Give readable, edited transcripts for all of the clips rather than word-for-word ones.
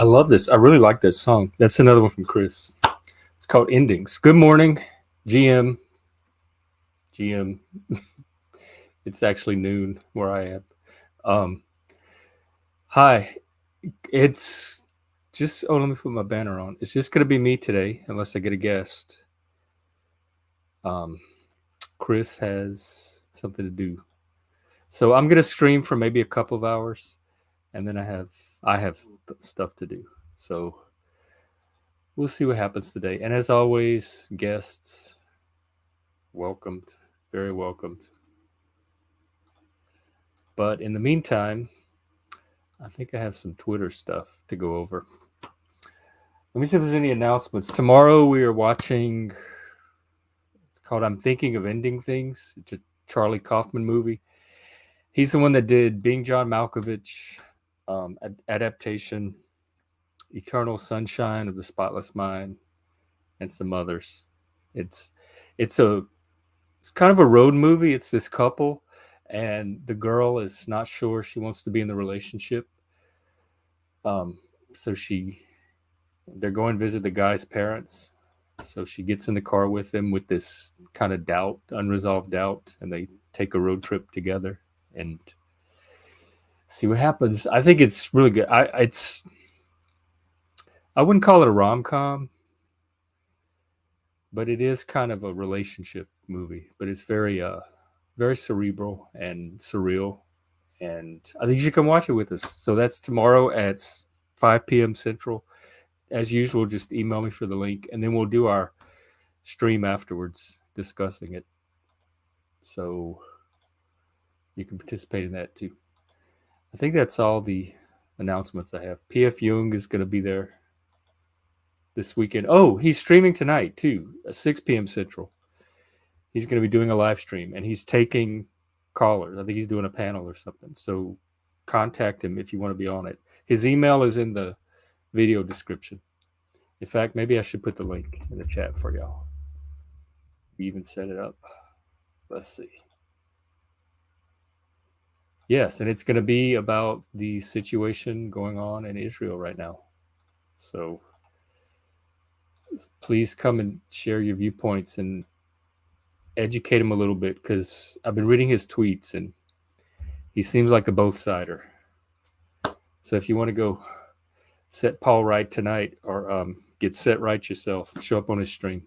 I love this. I really like this song. That's another one from Chris. It's called Endings. Good morning, GM. GM. It's actually noon where I am. Um, Hi. It's just, oh, let me put my banner on. It's just going to be me today, unless I get a guest. Um, Chris has something to do. So I'm going to stream for maybe a couple of hours, and then I have stuff to do. So we'll see what happens today. And as always, guests welcomed, very welcomed. But in the meantime, I think I have some Twitter stuff to go over. Let me see if there's any announcements. Tomorrow we are watching, it's called I'm Thinking of Ending Things. It's a Charlie Kaufman movie. He's the one that did Being John Malkovich, adaptation, Eternal Sunshine of the Spotless Mind, and some others. It's it's a it's kind of a road movie. It's this couple, and the girl is not sure she wants to be in the relationship. Um, so they're going to visit the guy's parents. So she gets in the car with him with this kind of doubt, unresolved doubt, and they take a road trip together and see what happens. I think it's really good. I wouldn't call it a rom com, but it is kind of a relationship movie. But it's very cerebral and surreal, and I think you should come watch it with us. So that's tomorrow at 5 p.m. Central. As usual, just email me for the link, and then we'll do our stream afterwards discussing it. So you can participate in that too. I think that's all the announcements I have. PF Jung is going to be there this weekend. Oh, he's streaming tonight too, at 6 p.m. Central. He's going to be doing a live stream, and he's taking callers. I think he's doing a panel or something. So contact him if you want to be on it. His email is in the video description. In fact, maybe I should put the link in the chat for y'all. We even set it up. Let's see. Yes, and it's going to be about the situation going on in Israel right now. So please come and share your viewpoints and educate him a little bit, because I've been reading his tweets and he seems like a both sider. So if you want to go set Paul right tonight, or get set right yourself, show up on his stream.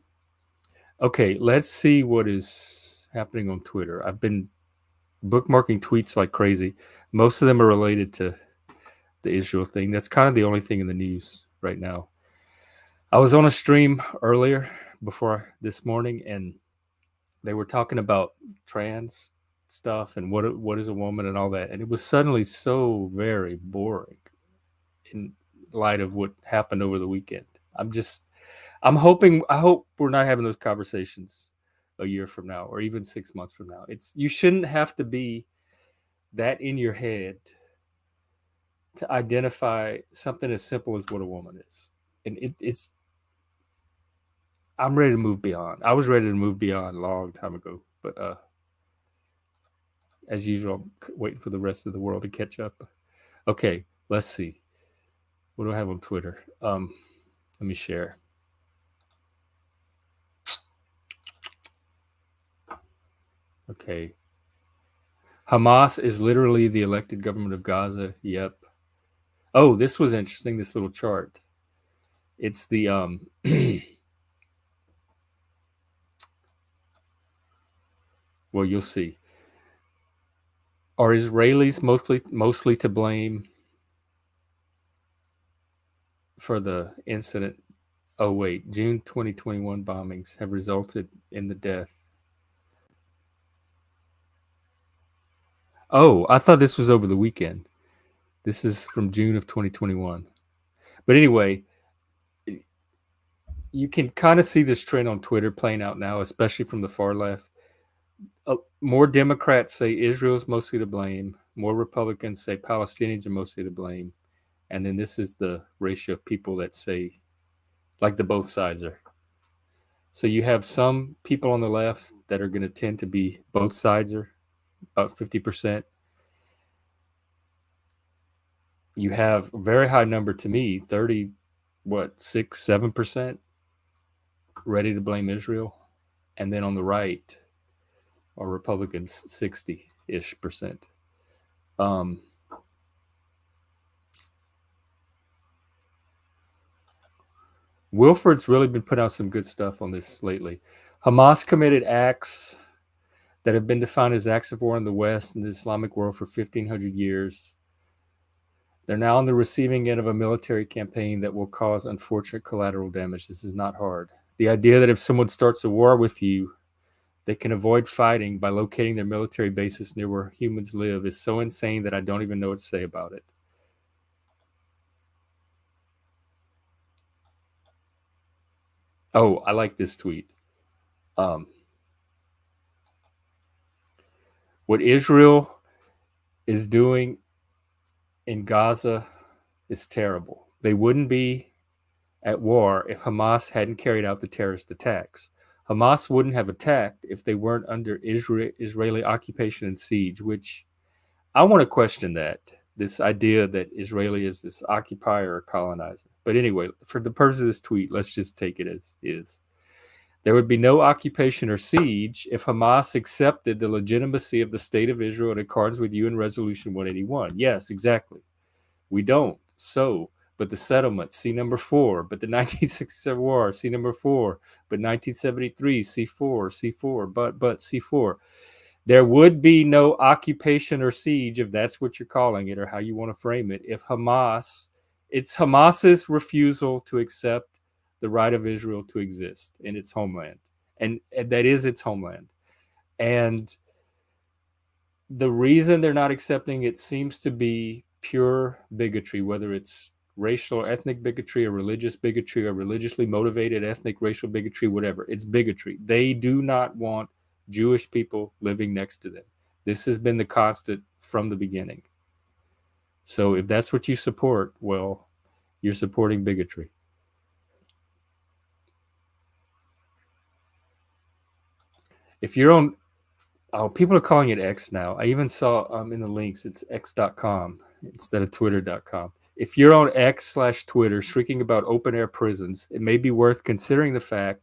Okay, let's see what is happening on Twitter. I've been bookmarking tweets like crazy. Most of them are related to the Israel thing. That's kind of the only thing in the news right now. I was on a stream earlier before this morning, and they were talking about trans stuff and what is a woman and all that, and it was suddenly so very boring in light of what happened over the weekend. I hope we're not having those conversations a year from now or even 6 months from now. You shouldn't have to be that in your head to identify something as simple as what a woman is. And I'm ready to move beyond. I was ready to move beyond a long time ago, but as usual, I'm waiting for the rest of the world to catch up. Okay, let's see. What do I have on Twitter? Let me share. Okay. Hamas is literally the elected government of Gaza. Yep. Oh, this was interesting, this little chart. It's the well, you'll see. Are Israelis mostly to blame for the incident? Oh wait, June 2021 bombings have resulted in the death. Oh, I thought this was over the weekend. This is from June of 2021. But anyway, you can kind of see this trend on Twitter playing out now, especially from the far left. More Democrats say Israel's mostly to blame. More Republicans say Palestinians are mostly to blame. And then this is the ratio of people that say, like, the both sides are. So you have some people on the left that are going to tend to be both sides are about 50%. you have a very high number to me, 30, what, 6, 7% ready to blame Israel. And then on the right are Republicans, 60-ish percent. Wilford's really been putting out some good stuff on this lately. Hamas committed acts that have been defined as acts of war in the West and the Islamic world for 1,500 years. They're now on the receiving end of a military campaign that will cause unfortunate collateral damage. This is not hard. The idea that if someone starts a war with you, they can avoid fighting by locating their military bases near where humans live is so insane that I don't even know what to say about it. Oh, I like this tweet. What Israel is doing in Gaza is terrible. They wouldn't be at war if Hamas hadn't carried out the terrorist attacks. Hamas wouldn't have attacked if they weren't under Israeli occupation and siege, which I want to question that. This idea that Israeli is this occupier or colonizer. But anyway, for the purpose of this tweet, let's just take it as is. There would be no occupation or siege if Hamas accepted the legitimacy of the state of Israel in accordance with UN Resolution 181. Yes, exactly. We don't. So, but the settlement, see number 4. But the 1967 war, see number 4. But 1973, C4, C4. But C4. There would be no occupation or siege, if that's what you're calling it or how you want to frame it, if it's Hamas's refusal to accept the right of Israel to exist in its homeland. And that is its homeland. And the reason they're not accepting it seems to be pure bigotry, whether it's racial or ethnic bigotry or religious bigotry or religiously motivated ethnic racial bigotry, whatever. It's bigotry. They do not want Jewish people living next to them. This has been the constant from the beginning. So if that's what you support, well, you're supporting bigotry. If you're on, people are calling it X now. I even saw in the links, it's x.com instead of twitter.com. If you're on X/Twitter shrieking about open air prisons, it may be worth considering the fact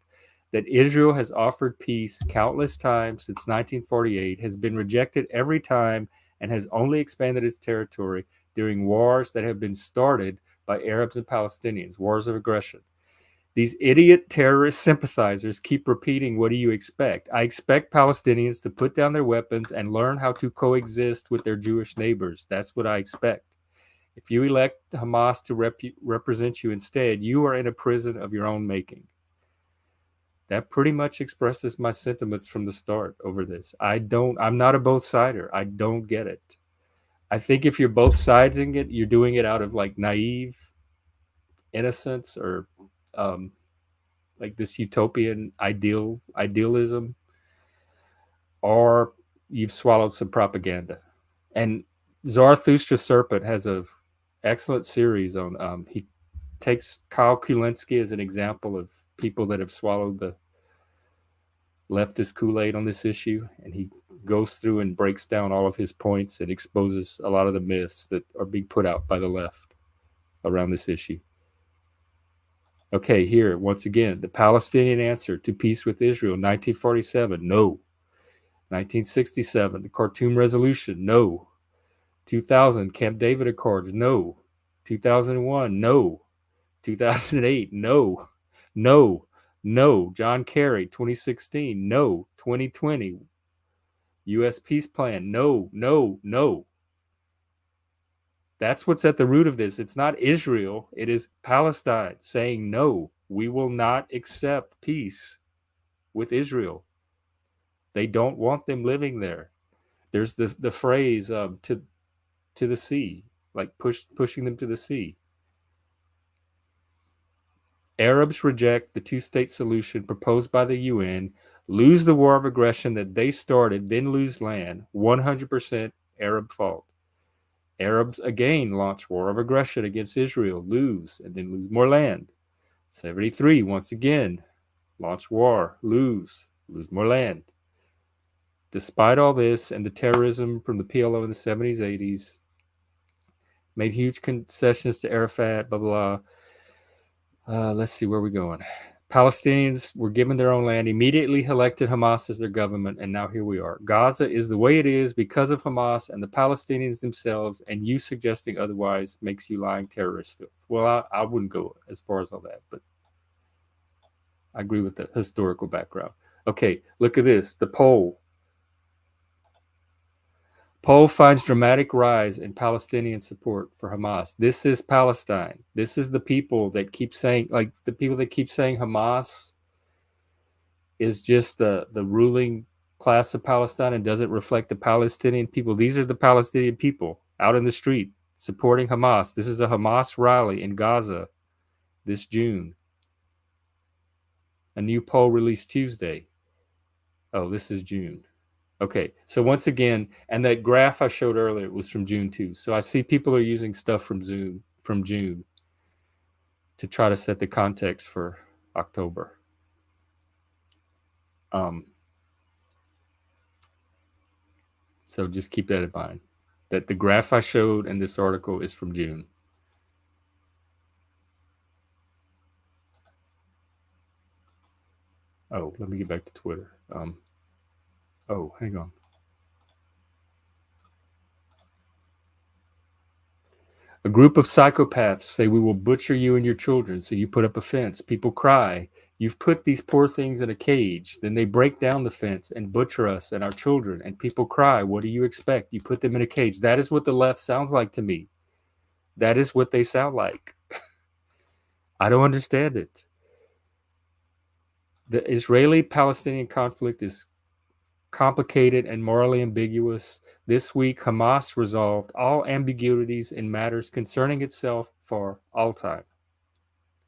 that Israel has offered peace countless times since 1948, has been rejected every time, and has only expanded its territory during wars that have been started by Arabs and Palestinians, wars of aggression. These idiot terrorist sympathizers keep repeating, what do you expect? I expect Palestinians to put down their weapons and learn how to coexist with their Jewish neighbors. That's what I expect. If you elect Hamas to represent you instead, you are in a prison of your own making. That pretty much expresses my sentiments from the start over this. I'm not a both sider. I don't get it. I think if you're both siding it, you're doing it out of like naive innocence or like this utopian idealism, or you've swallowed some propaganda. And Zarathustra Serpent has a excellent series on he takes Kyle Kulinski as an example of people that have swallowed the leftist Kool-Aid on this issue, and he goes through and breaks down all of his points and exposes a lot of the myths that are being put out by the left around this issue. Okay, here, once again, the Palestinian answer to peace with Israel, 1947, no. 1967, the Khartoum Resolution, no. 2000, Camp David Accords, no. 2001, no. 2008, no. No. No. John Kerry, 2016, no. 2020, U.S. Peace Plan, no, no, no. That's what's at the root of this. It's not Israel. It is Palestine saying, no, we will not accept peace with Israel. They don't want them living there. There's the phrase to the sea, like pushing them to the sea. Arabs reject the two-state solution proposed by the UN, lose the war of aggression that they started, then lose land. 100% Arab fault. Arabs again launch war of aggression against Israel, lose, and then lose more land. 73, once again, launch war, lose more land. Despite all this and the terrorism from the PLO in the 70s, 80s, made huge concessions to Arafat, blah, blah, blah. Let's see, where are we going? Palestinians were given their own land, immediately elected Hamas as their government, and now here we are. Gaza is the way it is because of Hamas and the Palestinians themselves, and you suggesting otherwise makes you lying terrorist filth. Well, I wouldn't go as far as all that, but I agree with the historical background. Okay, look at this. The poll. Poll finds dramatic rise in Palestinian support for Hamas. This is Palestine. This is the people that keep saying, like the people that keep saying Hamas is just the ruling class of Palestine and doesn't reflect the Palestinian people. These are the Palestinian people out in the street supporting Hamas. This is a Hamas rally in Gaza this June. A new poll released Tuesday. Oh, this is June. Okay, so once again, and that graph I showed earlier was from June too. So I see people are using stuff from June to try to set the context for October. So just keep that in mind. That the graph I showed in this article is from June. Oh, let me get back to Twitter. Oh, hang on. A group of psychopaths say we will butcher you and your children, so you put up a fence. People cry. You've put these poor things in a cage. Then they break down the fence and butcher us and our children, and people cry. What do you expect? You put them in a cage. That is what the left sounds like to me. That is what they sound like. I don't understand it. The Israeli-Palestinian conflict is complicated and morally ambiguous. This week, Hamas resolved all ambiguities in matters concerning itself for all time.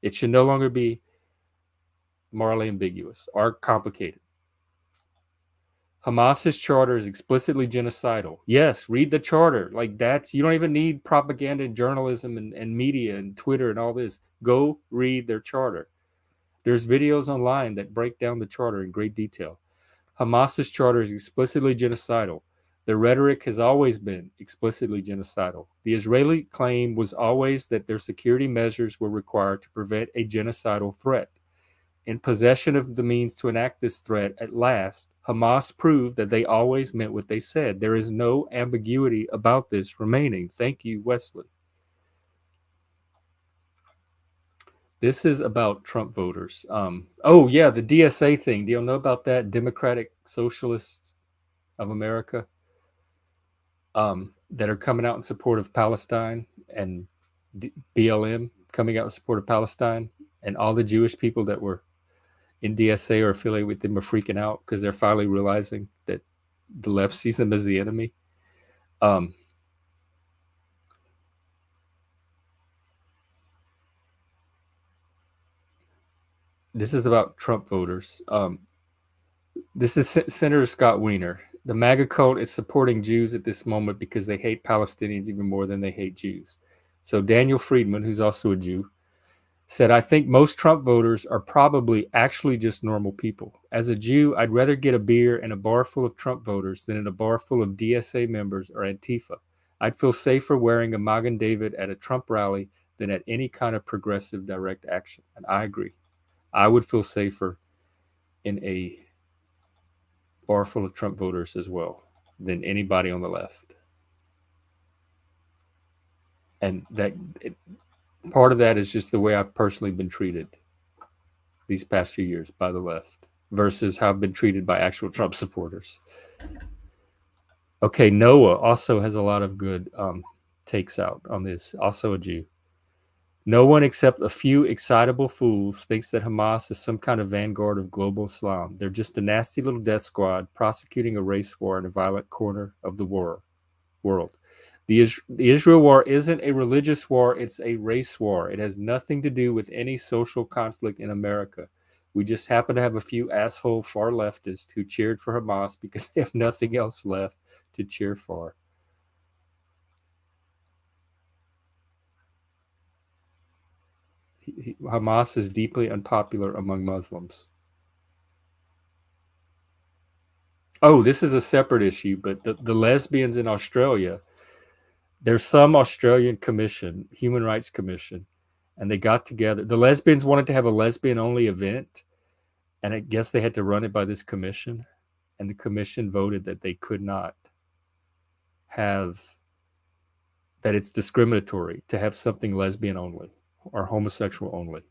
It should no longer be morally ambiguous or complicated. Hamas's charter is explicitly genocidal. Yes, read the charter. Like you don't even need propaganda and journalism and media and Twitter and all this. Go read their charter. There's videos online that break down the charter in great detail. Hamas's charter is explicitly genocidal. The rhetoric has always been explicitly genocidal. The Israeli claim was always that their security measures were required to prevent a genocidal threat. In possession of the means to enact this threat at last, Hamas proved that they always meant what they said. There is no ambiguity about this remaining. Thank you, Wesley. This is about Trump voters. Oh, yeah, the DSA thing. Do you know about that? Democratic Socialists of America that are coming out in support of Palestine, and BLM coming out in support of Palestine, and all the Jewish people that were in DSA or affiliated with them are freaking out because they're finally realizing that the left sees them as the enemy. This is about Trump voters. This is Senator Scott Wiener. The MAGA cult is supporting Jews at this moment because they hate Palestinians even more than they hate Jews. So Daniel Friedman, who's also a Jew, said, I think most Trump voters are probably actually just normal people. As a Jew, I'd rather get a beer in a bar full of Trump voters than in a bar full of DSA members or Antifa. I'd feel safer wearing a Magen David at a Trump rally than at any kind of progressive direct action. And I agree. I would feel safer in a bar full of Trump voters as well than anybody on the left. And part of that is just the way I've personally been treated these past few years by the left versus how I've been treated by actual Trump supporters. Okay, Noah also has a lot of good takes out on this, also a Jew. No one except a few excitable fools thinks that Hamas is some kind of vanguard of global Islam. They're just a nasty little death squad prosecuting a race war in a violent corner of the world. The Israel war isn't a religious war, it's a race war. It has nothing to do with any social conflict in America. We just happen to have a few asshole far leftists who cheered for Hamas because they have nothing else left to cheer for. Hamas is deeply unpopular among Muslims. Oh, this is a separate issue, but the lesbians in Australia, there's some Australian commission, Human Rights Commission, and they got together. The lesbians wanted to have a lesbian only event, and I guess they had to run it by this commission, and the commission voted that they could not have, that it's discriminatory to have something lesbian only or homosexual only.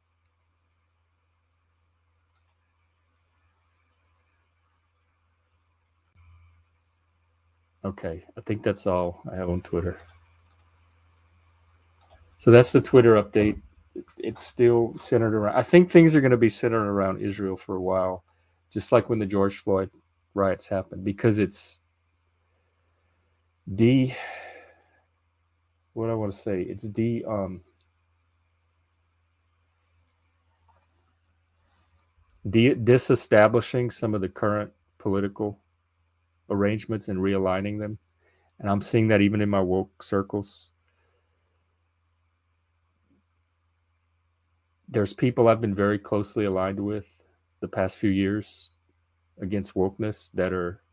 Okay, I think that's all I have on Twitter. So that's the Twitter update. It's still centered around, I think things are going to be centered around Israel for a while, just like when the George Floyd riots happened, because it's what I want to say, it's disestablishing some of the current political arrangements and realigning them. And I'm seeing that even in my woke circles. There's people I've been very closely aligned with the past few years against wokeness that are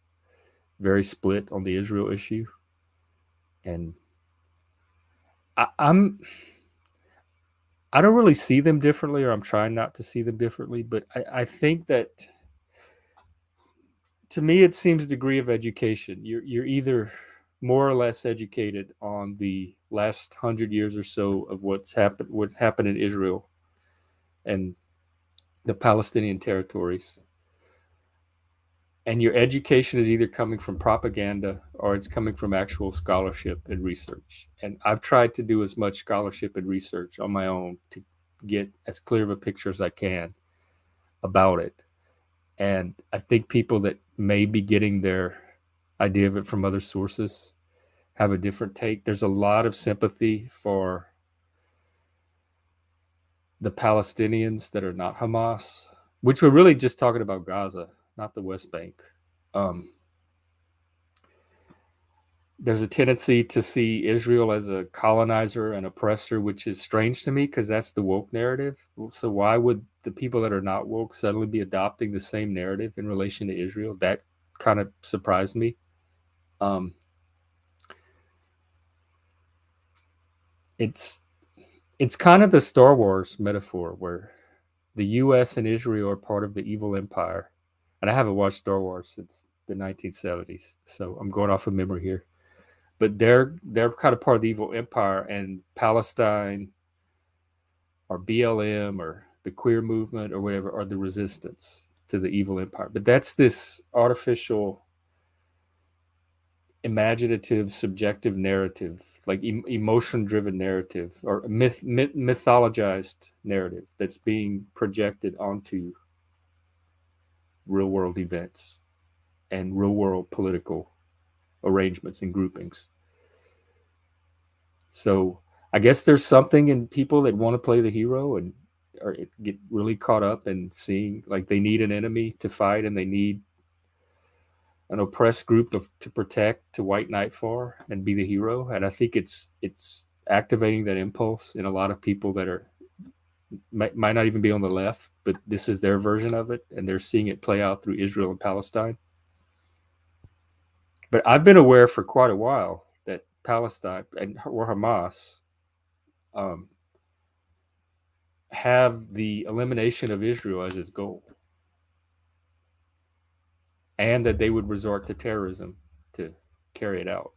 very split on the Israel issue. And I don't really see them differently, or I'm trying not to see them differently, but I think that, to me, it seems a degree of education. You're either more or less educated on the last 100 years or so of what's happened in Israel and the Palestinian territories, and your education is either coming from propaganda or it's coming from actual scholarship and research. And I've tried to do as much scholarship and research on my own to get as clear of a picture as I can about it. And I think people that may be getting their idea of it from other sources have a different take. There's a lot of sympathy for the Palestinians that are not Hamas, which we're really just talking about Gaza, not the West Bank. There's a tendency to see Israel as a colonizer and oppressor, which is strange to me because that's the woke narrative. So why would the people that are not woke suddenly be adopting the same narrative in relation to Israel? That kind of surprised me. It's kind of the Star Wars metaphor where the U.S. and Israel are part of the evil empire. And I haven't watched Star Wars since the 1970s, so I'm going off of memory here. But they're kind of part of the evil empire, and Palestine or BLM or the queer movement or whatever are the resistance to the evil empire. But that's this artificial, imaginative, subjective narrative, like emotion-driven narrative or mythologized narrative that's being projected onto real-world events and real-world political arrangements and groupings. So I guess there's something in people that want to play the hero and or get really caught up in seeing like they need an enemy to fight and they need an oppressed group to protect, to white knight for and be the hero. And I think it's activating that impulse in a lot of people that are might not even be on the left, but this is their version of it, and they're seeing it play out through Israel and Palestine. But I've been aware for quite a while that Palestine or Hamas have the elimination of Israel as its goal, and that they would resort to terrorism to carry it out.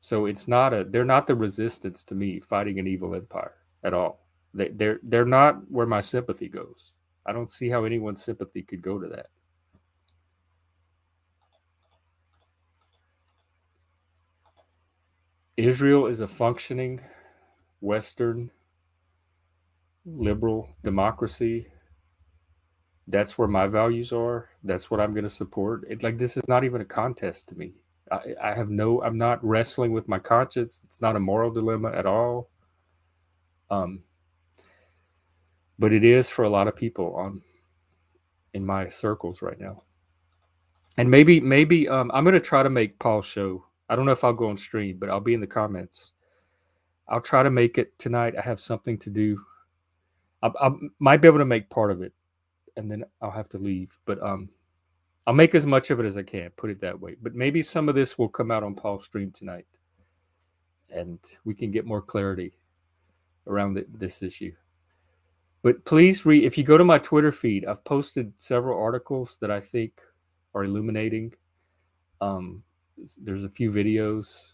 So they're not the resistance to me fighting an evil empire at all. They're not where my sympathy goes. I don't see how anyone's sympathy could go to that. Israel is a functioning Western liberal democracy. That's where my values are. That's what I'm going to support. It's like this is not even a contest to me. I'm not wrestling with my conscience. It's not a moral dilemma at all. But it is for a lot of people in my circles right now. And maybe I'm going to try to make Paul's show. I don't know if I'll go on stream, but I'll be in the comments. I'll try to make it tonight. I have something to do. I might be able to make part of it, and then I'll have to leave. But I'll make as much of it as I can. Put it that way. But maybe some of this will come out on Paul's stream tonight. and we can get more clarity around this issue. But please read, if you go to my Twitter feed, I've posted several articles that I think are illuminating. There's a few videos,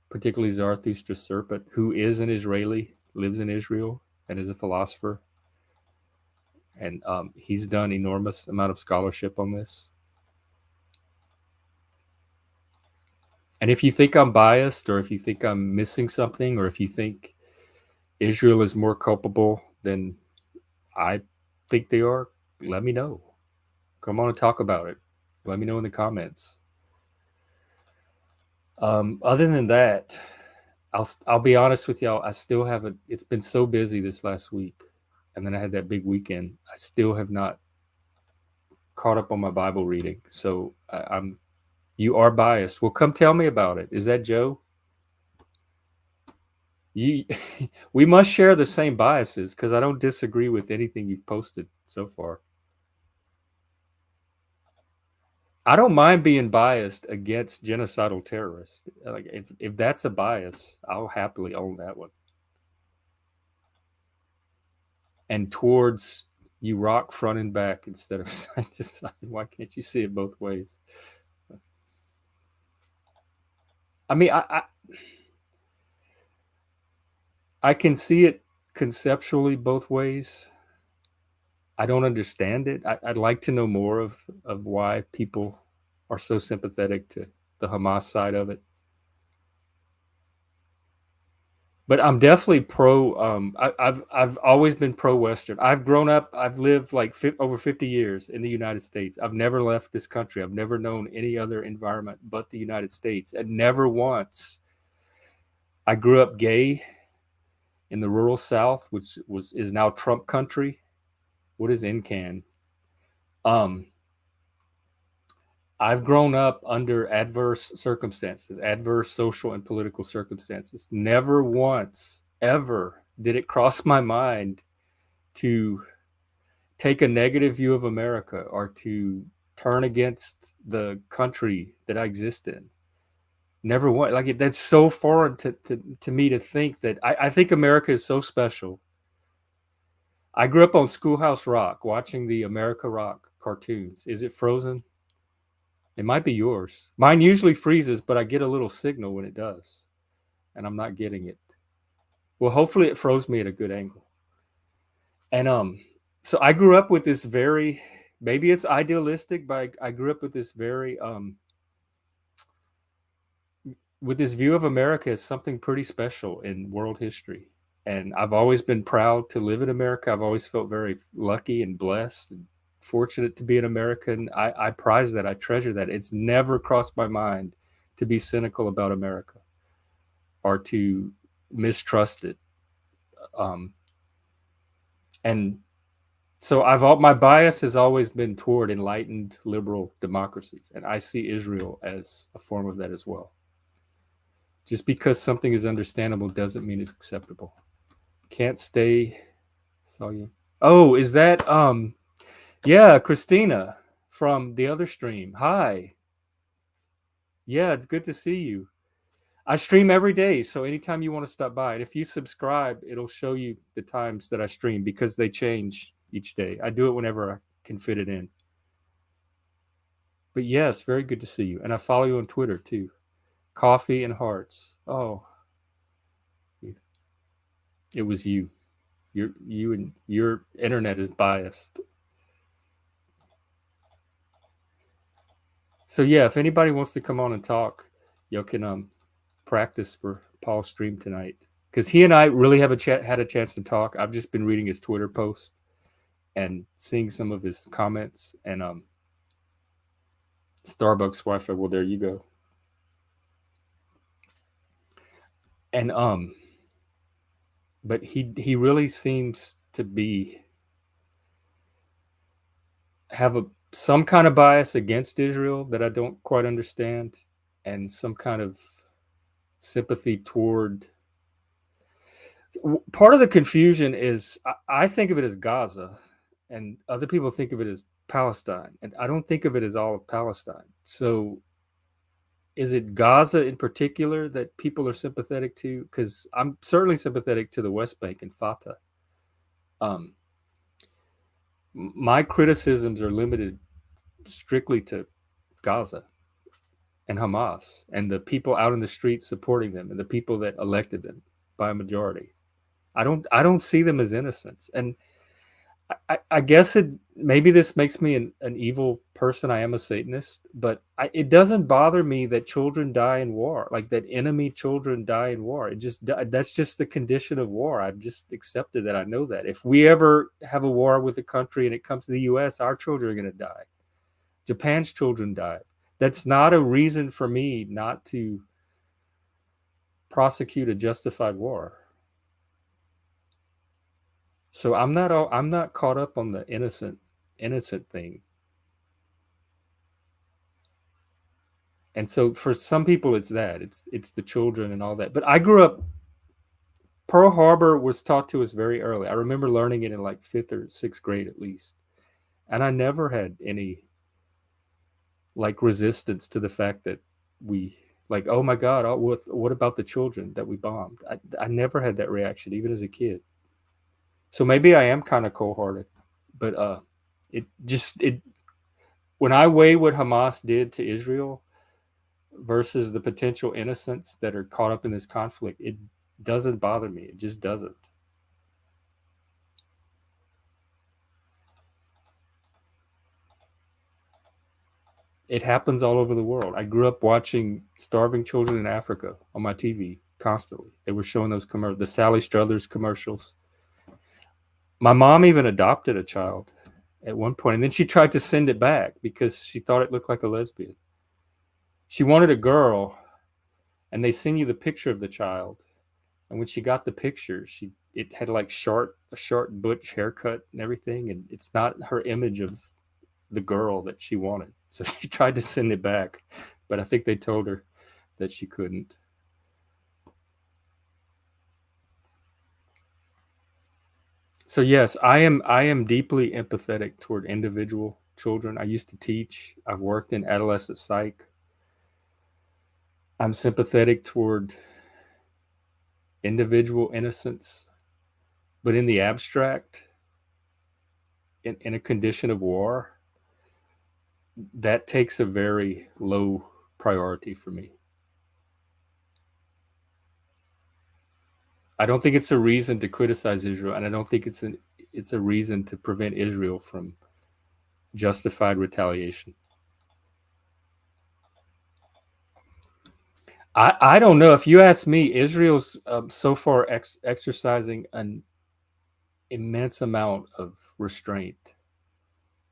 particularly Zarathustra Serpent, who is an Israeli, lives in Israel, and is a philosopher. And he's done enormous amount of scholarship on this. And if you think I'm biased, or if you think I'm missing something, or if you think Israel is more culpable than I think they are, let me know. Come on and talk about it. Let me know in the comments. Other than that, I'll be honest with y'all. I still haven't. It's been so busy this last week, and then I had that big weekend. I still have not caught up on my Bible reading. So I'm. You are biased. Well, come tell me about it. Is that Joe? We must share the same biases, because I don't disagree with anything you've posted so far. I don't mind being biased against genocidal terrorists. Like if that's a bias, I'll happily own that one. And towards Iraq front and back instead of side to side. Why can't you see it both ways? I mean, I can see it conceptually both ways. I don't understand it. I'd like to know more of why people are so sympathetic to the Hamas side of it. But I'm definitely pro. I've always been pro Western. I've grown up. I've lived like over 50 years in the United States. I've never left this country. I've never known any other environment but the United States, and never once. I grew up gay in the rural South, which is now Trump country. What is NCAN? I've grown up under adverse circumstances, adverse social and political circumstances. Never once, ever did it cross my mind to take a negative view of America or to turn against the country that I exist in. Never once. Like that's so foreign to me to think that I think America is so special. I grew up on Schoolhouse Rock, watching the America Rock cartoons. Is it frozen? It might be yours. Mine usually freezes, but I get a little signal when it does, and I'm not getting it. Well, hopefully it froze me at a good angle. And so I grew up with this very, maybe it's idealistic, but I grew up with this very with this view of America as something pretty special in world history. And I've always been proud to live in America. I've always felt very lucky and blessed and fortunate to be an American. I prize that. I treasure that. It's never crossed my mind to be cynical about America or to mistrust it. And so my bias has always been toward enlightened liberal democracies. And I see Israel as a form of that as well. Just because something is understandable doesn't mean it's acceptable. Can't stay. Saw you. Oh, is that yeah, Christina from the other stream. Hi. Yeah, it's good to see you. I stream every day, so anytime you want to stop by, and if you subscribe, it'll show you the times that I stream because they change each day. I do it whenever I can fit it in. But yes, very good to see you. And I follow you on Twitter too. Coffee and hearts. Oh. It was you. You and your internet is biased. So yeah, if anybody wants to come on and talk, y'all can practice for Paul's stream tonight, because he and I really have had a chance to talk. I've just been reading his Twitter post and seeing some of his comments. And Starbucks Wi-Fi. Well, there you go. And but he really seems to have some kind of bias against Israel that I don't quite understand, and some kind of sympathy toward. Part of the confusion is I think of it as Gaza, and other people think of it as Palestine, and I don't think of it as all of Palestine. So is it Gaza in particular that people are sympathetic to? Because I'm certainly sympathetic to the West Bank and Fatah. Um, my criticisms are limited strictly to Gaza and Hamas and the people out in the streets supporting them and the people that elected them by a majority. I don't see them as innocents. And I guess it maybe this makes me an evil person. I am a Satanist, but it doesn't bother me that children die in war, like that enemy children die in war. It just that's just the condition of war. I've just accepted that. I know that if we ever have a war with a country and it comes to the U.S., our children are going to die. Japan's children died. That's not a reason for me not to prosecute a justified war. So I'm not caught up on the innocent thing. And so for some people it's that. It's the children and all that. But I grew up Pearl Harbor was taught to us very early. I remember learning it in like 5th or 6th grade at least. And I never had any like resistance to the fact that we like, oh my God, oh, what about the children that we bombed? I never had that reaction, even as a kid. So maybe I am kind of cold hearted, but it when I weigh what Hamas did to Israel versus the potential innocents that are caught up in this conflict, it doesn't bother me. It just doesn't. It happens all over the world. I grew up watching starving children in Africa on my TV constantly. They were showing those the Sally Struthers commercials. My mom even adopted a child at one point, and then she tried to send it back because she thought it looked like a lesbian. She wanted a girl, and they send you the picture of the child. And when she got the picture, it had like a short butch haircut and everything, and it's not her image of the girl that she wanted. So she tried to send it back, but I think they told her that she couldn't. So yes, I am deeply empathetic toward individual children. I used to teach. I've worked in adolescent psych. I'm sympathetic toward individual innocence, but in the abstract, in a condition of war, that takes a very low priority for me. I don't think it's a reason to criticize Israel, and I don't think it's a reason to prevent Israel from justified retaliation. I don't know. If you ask me, Israel's so far exercising an immense amount of restraint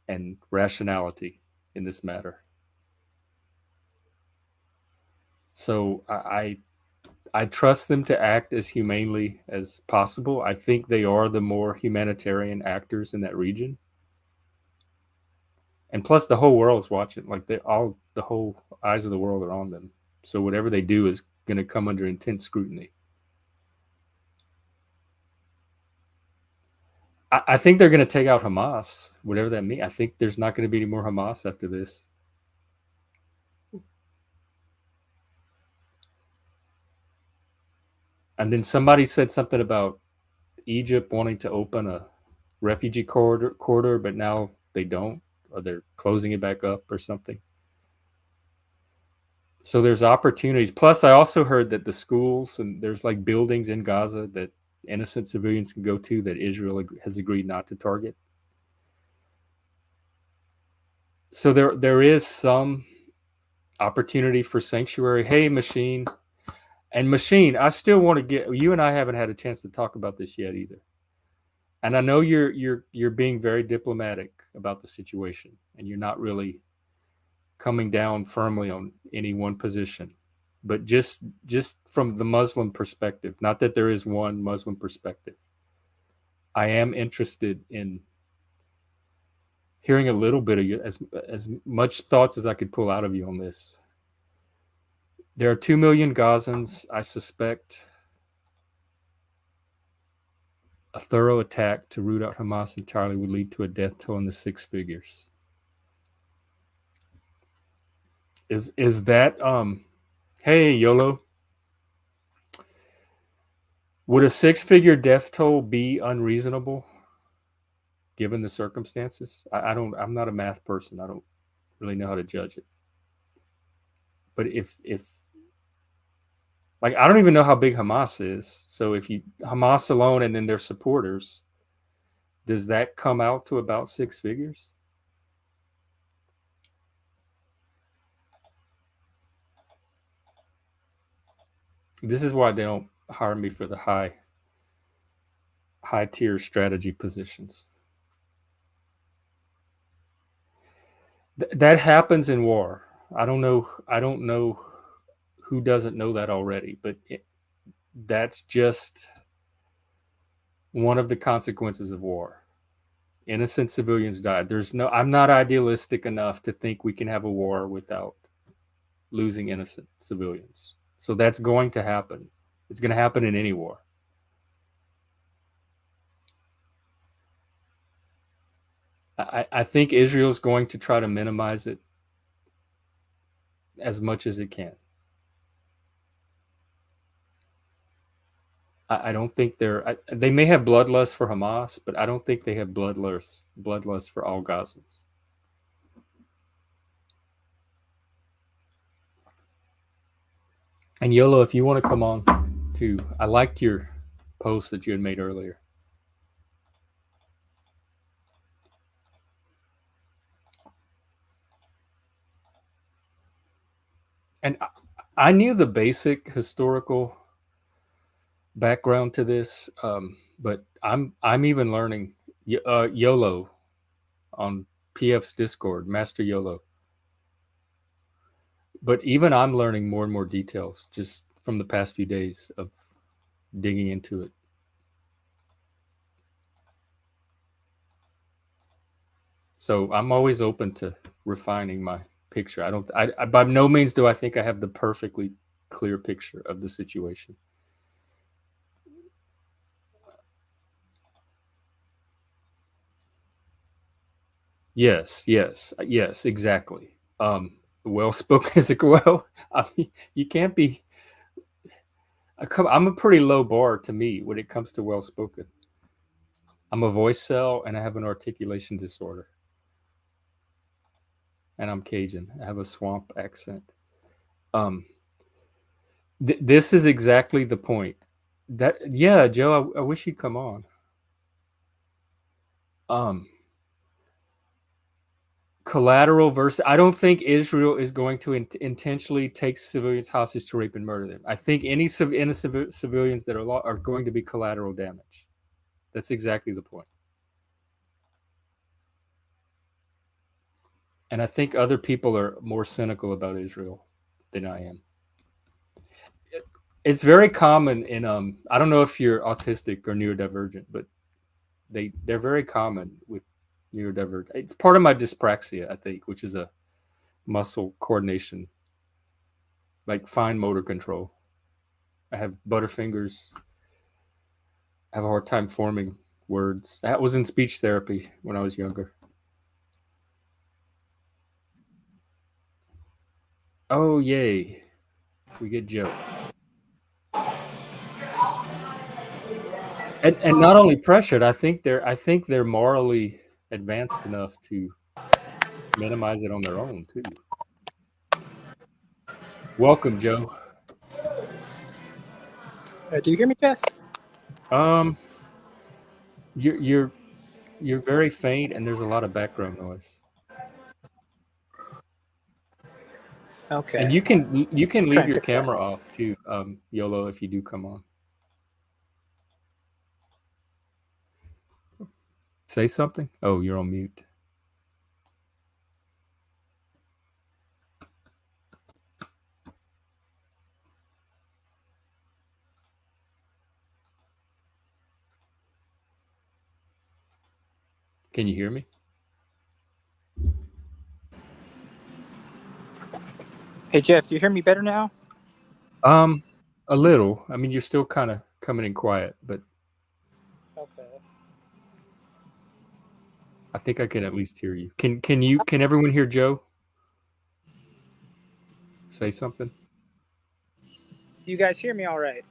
and rationality in this matter. So I trust them to act as humanely as possible. I think they are the more humanitarian actors in that region. And plus, the whole world's watching. Like the whole eyes of the world are on them. So whatever they do is going to come under intense scrutiny. I think they're going to take out Hamas, whatever that means. I think there's not going to be any more Hamas after this. And then somebody said something about Egypt wanting to open a refugee corridor, but now they don't, or they're closing it back up or something. So there's opportunities. Plus, I also heard that the schools and there's like buildings in Gaza that innocent civilians can go to that Israel has agreed not to target. So there is some opportunity for sanctuary. Hey, Machine. And Machine, I still want to get you and I haven't had a chance to talk about this yet either. And I know you're being very diplomatic about the situation and you're not really coming down firmly on any one position. But just from the Muslim perspective, not that there is one Muslim perspective, I am interested in hearing a little bit of you, as much thoughts as I could pull out of you on this. There are 2 million Gazans. I suspect a thorough attack to root out Hamas entirely would lead to a death toll in the 6 figures. Is that Hey, YOLO. Would a six-figure death toll be unreasonable given the circumstances? I don't. I'm not a math person. I don't really know how to judge it. But if like I don't even know how big Hamas is. So if you Hamas alone and then their supporters, does that come out to about six figures? This is why they don't hire me for the high tier strategy positions. That happens in war. I don't know. I don't know who doesn't know that already, but that's just one of the consequences of war. Innocent civilians died. There's no. I'm not idealistic enough to think we can have a war without losing innocent civilians. So that's going to happen. It's going to happen in any war. I think Israel's going to try to minimize it as much as it can. I don't think they may have bloodlust for Hamas, but I don't think they have bloodlust for all Gazans. And Yolo, if you want to come on too, I liked your post that you had made earlier. And I knew the basic historical background to this, but I'm even learning YOLO on PF's Discord, Master YOLO. But even I'm learning more and more details just from the past few days of digging into it. So I'm always open to refining my picture. I by no means do I think I have the perfectly clear picture of the situation. Yes, exactly. Well spoken is a well. I mean, you can't be. I'm a pretty low bar to me when it comes to well spoken. I'm a voice cell and I have an articulation disorder. And I'm Cajun. I have a swamp accent. Um, this is exactly the point. That yeah, Joe. I wish you'd come on. Um, Collateral versus. I don't think Israel is going to intentionally take civilians hostage to rape and murder them. I think any innocent civilians that are going to be collateral damage. That's exactly the point. And I think other people are more cynical about Israel than I am. It's very common in I don't know if you're autistic or neurodivergent, but they're very common with neurodivergent. It's part of my dyspraxia, I think, which is a muscle coordination, like fine motor control. I have butterfingers. I have a hard time forming words. I was in speech therapy when I was younger. Oh yay, we get Joe. And not only pressured, I think they're morally advanced enough to minimize it on their own too. Welcome, Joe. Do you hear me, Jeff? Um, you're very faint, and there's a lot of background noise. Okay. And you can Try leave and your fix that. camera off too, YOLO, if you do come on. Say something. Oh, you're on mute. Can you hear me? Hey, Jeff, do you hear me better now? Um, a little. I mean, you're still kind of coming in quiet, but Okay. I think I can at least hear you. Can everyone hear Joe? Say something. Do you guys hear me all right?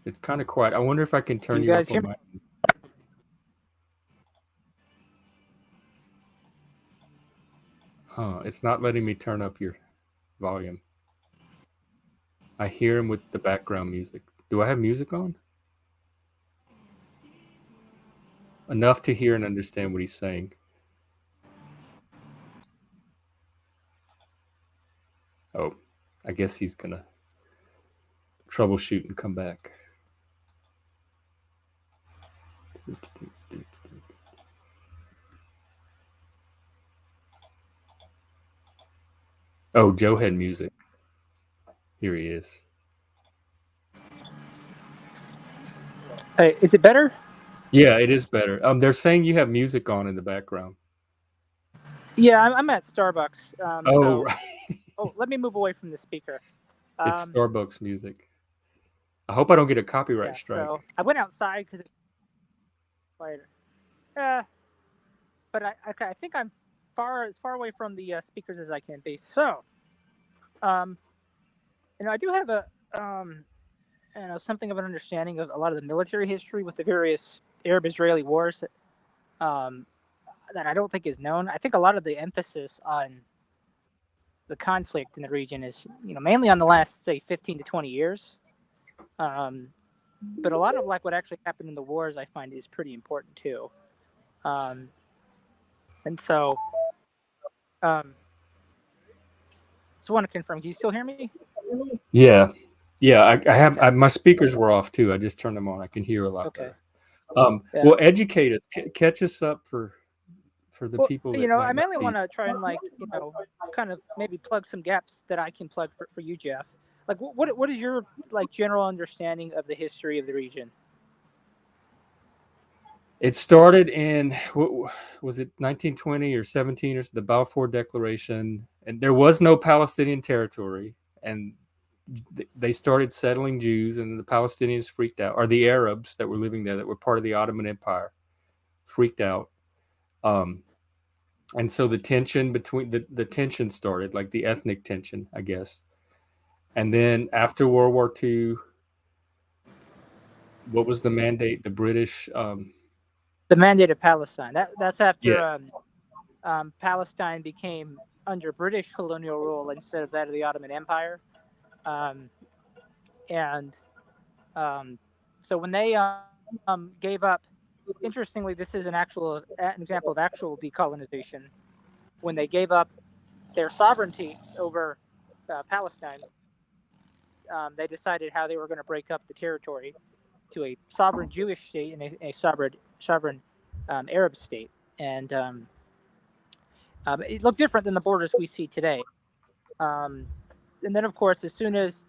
It's kind of quiet. I wonder if I can Do turn you you guys up hear on me? my. Huh? It's not letting me turn up your volume. I hear him with the background music. Do I have music on? Enough to hear and understand what he's saying. Oh, I guess he's gonna troubleshoot and come back. Oh, Joe had music. Here he is. Hey, is it better? Yeah, it is better. They're saying you have music on in the background. Yeah, I'm at Starbucks. Oh, So, right. let me move away from the speaker. It's Um, Starbucks music. I hope I don't get a copyright yeah. strike. So I went outside because it's quieter. Yeah, but I think I'm as far away from the speakers as I can be. So, um, I do have something of an understanding of a lot of the military history with the various Arab-Israeli wars um, that I don't think is known. I think a lot of the emphasis on the conflict in the region is, mainly on the last, say, 15 to 20 years. But a lot of like what actually happened in the wars, I find, is pretty important too. Um, and so, um, want to confirm. Can you still hear me? Yeah, yeah. I have Okay. my speakers were off too. I just turned them on. I can hear a lot Okay. better. Yeah. Well, educate us, catch us up for the Well, people that I might not mainly be. want to try and kind of maybe plug some gaps that I can plug for you, Jeff. Like, what is your like general understanding of the history of the region? It started in what was it 1920 or 17 or the Balfour Declaration, and there was no Palestinian territory, and they started settling Jews, and the Palestinians freaked out, or the Arabs that were living there that were part of the Ottoman Empire freaked out. And so the tension between the tension started, like the ethnic tension, I guess. And then after World War II, what was the mandate? The British, The Mandate of Palestine. That's yeah, after Palestine became under British colonial rule instead of that of the Ottoman Empire. Um, and so when they gave up, interestingly, this is an example of actual decolonization. When they gave up their sovereignty over Palestine, they decided how they were going to break up the territory to a sovereign Jewish state and a sovereign Arab state, and it looked different than the borders we see today. And then, of course, as soon as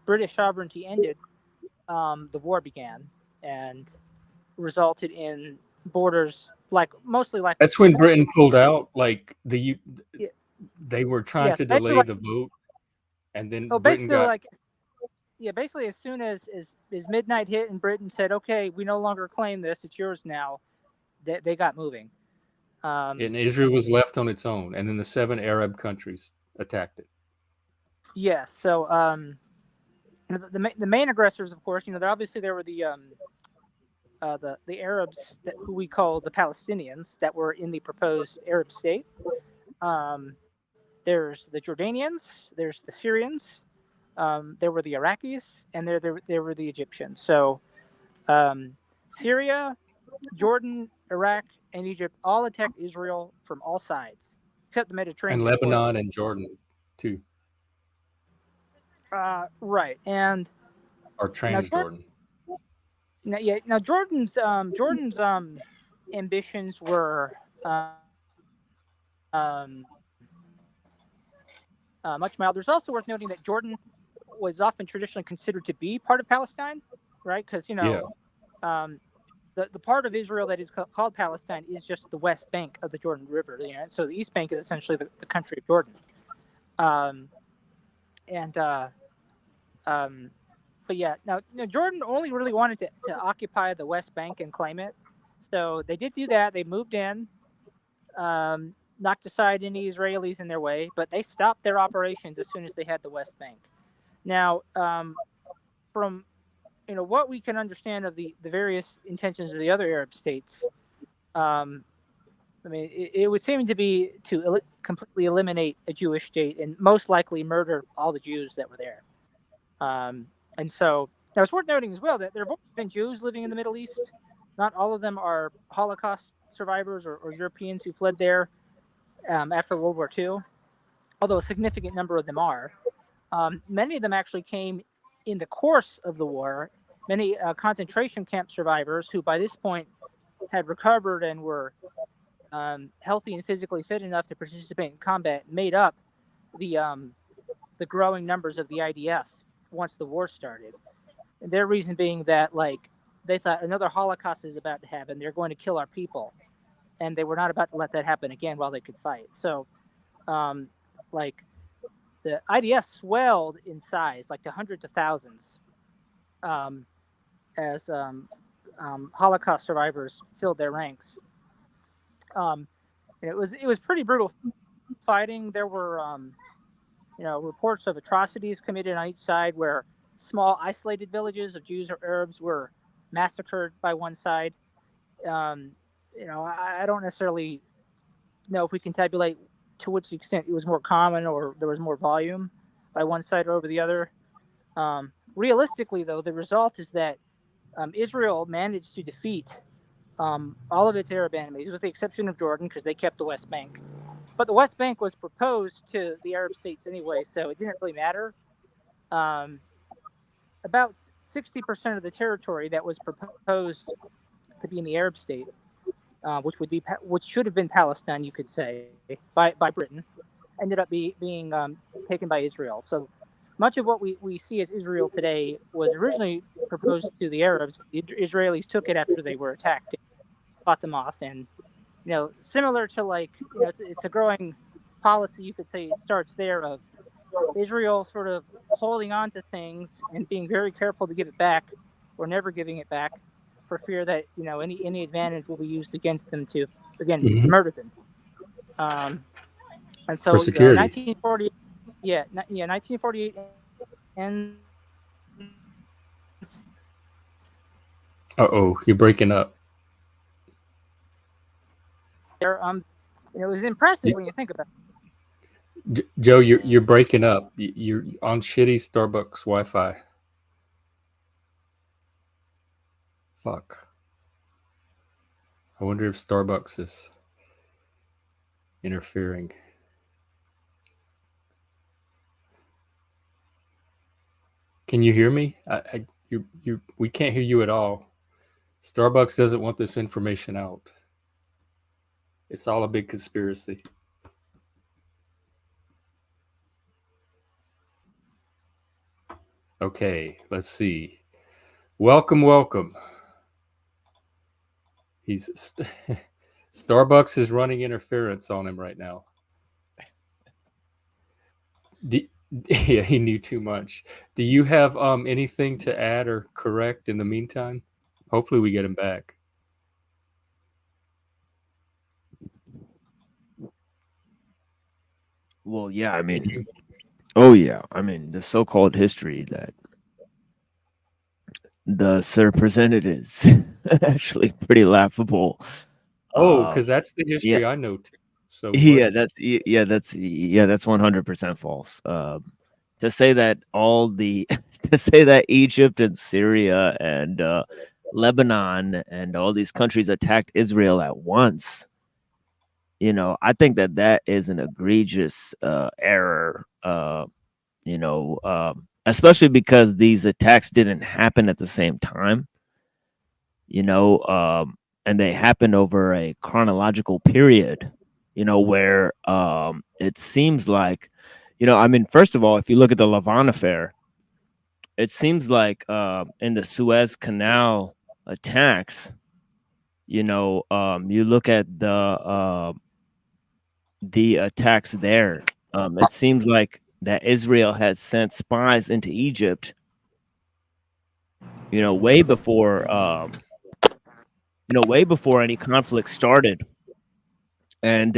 British sovereignty ended, the war began and resulted in borders mostly like that's when most Britain of pulled out. Like yeah, they were trying yeah to basically delay the vote, and then Britain basically got. basically as soon as midnight hit and Britain said, okay, we no longer claim this, it's yours now, they got moving. And Israel was left on its own, and then the 7 Arab countries attacked it. Yes. So the main aggressors, of course, there were the Arabs who we call the Palestinians that were in the proposed Arab state. There's the Jordanians, there's the Syrians, there were the Iraqis, and there were the Egyptians. So Syria, Jordan, Iraq, and Egypt all attacked Israel from all sides, except the And Mediterranean, of course. Lebanon and Jordan too, Right, and or now Jordan. Transjordan. Now Jordan's ambitions were much milder. It's also worth noting that Jordan was often traditionally considered to be part of Palestine, right? Because Yeah, the part of Israel that is called Palestine is just the west bank of the Jordan River. So the east bank is essentially the country of Jordan. But yeah, now Jordan only really wanted to occupy the west bank and claim it. So they did do that. They moved in. knocked aside any Israelis in their way, but they stopped their operations as soon as they had the West Bank. Now, from what we can understand of the various intentions of the other Arab states, I mean, it would seem to be to completely eliminate a Jewish state and most likely murder all the Jews that were there. And so now it's worth noting as well that there have been Jews living in the Middle East. Not all of them are Holocaust survivors or Europeans who fled there after World War II, although a significant number of them are. Many of them actually came in the course of the war. Many concentration camp survivors who by this point had recovered and were healthy and physically fit enough to participate in combat made up the growing numbers of the IDF once the war started. And their reason being that, like, they thought another Holocaust is about to happen. They're going to kill our people. And they were not about to let that happen again while they could fight. So, like, the IDF swelled in size, like to hundreds of thousands, as Holocaust survivors filled their ranks. It was pretty brutal fighting. There were reports of atrocities committed on each side, where small isolated villages of Jews or Arabs were massacred by one side. I don't necessarily know if we can tabulate to which extent it was more common or there was more volume by one side or over the other. Realistically, though, the result is that Israel managed to defeat all of its Arab enemies, with the exception of Jordan, because they kept the West Bank. But the West Bank was proposed to the Arab states anyway, so it didn't really matter. About 60% of the territory that was proposed to be in the Arab state, which should have been Palestine, you could say, by Britain, ended up being taken by Israel. So much of what we see as Israel today was originally proposed to the Arabs. The Israelis took it after they were attacked, fought them off, and similar to it's a growing policy, you could say. It starts there of Israel sort of holding on to things and being very careful to give it back, or never giving it back, for fear that any advantage will be used against them to murder them. And so For security. 1948, 1948 ends. You're breaking up. It was impressive when you think about it. Joe, you're breaking up. You're on shitty Starbucks Wi-Fi. Fuck. I wonder if Starbucks is interfering. Can you hear me? We can't hear you at all. Starbucks doesn't want this information out. It's all a big conspiracy. Okay, let's see. Welcome. Starbucks is running interference on him right now. Yeah, he knew too much. Do you have anything to add or correct in the meantime? Hopefully we get him back. Well, yeah, I mean, the so-called history that the sir presented is actually pretty laughable. Because that's the history I know too. So that's 100% false. To say that to say that Egypt and Syria and Lebanon and all these countries attacked Israel at once, I think that is an egregious error. Especially because these attacks didn't happen at the same time. And they happened over a chronological period, where it seems like, first of all, if you look at the Levant affair, it seems like in the Suez Canal attacks, you look at the attacks there, it seems like that Israel had sent spies into Egypt, way before any conflict started. And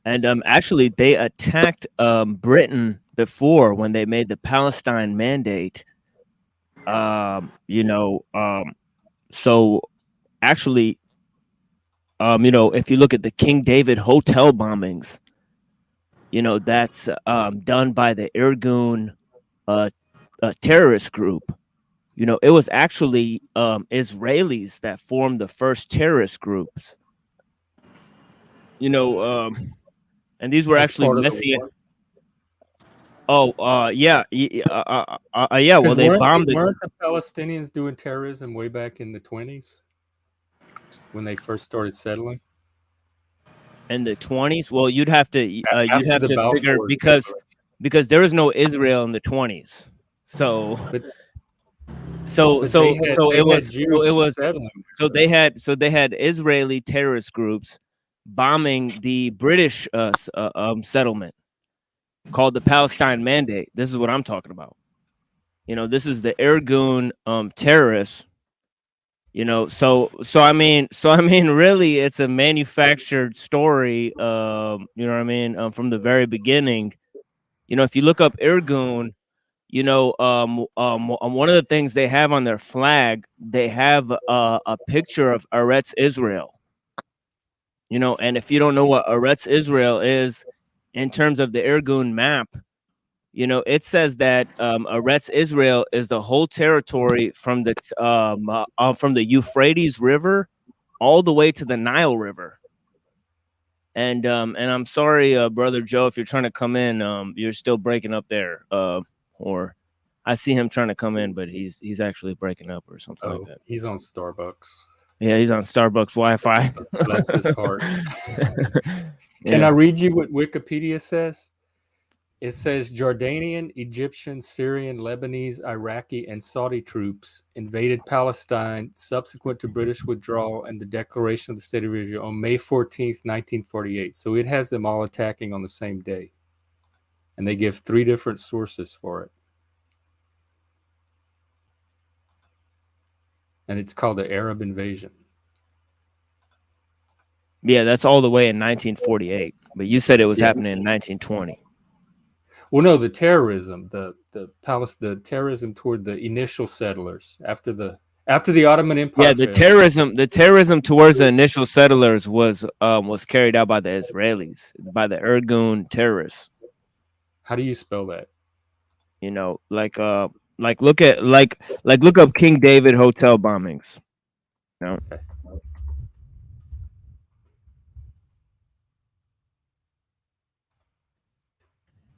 And actually, they attacked Britain before when they made the Palestine Mandate. You know, so actually, you know, if you look at the King David hotel bombings, you know, that's done by the Irgun terrorist group. You know, it was actually Israelis that formed the first terrorist groups. You know, and these were As actually part of the messy. war. Oh, yeah, yeah. Well, Because they bombed the weren't the Palestinians doing terrorism way back in the 20s when they first started settling? in the 20s. Well, you'd have to After the figure Balfour because there was no Israel in the 20s. So But so but so so they it had was so it Jews was settling. so they had Israeli terrorist groups bombing the British settlement called the Palestine Mandate. This is what I'm talking about. You know, this is the Irgun terrorists. You know, so I mean, really, it's a manufactured story. You know what I mean? From the very beginning. You know, if you look up Irgun, you know, one of the things they have on their flag, they have a picture of Eretz Israel. You know, and if you don't know what Eretz Israel is, in terms of the Irgun map, you know, it says that Eretz Israel is the whole territory from the Euphrates River all the way to the Nile River. And I'm sorry, brother Joe, if you're trying to come in, you're still breaking up there. Or I see him trying to come in, but he's actually breaking up or something like that. He's on Starbucks. Yeah, he's on Starbucks Wi-Fi. Bless his heart. Can Yeah. I read you what Wikipedia says? It says Jordanian, Egyptian, Syrian, Lebanese, Iraqi, and Saudi troops invaded Palestine subsequent to British withdrawal and the declaration of the State of Israel on May 14th, 1948. So it has them all attacking on the same day. And they give 3 different sources for it. And it's called the Arab invasion. Yeah, that's all the way in 1948. But you said it was Yeah. happening in 1920. Well, no, the terrorism, the terrorism toward the initial settlers after the Ottoman Empire. Yeah, the terrorism towards the initial settlers was carried out by the Israelis, by the Irgun terrorists. How do you spell that? You know, like look at look up King David hotel bombings. You know? Okay.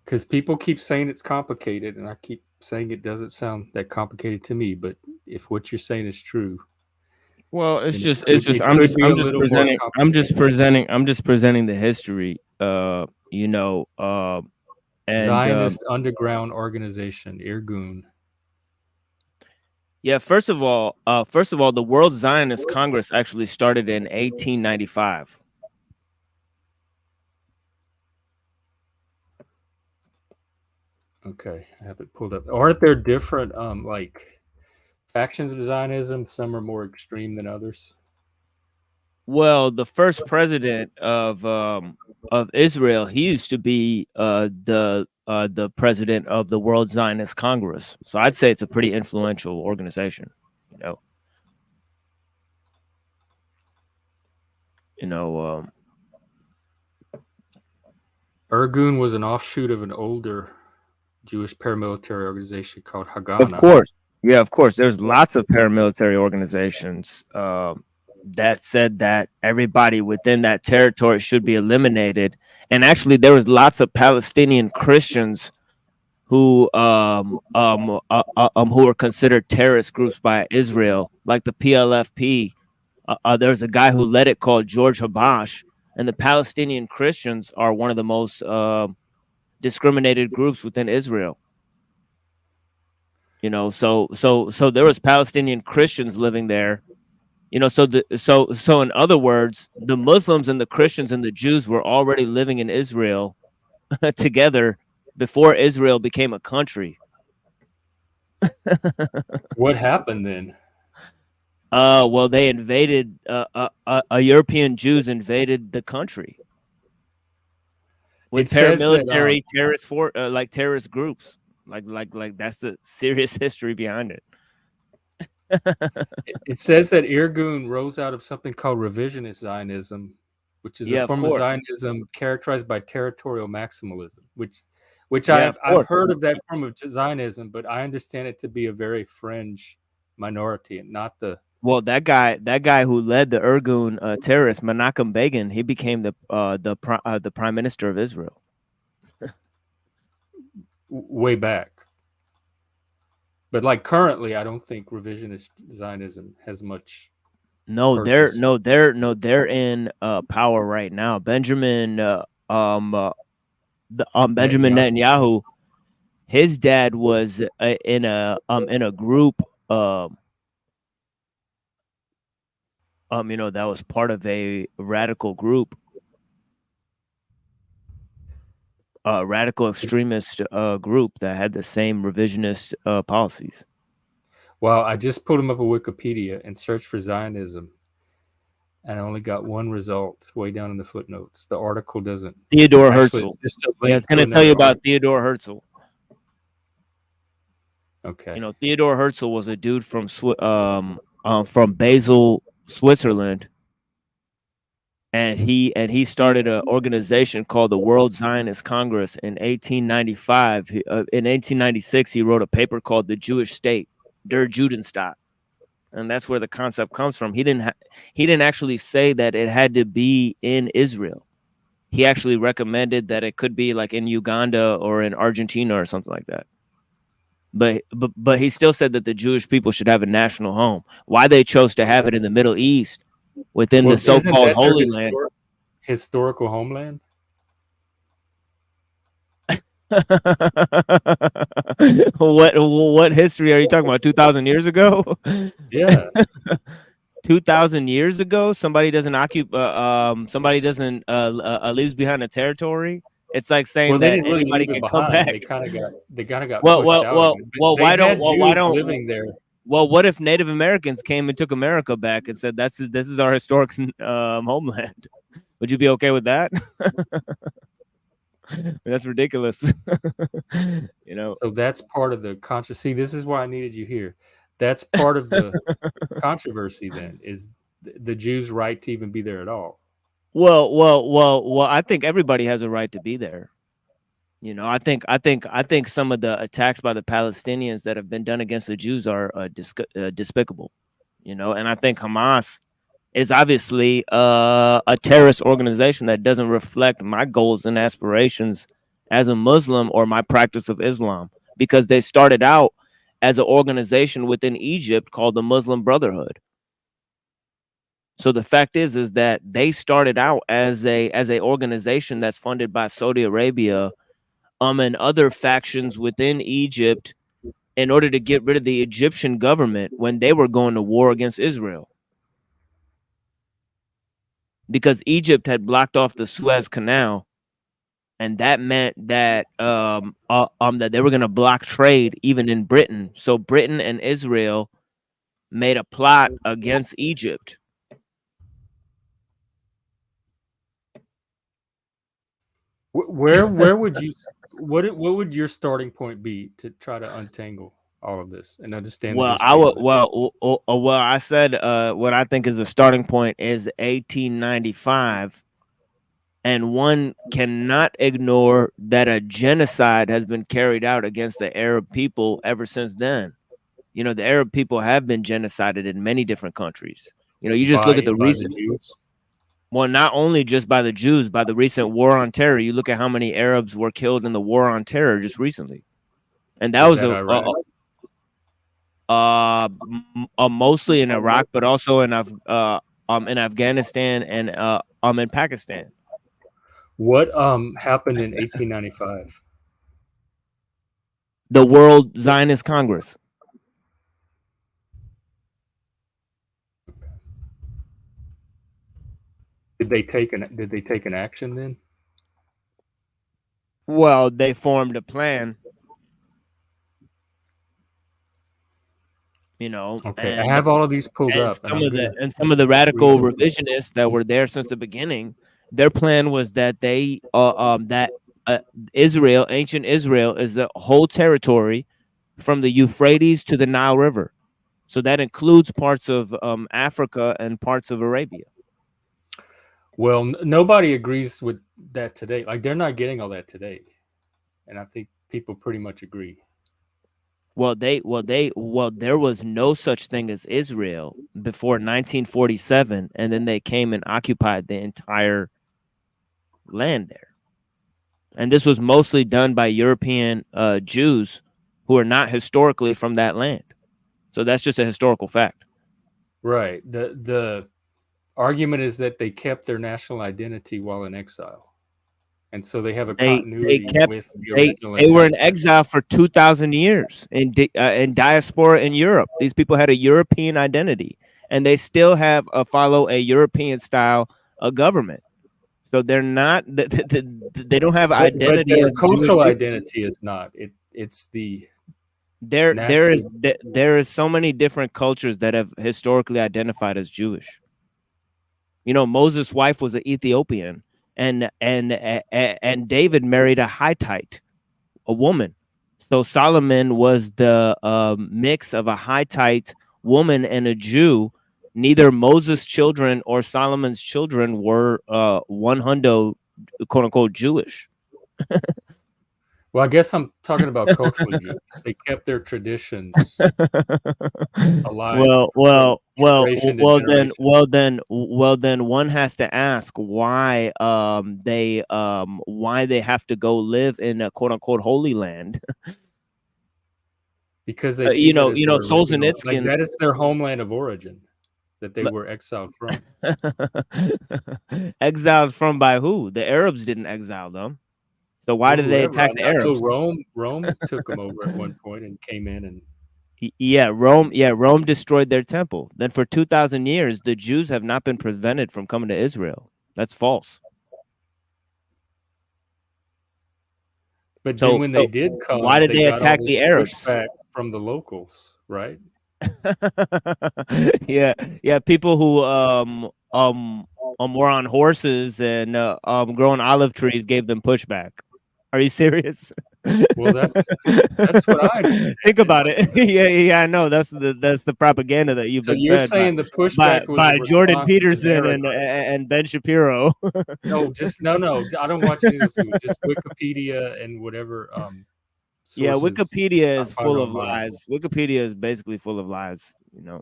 Because people keep saying it's complicated, and I keep saying it doesn't sound that complicated to me. But if what you're saying is true, well, I'm just presenting the history. You know, and Zionist underground organization, Irgun. yeah, first of all, the World Zionist Congress actually started in 1895. Okay, I have it pulled up. Aren't there different like factions of Zionism? Some are more extreme than others. Well, the first president of Israel, he used to be the president of the World Zionist Congress. So I'd say it's a pretty influential organization. Irgun was an offshoot of an older Jewish paramilitary organization called Haganah. Of course, yeah, of course. There's lots of paramilitary organizations that said that everybody within that territory should be eliminated, and actually, there was lots of Palestinian Christians who were considered terrorist groups by Israel, like the PLFP. There's a guy who led it called George Habash, and the Palestinian Christians are one of the most discriminated groups within Israel. You know, so there was Palestinian Christians living there. You know, so in other words, the Muslims and the Christians and the Jews were already living in Israel together before Israel became a country. What happened then? Well, they invaded. European Jews invaded the country. with It says that paramilitary like terrorist groups. Like that's the serious history behind it. it says that Irgun rose out of something called revisionist Zionism, which is a Yeah, of form of course. Zionism characterized by territorial maximalism, which Yeah, of I've course. heard of that form of Zionism, but I understand it to be a very fringe minority and not the Well, that guy who led the Irgun terrorists, Menachem Begin, he became the prime minister of Israel. way back. But like currently, I don't think revisionist Zionism has much No, purchase. they're in power right now. Benjamin Benjamin Netanyahu, his dad was in a group that was part of a radical group, radical extremist group that had the same revisionist policies. Well, I just pulled him up on Wikipedia and searched for Zionism, and I only got one result way down in the footnotes. The article doesn't. Theodore Actually, Herzl. it's just a Yeah, link it's going to tell another you about article. Theodore Herzl. Okay. You know, Theodore Herzl was a dude from Basel, Switzerland, and he started an organization called the World Zionist Congress in 1895. In 1896, he wrote a paper called "The Jewish State," Der Judenstaat, and that's where the concept comes from. He didn't actually say that it had to be in Israel. He actually recommended that it could be like in Uganda or in Argentina or something like that. But he still said that the Jewish people should have a national home. Why they chose to have it in the Middle East within the Isn't so-called that their Holy Land? historical homeland? What history are you talking about? 2,000 years ago? Yeah. 2,000 years ago, somebody doesn't leaves behind a territory. It's like saying Well, they that didn't really anybody leave it can come behind. back. They kind of got Well, pushed well, out well, again. But well. they Why had why Jews don't? living there. Well, what if Native Americans came and took America back and said this is our historic homeland? Would you be okay with that? That's ridiculous. You know. So that's part of the controversy. See, this is why I needed you here. That's part of the controversy. Then is the Jews' right to even be there at all? Well. I think everybody has a right to be there. You know, I think some of the attacks by the Palestinians that have been done against the Jews are despicable. You know, and I think Hamas is obviously a terrorist organization that doesn't reflect my goals and aspirations as a Muslim or my practice of Islam, because they started out as an organization within Egypt called the Muslim Brotherhood. So the fact is that they started out as a organization that's funded by Saudi Arabia, and other factions within Egypt in order to get rid of the Egyptian government when they were going to war against Israel. Because Egypt had blocked off the Suez Canal, and that meant that that they were going to block trade even in Britain. So Britain and Israel made a plot against Egypt. Where would you what would your starting point be to try to untangle all of this and understand the Well, history of it? I said what I think is the starting point is 1895. And one cannot ignore that a genocide has been carried out against the Arab people ever since then. You know, the Arab people have been genocided in many different countries. You know, you just look at the by recent, the Jews. well, not only just by the Jews, by the recent war on terror. You look at how many Arabs were killed in the war on terror just recently. And that was Iraq? mostly in Iraq, but also in Afghanistan and in Pakistan. What happened in 1895? The World Zionist Congress. Did they take an action then? Well, they formed a plan. You know, Okay, I and have all of these pulled and up, and some of the radical read them. revisionists that were there since the beginning, their plan was that Israel, ancient Israel, is the whole territory from the Euphrates to the Nile River. So that includes parts of Africa and parts of Arabia. Well, nobody agrees with that today. Like they're not getting all that today, and I think people pretty much agree. Well, there was no such thing as Israel before 1947, and then they came and occupied the entire land there. And this was mostly done by European Jews who are not historically from that land. So that's just a historical fact. Right. The argument is that they kept their national identity while in exile, and so they have a They continuity kept with the they original they were in inhabitants. exile for 2,000 years in diaspora in Europe. These people had a European identity, and they still have follow a European style government. So they're not they don't have But identity their as Jewish cultural people. identity is not. It's the There national. there is so many different cultures that have historically identified as Jewish. You know, Moses' wife was an Ethiopian, and David married a Hittite, a woman. So Solomon was the mix of a Hittite woman and a Jew. Neither Moses' children or Solomon's children were 100 quote unquote Jewish. Well, I guess I'm talking about culturally Jewish. They kept their traditions alive from generation to generation. Well then one has to ask why they have to go live in a quote unquote holy land. Because they see that as their original, like Solzhenitsyn that is their homeland of origin that they were exiled from. exiled from by who? The Arabs didn't exile them. So why Well, did they whoever. attack the I know Arabs? Rome took them over at one point and came in, and Rome destroyed their temple. Then for 2,000 years, the Jews have not been prevented from coming to Israel. That's false. but then So when they did why come, did they they got all attack this the Arabs? pushback from the locals, right? Yeah, people who were on horses and growing olive trees gave them pushback. Are you serious? Well, that's what I Think understand. about Like, it. Yeah, I know. That's the propaganda that you've so been you're fed saying the pushback was a Jordan response to Peterson narrative? and Ben Shapiro. No, just no. I don't watch any of those people. Just Wikipedia and whatever Yeah, sources Wikipedia I is find full of online. lies. Wikipedia is basically full of lies. You know.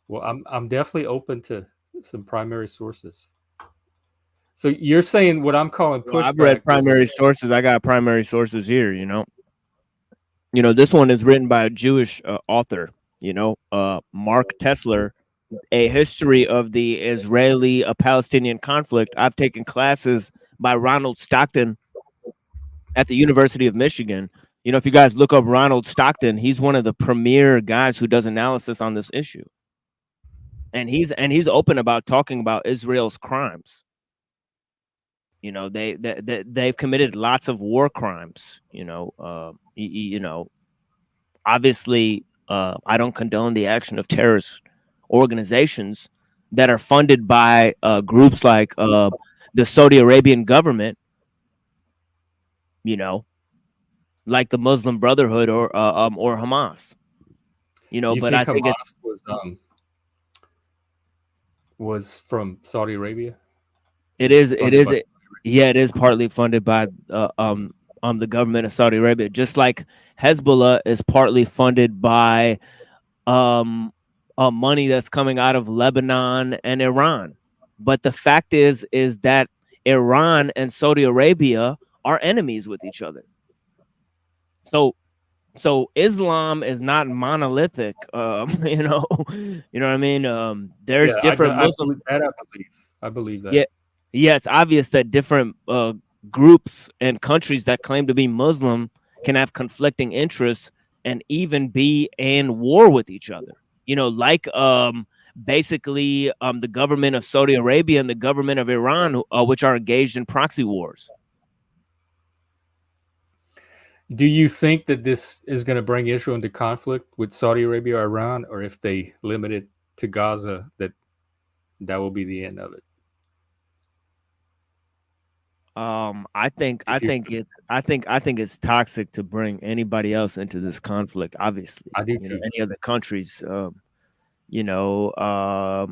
Well, I'm definitely open to some primary sources. So you're saying what I'm calling Well, I've read pushback was a primary sources. I got primary sources here. This one is written by a Jewish author. Mark Tesler, A History of the Israeli-Palestinian Conflict. I've taken classes by Ronald Stockton at the University of Michigan. If you guys look up Ronald Stockton, he's one of the premier guys who does analysis on this issue, and he's open about talking about Israel's crimes. They've committed lots of war crimes. Obviously, I don't condone the action of terrorist organizations that are funded by groups like the Saudi Arabian government. Like the Muslim Brotherhood or Hamas. You But I think think Hamas was from Saudi Arabia? it is Funded by Saudi yeah, it is partly funded by the government of Saudi Arabia, just like Hezbollah is partly funded by money that's coming out of Lebanon and Iran. But the fact is that Iran and Saudi Arabia are enemies with each other. So Islam is not monolithic. You know what I mean. There's Arabia. different Muslim. I believe that. Yeah, yeah. It's obvious that different groups and countries that claim to be Muslim can have conflicting interests and even be in war with each other. Like basically the government of Saudi Arabia and the government of Iran, which are engaged in proxy wars. Do you think that this is going to bring Israel into conflict with Saudi Arabia or Iran, or if they limit it to Gaza, that will be the end of it? I think If you, it's toxic to bring anybody else into this conflict. Obviously, I do you know, too. any other countries. You know, I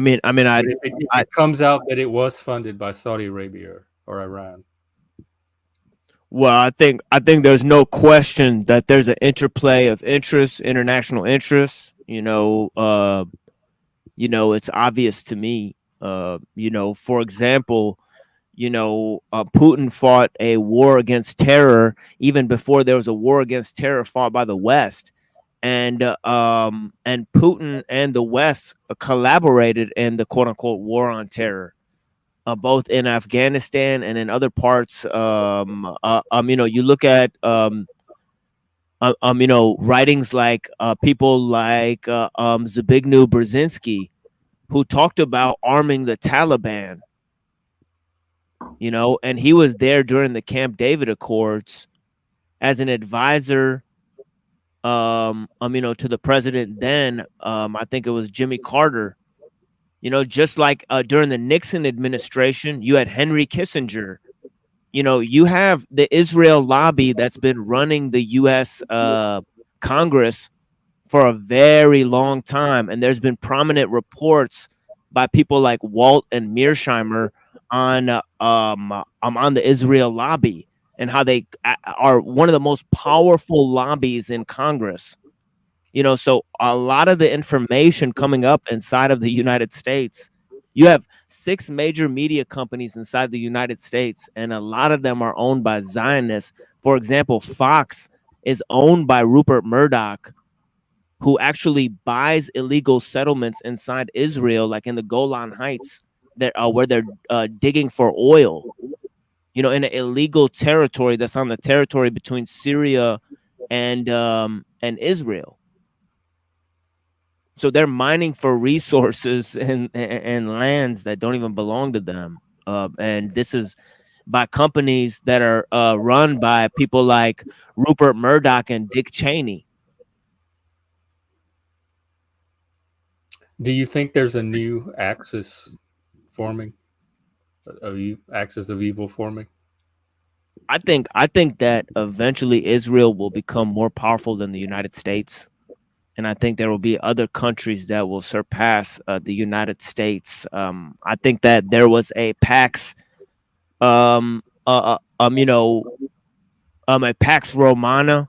mean, But if I it comes out that it was funded by Saudi Arabia or Iran, well, I think there's no question that there's an interplay of interests, international interests. It's obvious to me. For example, Putin fought a war against terror even before there was a war against terror fought by the West, and Putin and the West collaborated in the quote unquote war on terror, both in Afghanistan and in other parts. You look at writings like people like Zbigniew Brzezinski, who talked about arming the Taliban. And he was there during the Camp David Accords as an advisor, to the president then. I think it was Jimmy Carter. Just like during the Nixon administration, you had Henry Kissinger. You have the Israel lobby that's been running the U.S. Congress for a very long time, and there's been prominent reports by people like Walt and Mearsheimer on the Israel lobby and how they are one of the most powerful lobbies in Congress. So a lot of the information coming up inside of the United States, you have 6 major media companies inside the United States, and a lot of them are owned by Zionists. For example, Fox is owned by Rupert Murdoch, who actually buys illegal settlements inside Israel, like in the Golan Heights, where they're digging for oil, in an illegal territory that's on the territory between Syria and Israel. So they're mining for resources and lands that don't even belong to them. And this is by companies that are run by people like Rupert Murdoch and Dick Cheney. do you think there's a new axis forming, axis of evil forming? I think that eventually Israel will become more powerful than the United States, and I think there will be other countries that will surpass the United States. I think that there was a Pax, a Pax Romana,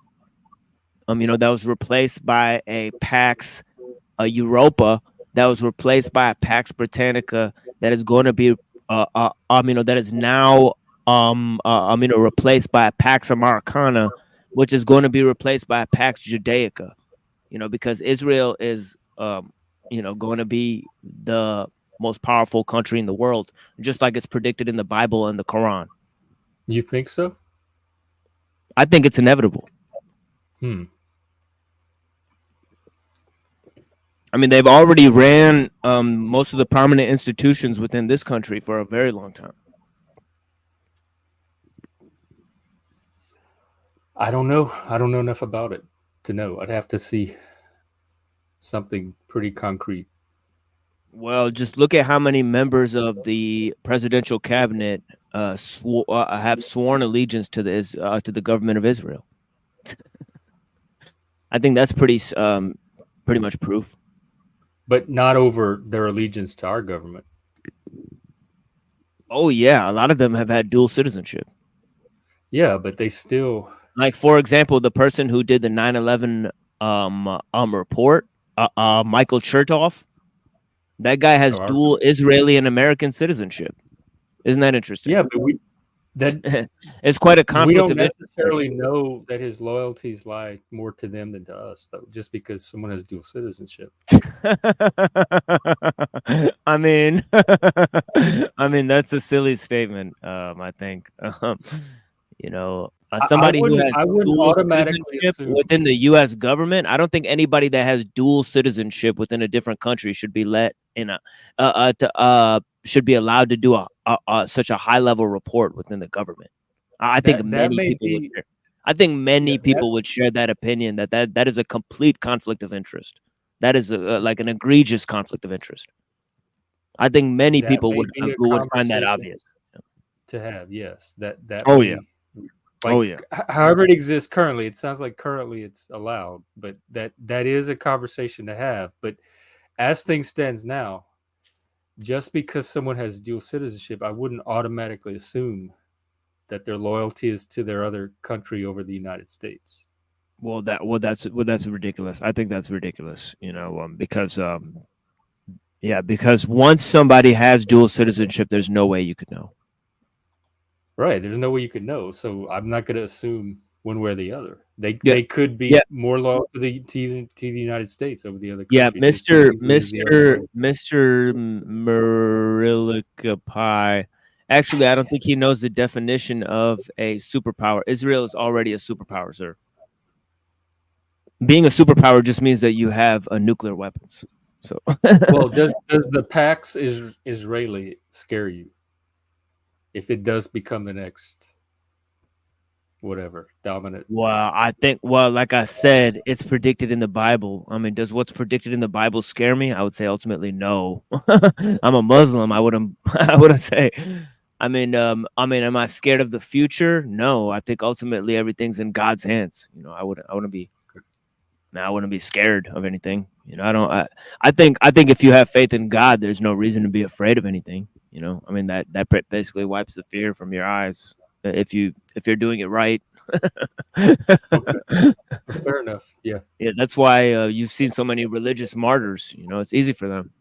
that was replaced by a Pax Europa, that was replaced by a Pax Britannica, that is going to be, that is now, replaced by a Pax Americana, which is going to be replaced by a Pax Judaica. Because Israel is, going to be the most powerful country in the world, just like it's predicted in the Bible and the Quran. You think so? I think it's inevitable. I mean, they've already ran most of the prominent institutions within this country for a very long time. I don't know. I don't know enough about it to know. I'd have to see something pretty concrete. Well, just look at how many members of the presidential cabinet have sworn allegiance to the government of Israel. I think that's pretty much proof. But not over their allegiance to our government. Oh yeah, a lot of them have had dual citizenship. Yeah, but they still, like, for example, the person who did the 9/11 report, Michael Chertoff, that guy has dual Israeli and American citizenship. Isn't that interesting? Yeah, but it's quite a conflict. We don't necessarily know that his loyalties lie more to them than to us, though, just because someone has dual citizenship. I mean, that's a silly statement. I think, somebody who has dual citizenship within the U.S. government. I don't think anybody that has dual citizenship within a different country should be let in should be allowed to do such a high level report within the government. I think many people would share that opinion that is a complete conflict of interest. That is like an egregious conflict of interest. I think many people would find that obvious. to have. Yes, that Oh yeah. may Oh like yeah. however it exists currently. It sounds like currently it's allowed, but that is a conversation to have. But as things stands now, just because someone has dual citizenship, I wouldn't automatically assume that their loyalty is to their other country over the United States. That's ridiculous. I think that's ridiculous. Because yeah, because once somebody has dual citizenship, there's no way you could know. Right. There's no way you could know. So I'm not going to assume one way or the other. They Yeah, they could yeah, be more loyal to the United States over the other yeah. country just as Mister easily as the other Mister way. Mister Marilica. Actually, I don't think he knows the definition of a superpower. Israel is already a superpower, sir. Being a superpower just means that you have nuclear weapons. So, Well, does the Pax Israeli scare you if it does become the next whatever dominant? well, I think, well, like I said, it's predicted in the Bible. I mean, does what's predicted in the Bible scare me? I would say ultimately no. I'm a Muslim. I wouldn't. I wouldn't say. Am I scared of the future? No. I think ultimately everything's in God's hands. I wouldn't. I wouldn't be. No, I wouldn't be scared of anything. I don't. I think. I think if you have faith in God, there's no reason to be afraid of anything. I mean basically wipes the fear from your eyes if you're doing it right. Okay, fair enough. Yeah. Yeah, that's why you've seen so many religious martyrs. It's easy for them,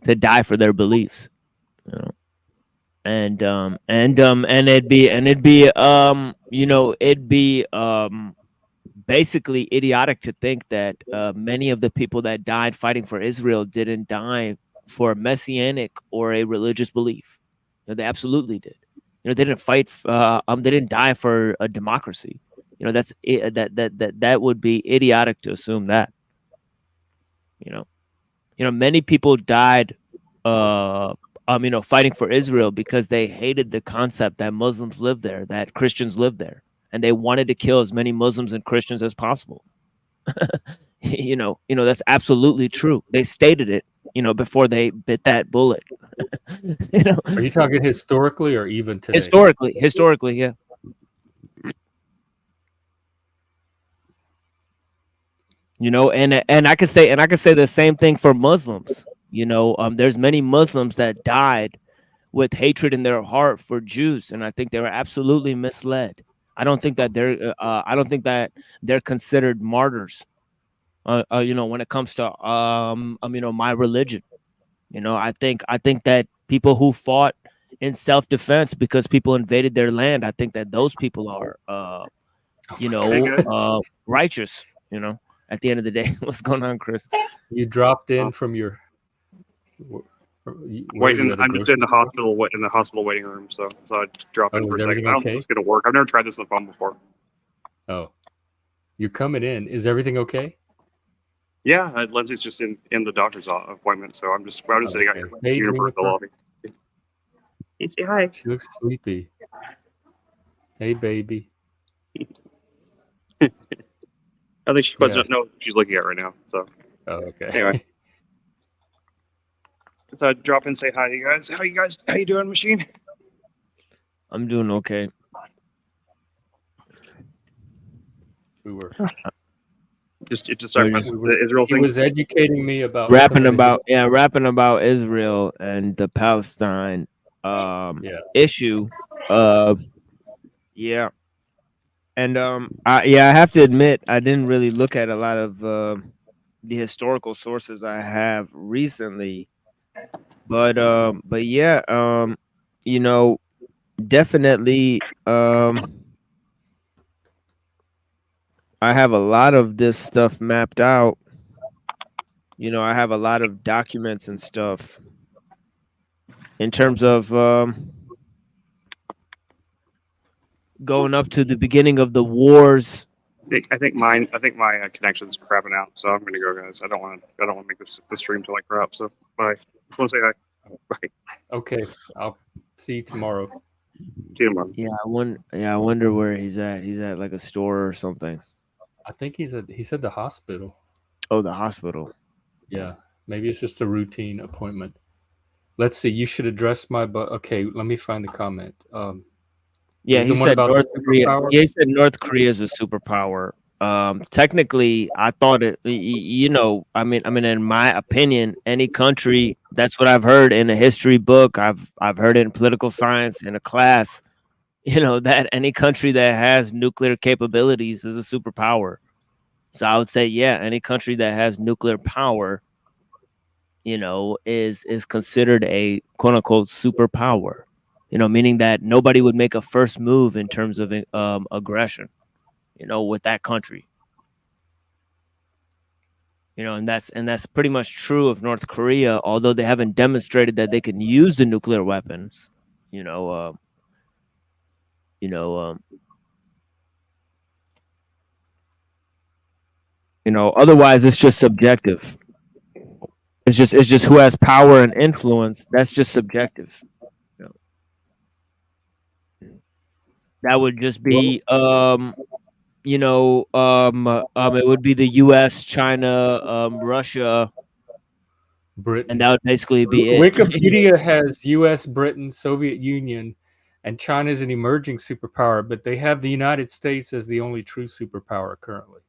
to die for their beliefs. You know, and it'd be basically idiotic to think that many of the people that died fighting for Israel didn't die for a messianic or a religious belief. They absolutely did. They didn't fight. They didn't die for a democracy. That would be idiotic to assume that. You know, many people died. Fighting for Israel because they hated the concept that Muslims live there, that Christians live there, and they wanted to kill as many Muslims and Christians as possible. That's absolutely true. They stated it, before they bit that bullet. you know, Are you talking historically or even today? historically, yeah. And I could say the same thing for Muslims. There's many Muslims that died with hatred in their heart for Jews, and I think they were absolutely misled. I don't think that they're considered martyrs. When it comes to my religion, I think that people who fought in self defense because people invaded their land, I think that those people are Hey guys. righteous. At the end of the day, what's going on, Chris? You dropped in Oh. from your where are Waiting. you at a I'm just in the grocery store? hospital, in the hospital waiting room. So I drop in Oh, for is a second. everything I don't know if okay? it's gonna work. I've never tried this on the phone before. Oh, you're coming in. Is everything okay? Yeah, Lindsay's just in the doctor's appointment, so I'm just sitting out Okay. here Hey, in the Jennifer. lobby. You say hi. She looks sleepy. Hey, baby. I think she doesn't Yeah. know what she's looking at right now. So Oh, okay. anyway, so I drop in and say hi to you guys. How you doing, Machine? I'm doing okay. we were Just talking about the Israel he thing. was educating me about rapping some of the rapping about Israel and the Palestine Yeah. issue. Yeah. And I have to admit I didn't really look at a lot of the historical sources I have recently. But yeah, definitely I have a lot of this stuff mapped out. I have a lot of documents and stuff in terms of going up to the beginning of the wars. I think my connection's crapping out, so I'm gonna go, guys. I don't want to make the stream till like crap. So bye. Just want to say hi. Bye. Okay. I'll see you tomorrow. See you tomorrow. Yeah, I wonder where he's at. He's at like a store or something. I think he said the hospital. Oh, the hospital. Yeah. Maybe it's just a routine appointment. Let's see. You should address my but. Okay, let me find the comment. Yeah, Is he the one said about the North Korea. superpower? Yeah, he said North Korea is a superpower. Technically, I thought it. You know, I mean, in my opinion, any country. That's what I've heard in a history book. I've heard it in political science in a class. You know that any country that has nuclear capabilities is a superpower. So I would say, yeah, any country that has nuclear power, you know, is considered a quote unquote superpower. You know, meaning that nobody would make a first move in terms of aggression. You know, with that country. You know, and that's pretty much true of North Korea, although they haven't demonstrated that they can use the nuclear weapons. You know, you know, otherwise it's just subjective. It's just who has power and influence. That's just subjective. You know, that would just Well, be it would be the U.S., China, Russia, and Britain. that would basically be it. Wikipedia has U.S., Britain, Soviet Union, and China is an emerging superpower, but they have the United States as the only true superpower currently.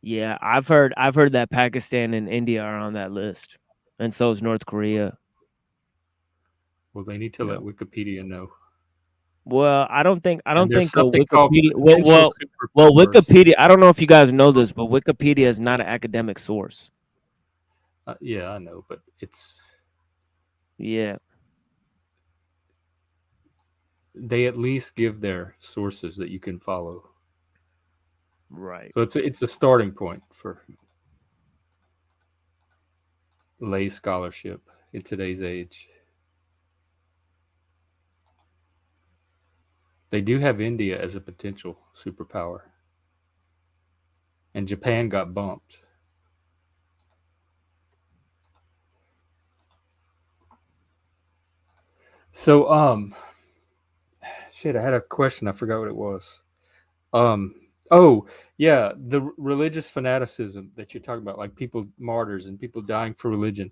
Yeah, I've heard that Pakistan and India are on that list, and so is North Korea. Well, they need to You let know, Wikipedia know. well, I don't think And there's something called Wikipedia. potential Well, superpowers. Wikipedia. I don't know if you guys know this, but Wikipedia is not an academic source. Yeah, I know, but it's Yeah, they at least give their sources that you can follow. right. So it's a starting point for lay scholarship in today's age. They do have India as a potential superpower, and Japan got bumped. So, shit, I had a question. I forgot what it was. Um, oh, yeah, the religious fanaticism that you're talking about, like people martyrs and people dying for religion.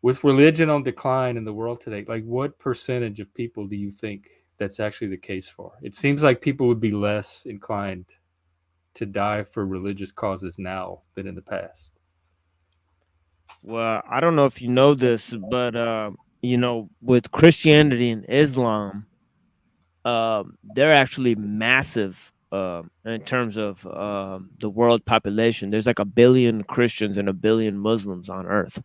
With religion on decline in the world today, like what percentage of people do you think that's actually the case for? It seems like people would be less inclined to die for religious causes now than in the past. Well, I don't know if you know this, but with Christianity and Islam, they're actually massive in terms of the world population. There's like a billion Christians and a billion Muslims on Earth.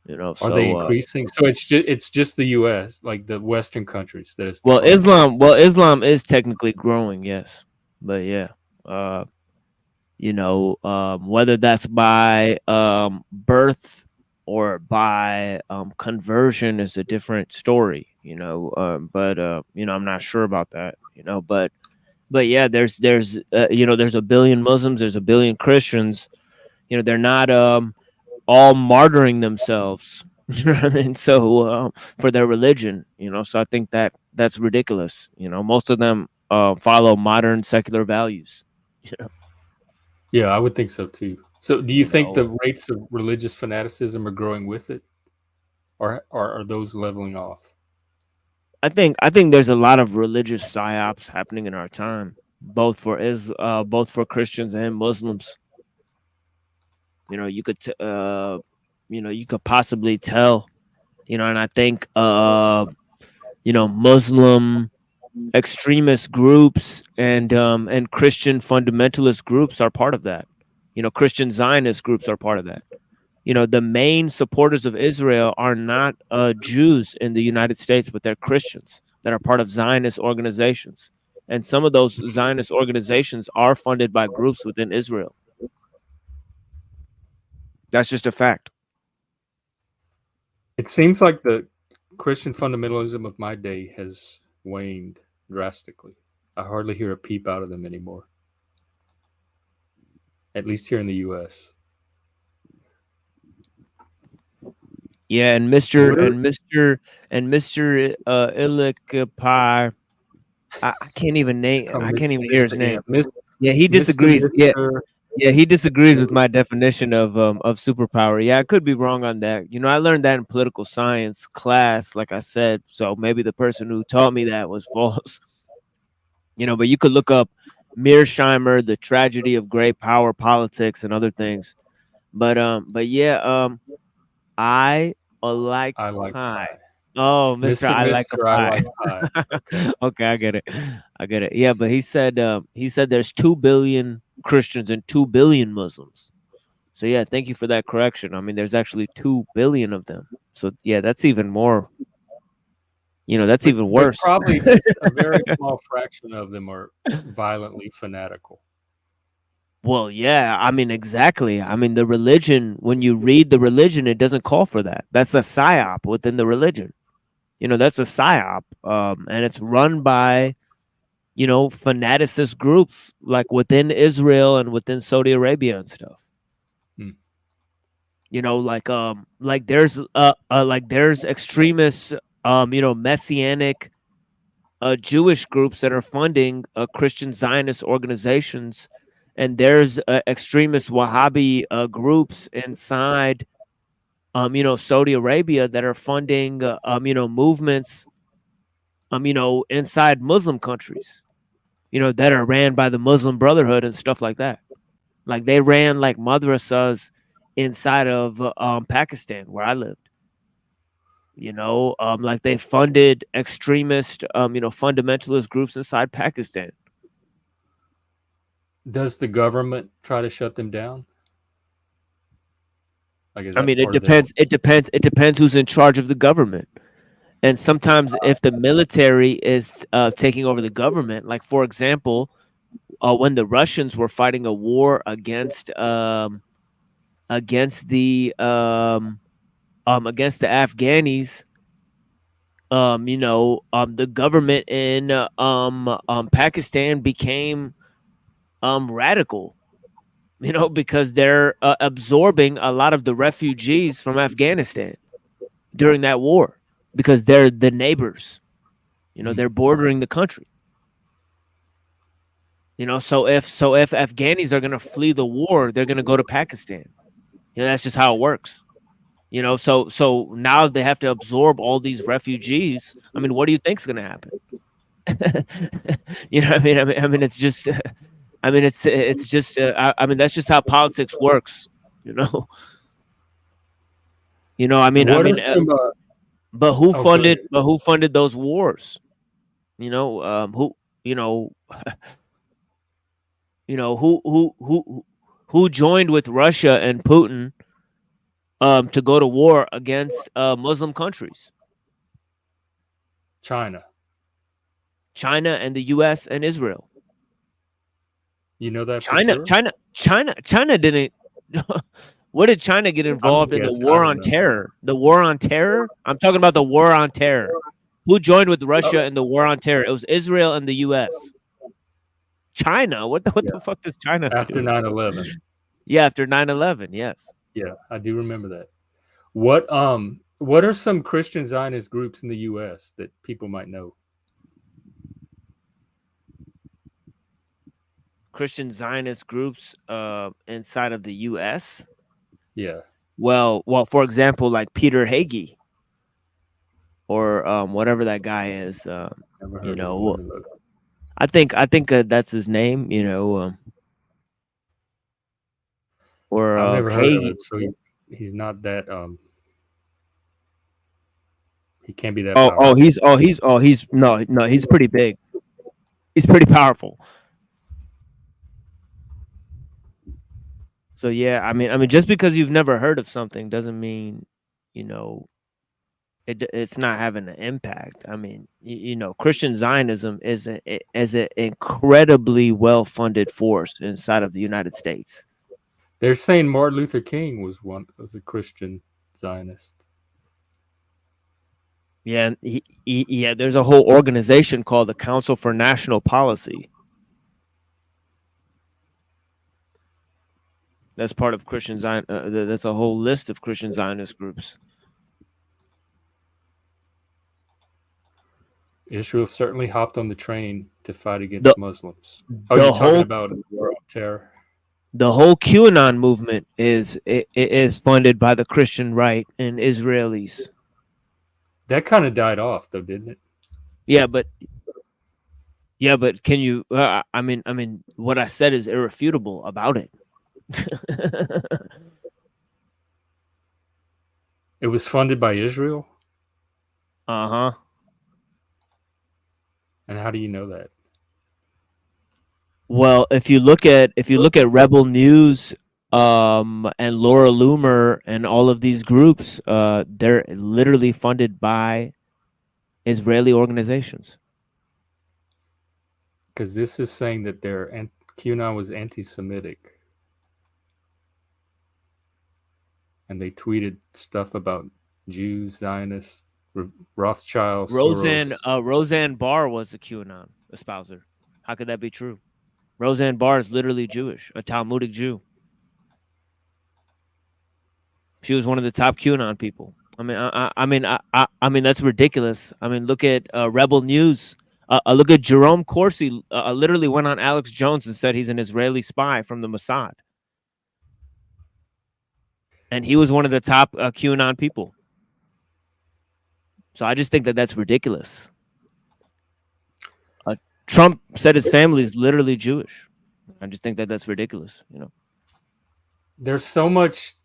You know, Are they so increasing? So it's just the U.S., like the Western countries, that is well, declining. Islam is technically growing, yes, but yeah, uh, whether that's by birth or by conversion is a different story. But I'm not sure about that. But yeah, there's a billion Muslims, there's a billion Christians. They're not all martyring themselves. You know what I mean? So for their religion, so I think that's ridiculous. Most of them follow modern secular values. You know, Yeah, I would think so too. So, do you you think know. the rates of religious fanaticism are growing with it, or are those leveling off? I think there's a lot of religious psyops happening in our time, both for Christians and Muslims. You know, you could possibly tell. And I think Muslim extremist groups and Christian fundamentalist groups are part of that. Christian Zionist groups are part of that. The main supporters of Israel are not Jews in the United States, but they're Christians that are part of Zionist organizations. And some of those Zionist organizations are funded by groups within Israel. That's just a fact. It seems like the Christian fundamentalism of my day has waned drastically. I hardly hear a peep out of them anymore, at least here in the U.S. Yeah, and Mr. We're and Mr. and Mr. Ilikapar, I can't even it's name. called I can't even hear his Mr. Yeah, name. Yeah, he Mr. disagrees. Yeah, Mister. Yeah, he disagrees with my definition of superpower. Yeah, I could be wrong on that. You know, I learned that in political science class, like I said. So maybe the person who taught me that was false. You know, but you could look up Mearsheimer, The Tragedy of Great Power Politics, and other things. But yeah, I like I like pie. pie. Oh, Mister, I like a Mister, I pie. like pie. Okay. Okay, I get it. I get it. Yeah, but he said there's 2 billion Christians and 2 billion Muslims. So yeah, thank you for that correction. I mean, there's actually 2 billion of them. So yeah, that's even more. You know, that's even But worse. probably just a very small fraction of them are violently fanatical. Well, yeah, I mean, exactly. I mean, the religion, when you read the religion, it doesn't call for that. That's a psyop within the religion. You know, that's a psyop. And it's run by, you know, fanaticist groups like within Israel and within Saudi Arabia and stuff. Hmm. You know, like there's extremist, you know, messianic Jewish groups that are funding Christian Zionist organizations, and there's extremist Wahhabi groups inside, you know, Saudi Arabia that are funding, you know, movements, you know, inside Muslim countries, you know, that are ran by the Muslim Brotherhood and stuff like that. Like they ran like madrasas inside of Pakistan, where I lived. You know, like they funded extremist, you know, fundamentalist groups inside Pakistan. Does the government try to shut them down? Like, is I that mean, it part of their? depends. It depends. It depends who's in charge of the government. And sometimes, if the military is taking over the government, like for example, when the Russians were fighting a war against against the Afghanis, you know, the government in Pakistan became radical. You know, because they're absorbing a lot of the refugees from Afghanistan during that war because they're the neighbors. You know, they're bordering the country. You know, so if Afghanis are gonna flee the war, they're gonna go to Pakistan. You know, that's just how it works. You know, so now they have to absorb all these refugees. I mean, what do you think's gonna happen? You know, I mean, it's just, I mean, it's just, I mean, that's just how politics works. You know, you know, What are some? but who Oh, go funded, ahead. those wars? You know, you know, you know, who joined with Russia and Putin to go to war against Muslim countries? China. China and the U.S. and Israel. You know that for sure? China didn't. What did China get I'm involved in the guessing. I war don't on know. terror? The war on terror? I'm talking about the war on terror. Who joined with Russia in the war on terror? It was Israel and the U.S. China? What Yeah. the fuck does China After do? 9/11. Yeah, after 9/11, yes. Yeah, I do remember that. What are some Christian Zionist groups in the U.S. that people might know? Christian Zionist groups inside of the U.S. Yeah. Well, for example, like Peter Hagee or whatever that guy is. Never You heard of know, them. Let me look. I think that's his name. You know, or I've never heard of Hagee. him, so he's not that he can't be that Oh, powerful. he's no, he's pretty big. He's pretty powerful. So yeah, I mean, just because you've never heard of something doesn't mean, you know, it's not having an impact. I mean, you know, Christian Zionism is an incredibly well funded force inside of the United States. They're saying Martin Luther King was a Christian Zionist. Yeah, and yeah. There's a whole organization called the Council for National Policy. That's part of Christian Zion. That's a whole list of Christian Zionist groups. Israel certainly hopped on the train to fight against Muslims. Oh, The you're talking whole about war on terror? The whole QAnon movement is funded by the Christian right and Israelis. That kind of died off, though, didn't it? Yeah, but can you? I mean, what I said is irrefutable about it. It was funded by Israel. Uh-huh. And how do you know that? Well, if you look at Rebel News, and Laura Loomer and all of these groups, they're literally funded by Israeli organizations. Because this is saying that QAnon was anti-Semitic, and they tweeted stuff about Jews, Zionists, Rothschild, Soros. Roseanne Barr was a QAnon espouser. How could that be true? Roseanne Barr is literally Jewish, a Talmudic Jew. She was one of the top QAnon people. I mean, that's ridiculous. I mean, look at Rebel News. Look at Jerome Corsi. Literally went on Alex Jones and said he's an Israeli spy from the Mossad, and he was one of the top QAnon people. So I just think that that's ridiculous. Trump said his family is literally Jewish. I just think that that's ridiculous. There's so much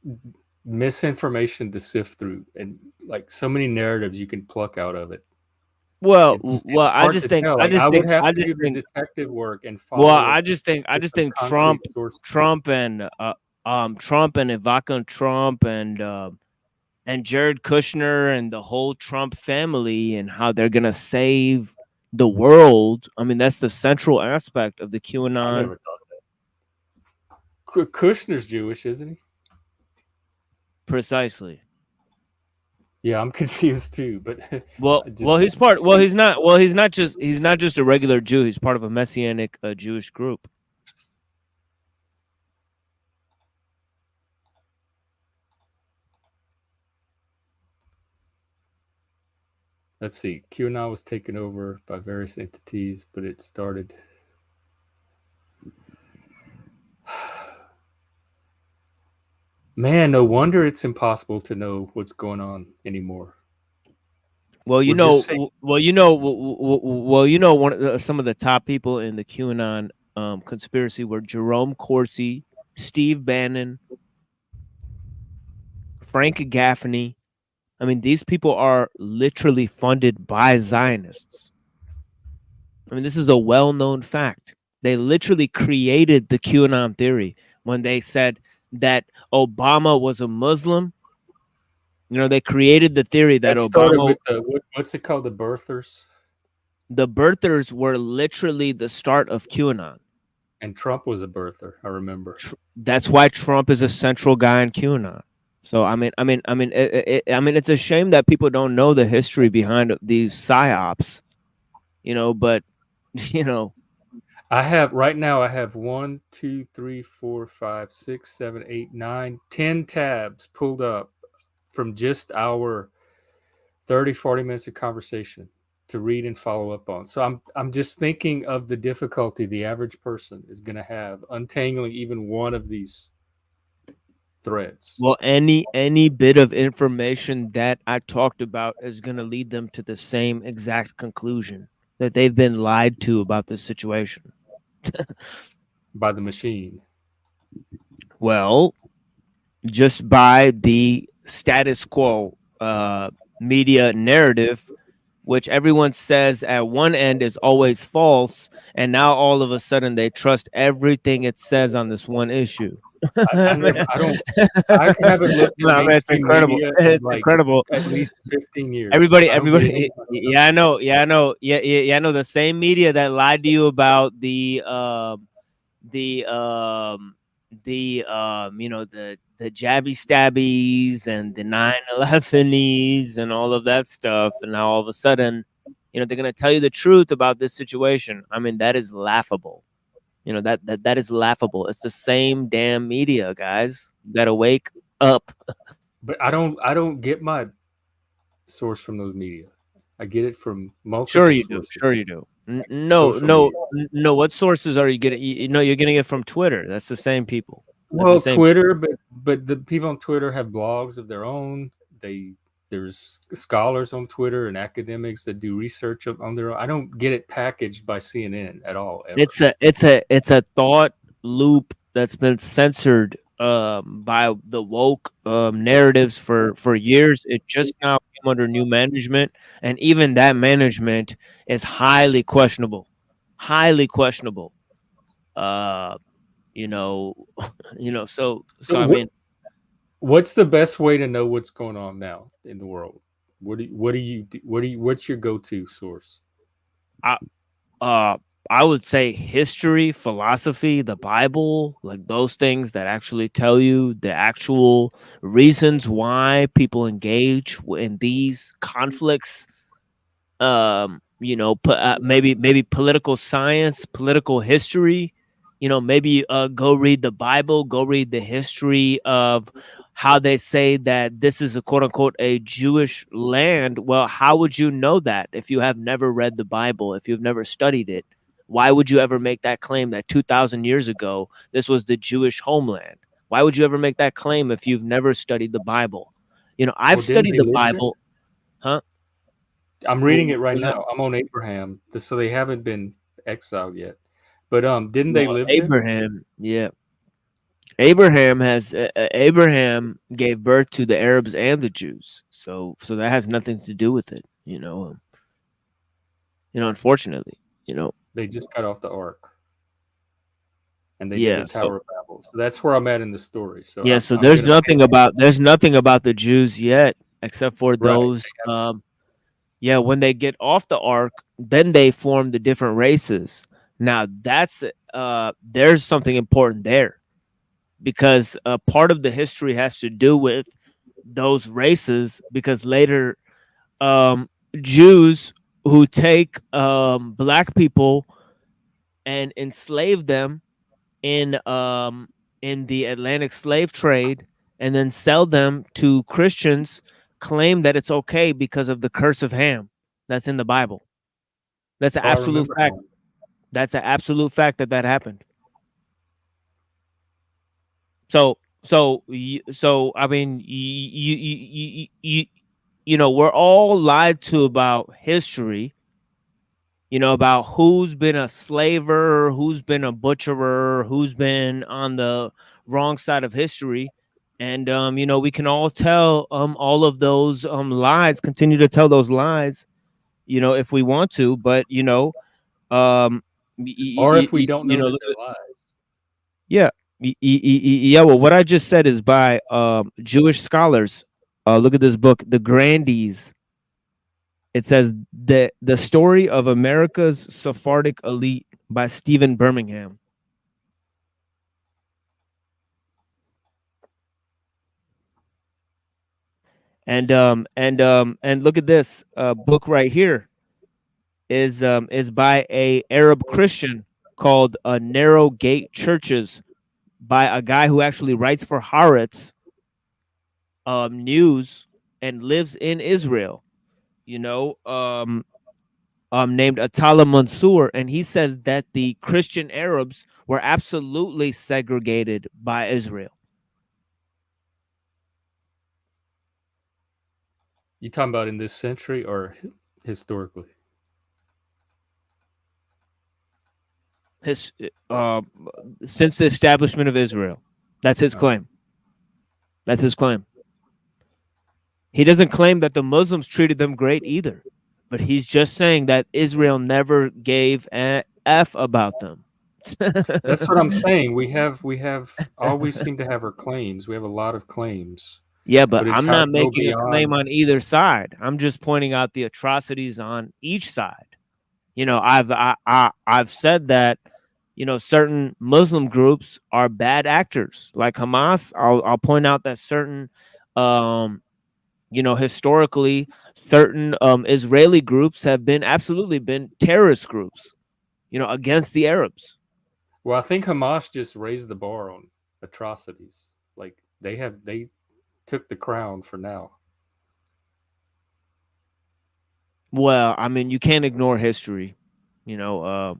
misinformation to sift through, and like so many narratives you can pluck out of it. Well, It's I hard just to think tell. I Like, just I would think have I to do just the think detective work and follow. well, I just think some Trump concrete sources. Trump and Ivanka Trump and Jared Kushner and the whole Trump family and how they're gonna save the world. I mean, that's the central aspect of the I QAnon. never thought that. Kushner's Jewish, isn't he? Precisely. Yeah, I'm confused too. But Well, he's part. Well, he's not. Well, he's not just a regular Jew. He's part of a messianic Jewish group. Let's see. QAnon was taken over by various entities, but it started. Man, no wonder it's impossible to know what's going on anymore. Well, We're just saying- some of the top people in the QAnon conspiracy were Jerome Corsi, Steve Bannon, Frank Gaffney. I mean, these people are literally funded by Zionists. I mean, this is a well-known fact. They literally created the QAnon theory when they said that Obama was a Muslim. They created the theory that started Obama. with what's it called? The birthers. The birthers were literally the start of QAnon. And Trump was a birther, I remember. That's why Trump is a central guy in QAnon. So I mean, it's a shame that people don't know the history behind these psyops. But I have 1, 2, 3, 4, 5, 6, 7, 8, 9, 10 tabs pulled up from just our 30, 40 minutes of conversation to read and follow up on. So I'm just thinking of the difficulty the average person is going to have untangling even one of these threads. Well, any bit of information that I talked about is going to lead them to the same exact conclusion that they've been lied to about this situation. By the machine. Well, just by the status quo media narrative, which everyone says at one end is always false, and now all of a sudden they trust everything it says on this one issue. I haven't looked at it's incredible. It's incredible. At least 15 years. Everybody, yeah, I know. Yeah, I know the same media that lied to you about the jabby stabbies and the 9/11s and all of that stuff, and now all of a sudden, they're gonna tell you the truth about this situation. I mean, that is laughable. That is laughable. It's the same damn media, guys. You gotta wake up. But I don't get my source from those media. I get it from multiple Sure you sources. do. Sure you do. No, social no, media. no. What sources are you getting? No, you're getting it from Twitter. That's the same people. That's Well, the same. Twitter, but the people on Twitter have blogs of their own. There's scholars on Twitter and academics that do research on their own. I don't get it packaged by CNN at all ever. It's a thought loop that's been censored by the woke narratives for years. It just now came under new management, and even that management is highly questionable. Highly questionable. Uh, you know, so So I mean, what's the best way to know what's going on now in the world? What's your go-to source? I uh I would say history, philosophy, the Bible, like those things that actually tell you the actual reasons why people engage in these conflicts. Maybe political science, political history. Maybe go read the Bible, go read the history of how they say that this is a quote unquote a Jewish land. Well, how would you know that if you have never read the Bible, if you've never studied it? Why would you ever make that claim that 2,000 years ago this was the Jewish homeland? Why would you ever make that claim if you've never studied the Bible? I've Well, didn't studied they the live there? Bible, huh? I'm What reading it right was that? now. I'm on Abraham, so they haven't been exiled yet. But didn't they Well, live there? Abraham, yeah. Abraham gave birth to the Arabs and the Jews. So that has nothing to do with it. Unfortunately, They just got off the ark and they did the yeah, so Tower of Babel. So that's where I'm at in the story. So yeah, I'm so I'm gonna pay there's nothing about the Jews yet except for right. those yeah, when they get off the ark, then they form the different races. Now that's there's something important there because part of the history has to do with those races because later um, Jews who take black people and enslave them in the Atlantic slave trade and then sell them to Christians claim that it's okay because of the curse of Ham that's in the Bible. That's an Oh, I absolute remember fact. him. That's an absolute fact that happened. So I mean, we're all lied to about history. About who's been a slaver, who's been a butcherer, who's been on the wrong side of history. And we can all tell all of those lies, continue to tell those lies, if we want to, but um Or if we don't know that look they're at lies. yeah. Yeah, well, what I just said is by Jewish scholars. Look at this book, The Grandees. It says the story of America's Sephardic elite by Stephen Birmingham. And look at this book right here is by a Arab Christian called Narrow Gate Churches by a guy who actually writes for Haaretz News and lives in Israel. Named Atala Mansour, and he says that the Christian Arabs were absolutely segregated by Israel. You talking about in this century or historically? His Since the establishment of Israel, that's his Oh. claim. That's his claim. He doesn't claim that the Muslims treated them great either, but he's just saying that Israel never gave a f about them. That's what I'm saying. We have always seem to have our claims. We have a lot of claims, Yeah, but but it's I'm how to not go making a claim beyond. on either side. I'm just pointing out the atrocities on each side. I've said that certain Muslim groups are bad actors, like Hamas. I'll point out that certain historically certain Israeli groups have been absolutely been terrorist groups, against the Arabs. Well, I think Hamas just raised the bar on atrocities. Like they took the crown for now. Well, I mean, you can't ignore history. You know,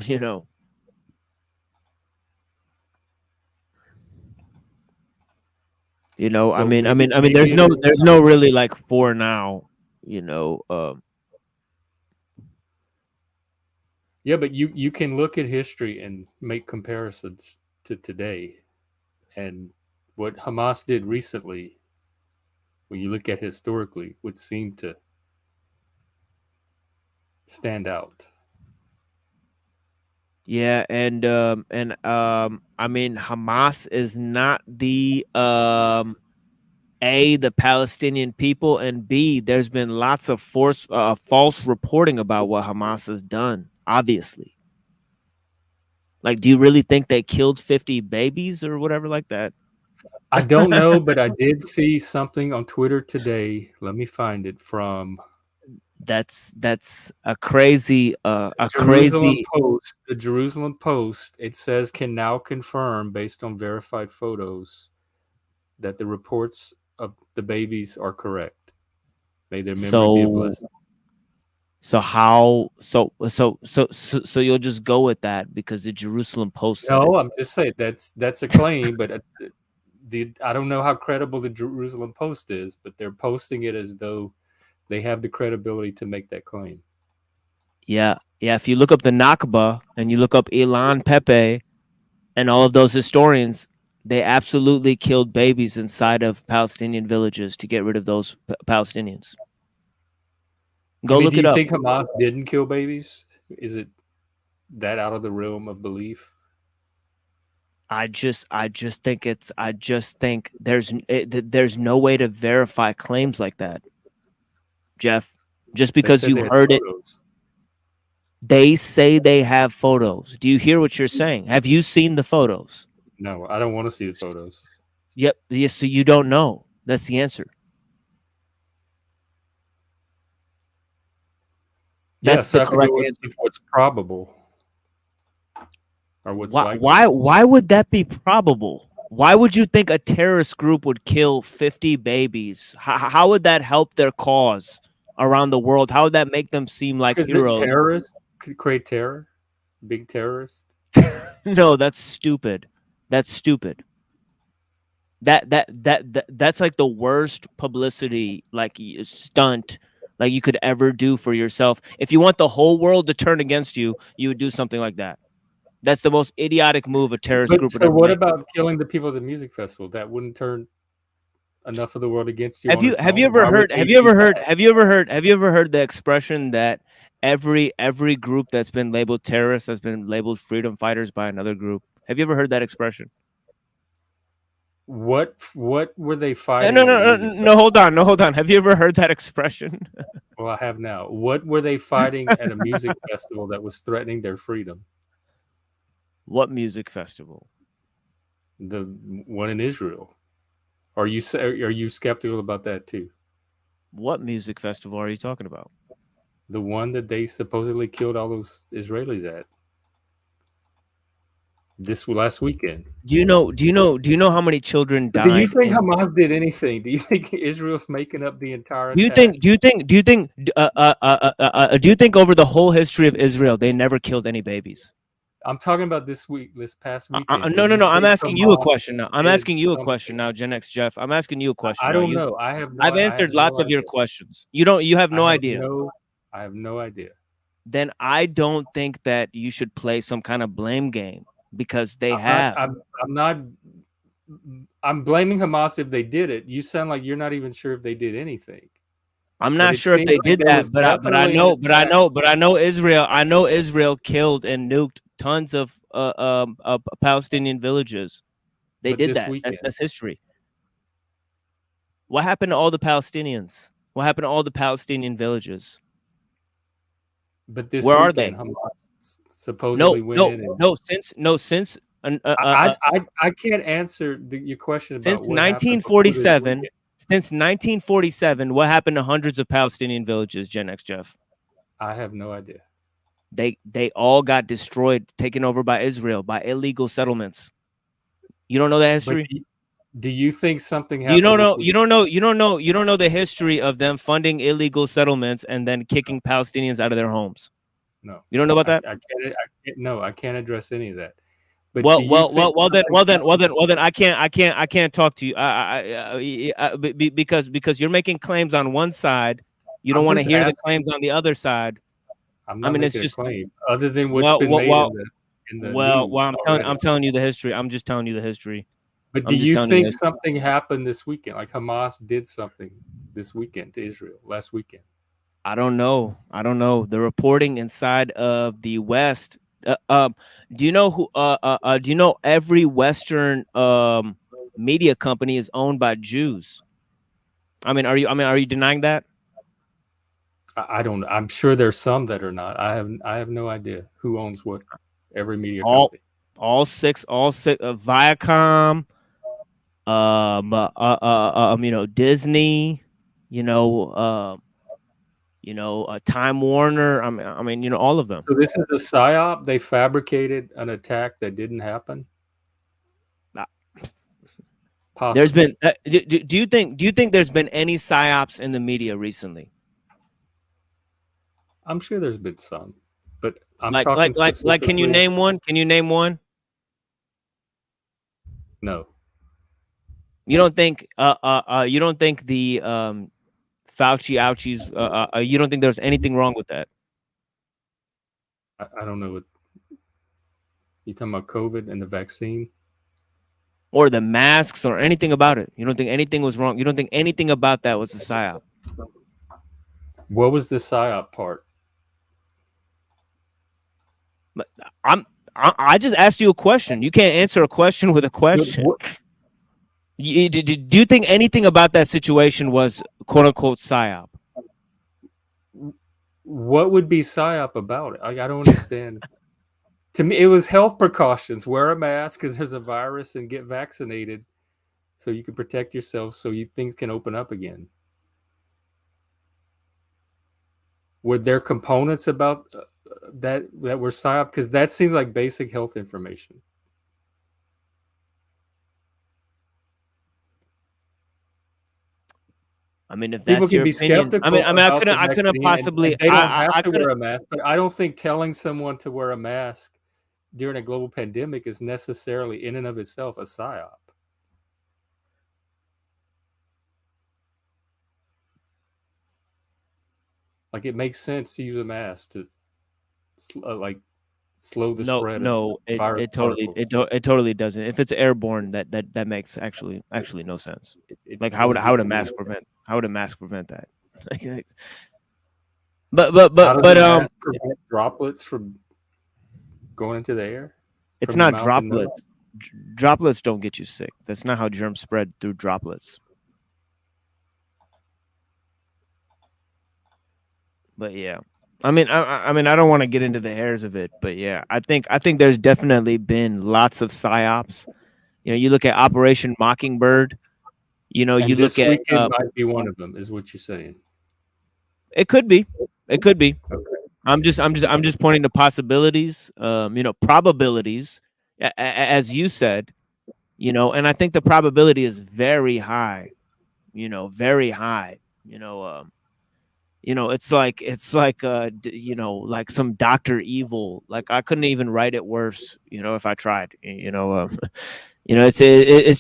you know. I So mean, maybe there's it is no really like for now, you know. Yeah, but you can look at history and make comparisons to today, and what Hamas did recently, when you look at historically, would seem to stand out. Yeah, and I mean, Hamas is not the A, the Palestinian people, and B, there's been lots of false reporting about what Hamas has done, obviously. Like, do you really think they killed 50 babies or whatever like that? I don't know, but I did see something on Twitter today. Let me find it from That's a crazy Jerusalem Post. The Jerusalem Post. It says can now confirm, based on verified photos, that the reports of the babies are correct. May their memory be a blessing. So how so you'll just go with that because the Jerusalem Post said No, it. I'm just saying that's a claim, but I don't know how credible the Jerusalem Post is, but they're posting it as though they have the credibility to make that claim. Yeah. If you look up the Nakba and you look up Ilan Pepe and all of those historians, they absolutely killed babies inside of Palestinian villages to get rid of those Palestinians. Go look do it you up. think Hamas didn't kill babies? Is it that out of the realm of belief? I just think there's no way to verify claims like that, Jeff. Just They because said you they had heard it, photos. they say they have photos. Do you hear what you're saying? Have you seen the photos? No, I don't want to see the photos. Yep. Yes. So you don't know. That's the answer. Yeah, That's so the I have to correct go answer. with what's probable or what's likely. Why would that be probable? Why would you think a terrorist group would kill 50 babies? How would that help their cause around the world? How would that make them seem like Because the heroes? terrorists could create terror, big terrorist. No, that's stupid. That's stupid. That's like the worst publicity stunt like you could ever do for yourself. If you want the whole world to turn against you, you would do something like that. That's the most idiotic move a terrorist But group would so ever what make. about killing the people at the music festival? That wouldn't turn enough of the world against you Have on you its have you own. ever Why would heard they have you ever do heard that? have you ever heard the expression that every group that's been labeled terrorist has been labeled freedom fighters by another group? Have you ever heard that expression? What were they No, fighting at a music no, festival? hold on. Have you ever heard that expression? Well, I have now. What were they fighting at a music festival that was threatening their freedom? What music festival? The one in Israel. Are you skeptical about that too? What music festival are you talking about? The one that they supposedly killed all those Israelis at this last weekend. Do you know how many children So do you died think in Hamas did anything? Do you think Israel's making up the entire do you attack? think do you think over the whole history of Israel they never killed any babies? I'm talking about this past weekend. Do No, you I'm think asking you a Hamas question now. I'm did asking you a question something? now, Gen X Jeff. I'm asking you a question I now. don't know. I've I have answered no lots of your idea. questions. You have no idea. I have no idea. Then I don't think that you should play some kind of blame game because they I'm not have. I'm not I'm blaming Hamas if they did it. You sound like you're not even sure if they did anything. I'm But not it sure if seems they like did there was that, definitely an attack. but I know Israel. I know Israel killed and nuked tons of Palestinian villages. They But did this that. weekend. That's history. What happened to all the Palestinians? What happened to all the Palestinian villages? But this Where are weekend, they? Hamas supposedly went in and I can't answer your question about since what happened before this 1947. weekend. Since 1947, what happened to hundreds of Palestinian villages, Gen X Jeff? I have no idea. They all got destroyed, taken over by Israel, by illegal settlements. You don't know that But history? do you think something You don't happened this know. week? You don't know the history of them funding illegal settlements and then kicking Palestinians out of their homes. No. You don't know about that? I can't. No, I can't address any of that. But Well, do you well, think well, then, something- I can't talk to you. Because you're making claims on one side, you don't I'm want to just hear the asking. claims on the other side. I'm I not mean, it's making a just claim other than what's well, been well, made well, in the news already. I'm telling you the history. I'm just telling you the history. But do I'm just you telling you think that something happened this weekend? Like Hamas did something this weekend to Israel last weekend? I don't know. The reporting inside of the West. Do you know who? Do you know every Western media company is owned by Jews? I mean, are you denying that? I don't. I'm sure there's some that are not. I have no idea who owns what. Every media All company. six, Viacom, Disney, Time Warner. I mean, all of them. So this is a psyop. They fabricated an attack that didn't happen. Possibly. There's been. Do you think there's been any psyops in the media recently? I'm sure there's been some, but I'm Like, talking like, can you specifically. name one? Can you name one? No. You don't think? You don't think the Fauci ouchies? You don't think there's anything wrong with that? I don't know what you talking about. COVID and the vaccine. Or the masks or anything about it? You don't think anything was wrong? You don't think anything about that was a psyop? What was the psyop part? I just asked you a question. You can't answer a question with a question. Do you think anything about that situation was quote unquote psyop? What would be psyop about it? I don't understand. To me, it was health precautions. Wear a mask because there's a virus, and get vaccinated so you can protect yourself so things can open up again. Were there components about that were psyop? Because that seems like basic health information. I mean, if People that's can your be opinion, skeptical. I couldn't possibly. They don't have I to couldn't. wear a mask, but I don't think telling someone to wear a mask during a global pandemic is necessarily, in and of itself, a psyop. Like, it makes sense to use a mask to slow the spread of virus particles. It totally doesn't. If it's airborne, that makes actually no sense. Like, how would a mask prevent that? But prevent droplets from going into the air? It's not droplets. Droplets don't get you sick. That's not how germs spread, through droplets. But yeah, I mean, I don't want to get into the hairs of it, but yeah, I think there's definitely been lots of psyops. You look at Operation Mockingbird. You And look this at weekend might be one of them, is what you're saying. it could be. Okay. I'm just pointing to possibilities. Probabilities, as you said. And I think the probability is very high. Very high. It's like like some Dr. Evil. Like, I couldn't even write it worse, if I tried. It's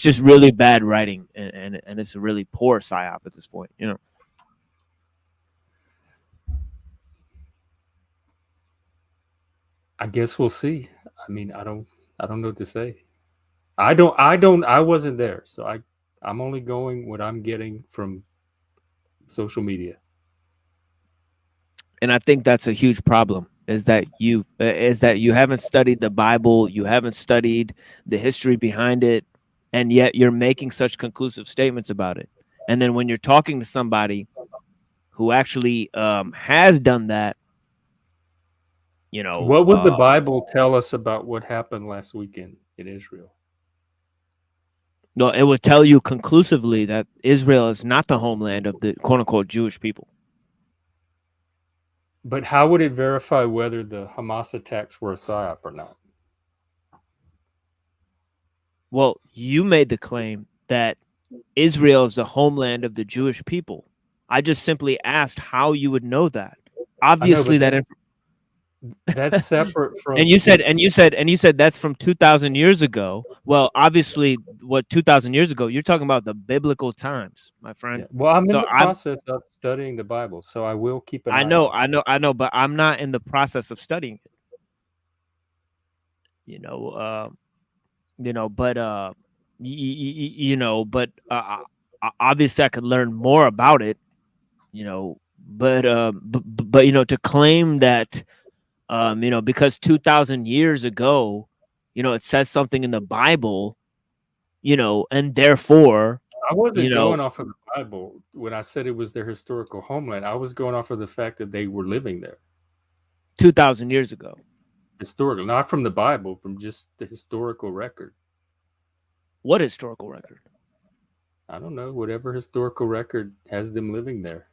just really bad writing, and it's a really poor psyop at this point. I guess we'll see. I mean, I don't know what to say. I wasn't there, so I'm only going what I'm getting from social media. And I think that's a huge problem, is that you haven't studied the Bible, you haven't studied the history behind it, and yet you're making such conclusive statements about it. And then when you're talking to somebody who actually has done that, What would the Bible tell us about what happened last weekend in Israel? No, it would tell you conclusively that Israel is not the homeland of the quote unquote Jewish people. But how would it verify whether the Hamas attacks were a psyop or not? Well, you made the claim that Israel is the homeland of the Jewish people. I just simply asked how you would know that. Obviously, That's separate from. And you said that's from 2,000 years ago. Well, obviously, what 2,000 years ago? You're talking about the biblical times, my friend. Yeah. Well, I'm in So the process of studying the Bible, so I will keep an I eye know, on it. I know, but I'm not in the process of studying it. You know, but obviously I could learn more about it. You know, but to claim that because 2,000 years ago, it says something in the Bible, and therefore, I wasn't going off of the Bible when I said it was their historical homeland. I was going off of the fact that they were living there 2,000 years ago. historically, not from the Bible, from just the historical record. What historical record? I don't know, whatever historical record has them living there.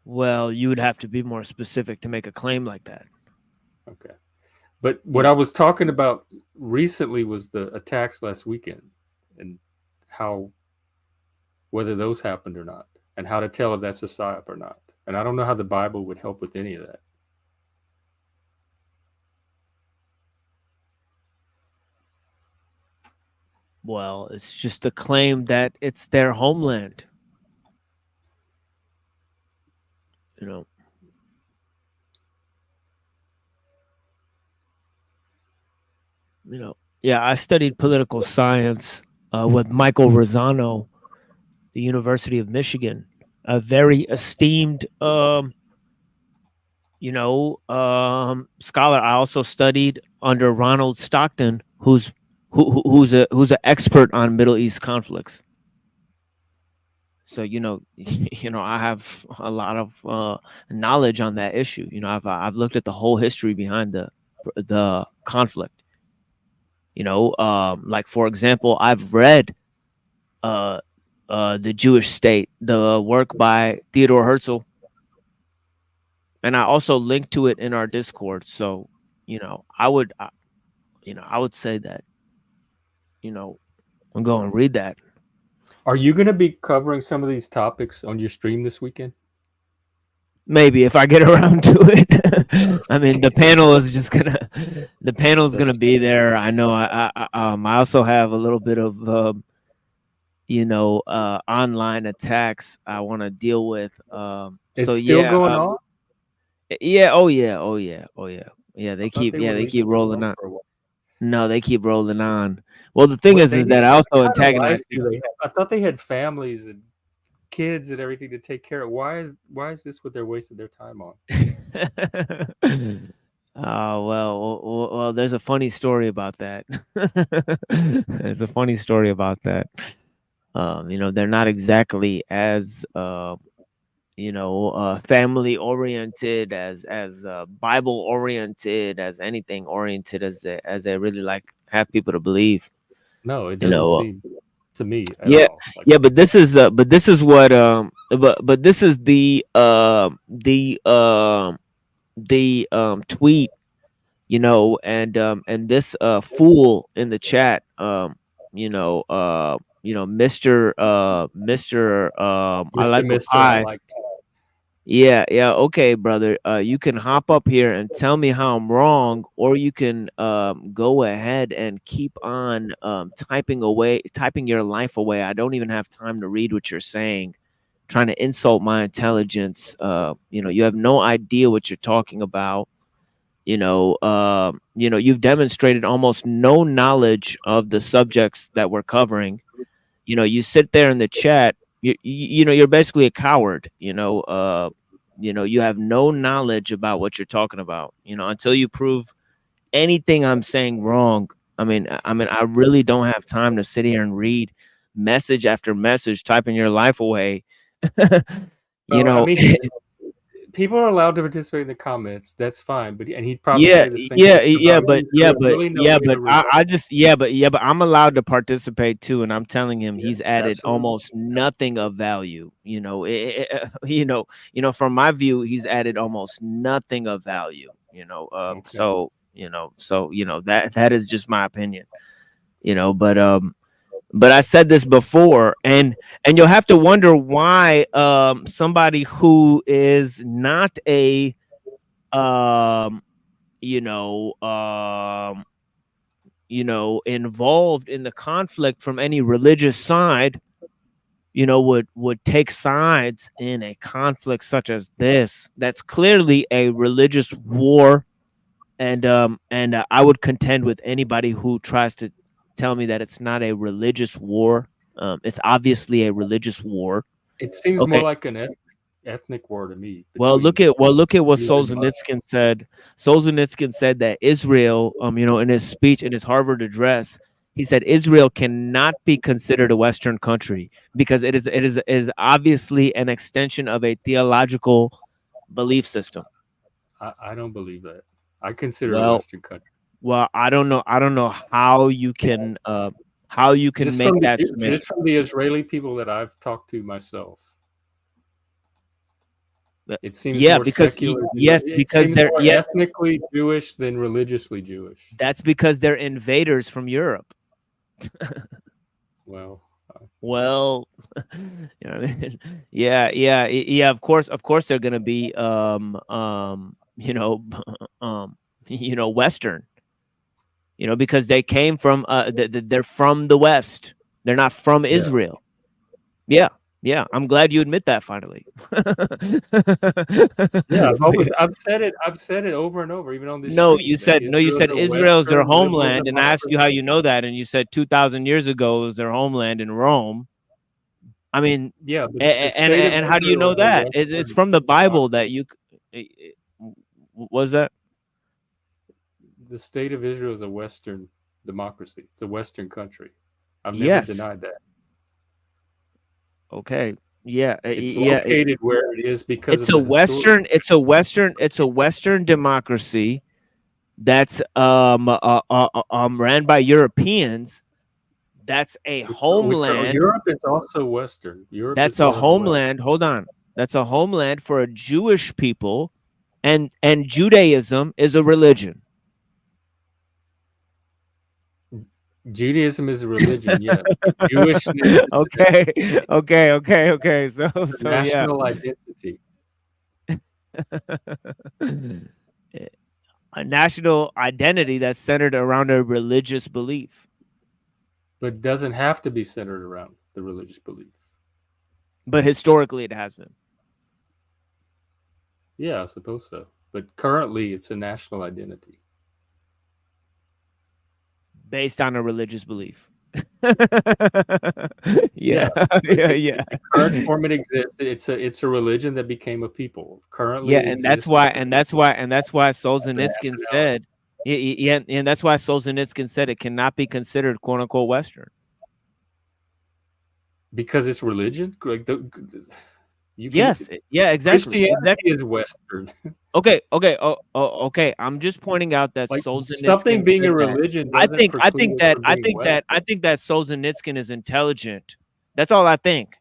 Well, you would have to be more specific to make a claim like that. Okay. But what I was talking about recently was the attacks last weekend and whether those happened or not, and how to tell if that's a psyop or not. And I don't know how the Bible would help with any of that. Well, it's just a claim that it's their homeland. Yeah, I studied political science with Michael Rosano, the University of Michigan, a very esteemed, scholar. I also studied under Ronald Stockton, who's an expert on Middle East conflicts. So I have a lot of knowledge on that issue. I've looked at the whole history behind the conflict. Like for example, I've read The Jewish State, the work by Theodore Herzl, and I also linked to it in our Discord. So I would say that I'm going to read that. Are you going to be covering some of these topics on your stream this weekend? Maybe if I get around to it. I mean, the panel is gonna be there. I know. I also have a little bit of online attacks I want to deal with. It's still going on. Yeah. Oh yeah. Yeah. They keep rolling on. No, they keep rolling on. Well, the thing is that I also antagonize people. I thought they had families and kids and everything to take care of. Why is this what they're wasting their time on? Well, there's a funny story about that. There's a funny story about that. They're not exactly as family oriented, as Bible oriented, as anything oriented as they really like have people to believe. No, it doesn't seem to me at all. Yeah, but this is what but this is the tweet, and this fool in the chat, Mr. I like Mr. pie. I like pie. Yeah, okay, brother. You can hop up here and tell me how I'm wrong, or you can go ahead and keep on typing your life away. I don't even have time to read what you're saying, trying to insult my intelligence. You have no idea what you're talking about. You've demonstrated almost no knowledge of the subjects that we're covering. You sit there in the chat. You're basically a coward. You have no knowledge about what you're talking about. Until you prove anything I'm saying wrong. I mean, I really don't have time to sit here and read message after message, typing your life away. People are allowed to participate in the comments. That's fine, but he'd probably say the same. But I'm allowed to participate too, and I'm telling him he's added almost nothing of value. From my view, he's added almost nothing of value. So that is just my opinion. But I said this before, and you'll have to wonder why somebody who is not a you know, involved in the conflict from any religious side, would take sides in a conflict such as this. That's clearly a religious war, and I would contend with anybody who tries to tell me that it's not a religious war. It's obviously a religious war. It seems more Okay. like an ethnic war to me. Well, between look at what Jews and Muslims. Solzhenitsyn said. Solzhenitsyn said that Israel, in his speech, in his Harvard address, he said Israel cannot be considered a Western country because it is obviously an extension of a theological belief system. I don't believe that. I consider it a Well, Western country. Well, I don't know how you can make that submission. Just from the Israeli people that I've talked to myself. It seems more because secular. because they're more ethnically Jewish than religiously Jewish. That's because they're invaders from Europe. Well, you know what I mean? Yeah. Of course, they're gonna be Western. Because they came from they're from the West. They're not from Israel. Yeah, I'm glad you admit that finally. Yeah, I've said it over and over, even on this. No, stream, you said Israel's their homeland, and I asked you how you know that, and you said 2,000 years ago was their homeland in Rome. I mean, yeah, and how do you know that? It's from the Bible that you was that. The state of Israel is a Western democracy. It's a Western country. I've never denied that. Okay. Yeah. It's located where it is because it's a Western democracy that's ran by Europeans. That's a homeland. Europe is also Western. That's a homeland. Hold on. That's a homeland for a Jewish people, and Judaism is a religion. Judaism is a religion, yeah. Jewish. Okay. So national identity. A national identity that's centered around a religious belief. But doesn't have to be centered around the religious belief. But historically it has been. Yeah, I suppose so. But currently it's a national identity. Based on a religious belief. Yeah. The current form it exists. It's a religion that became a people. Currently, and that's why Solzhenitsyn said, and that's why Solzhenitsyn said it cannot be considered "quote unquote" Western. Because it's religion. Like exactly. Christianity is Western. Okay. Okay. I'm just pointing out that Solzhenitsyn something being a religion. I think that Solzhenitsyn is intelligent. That's all I think.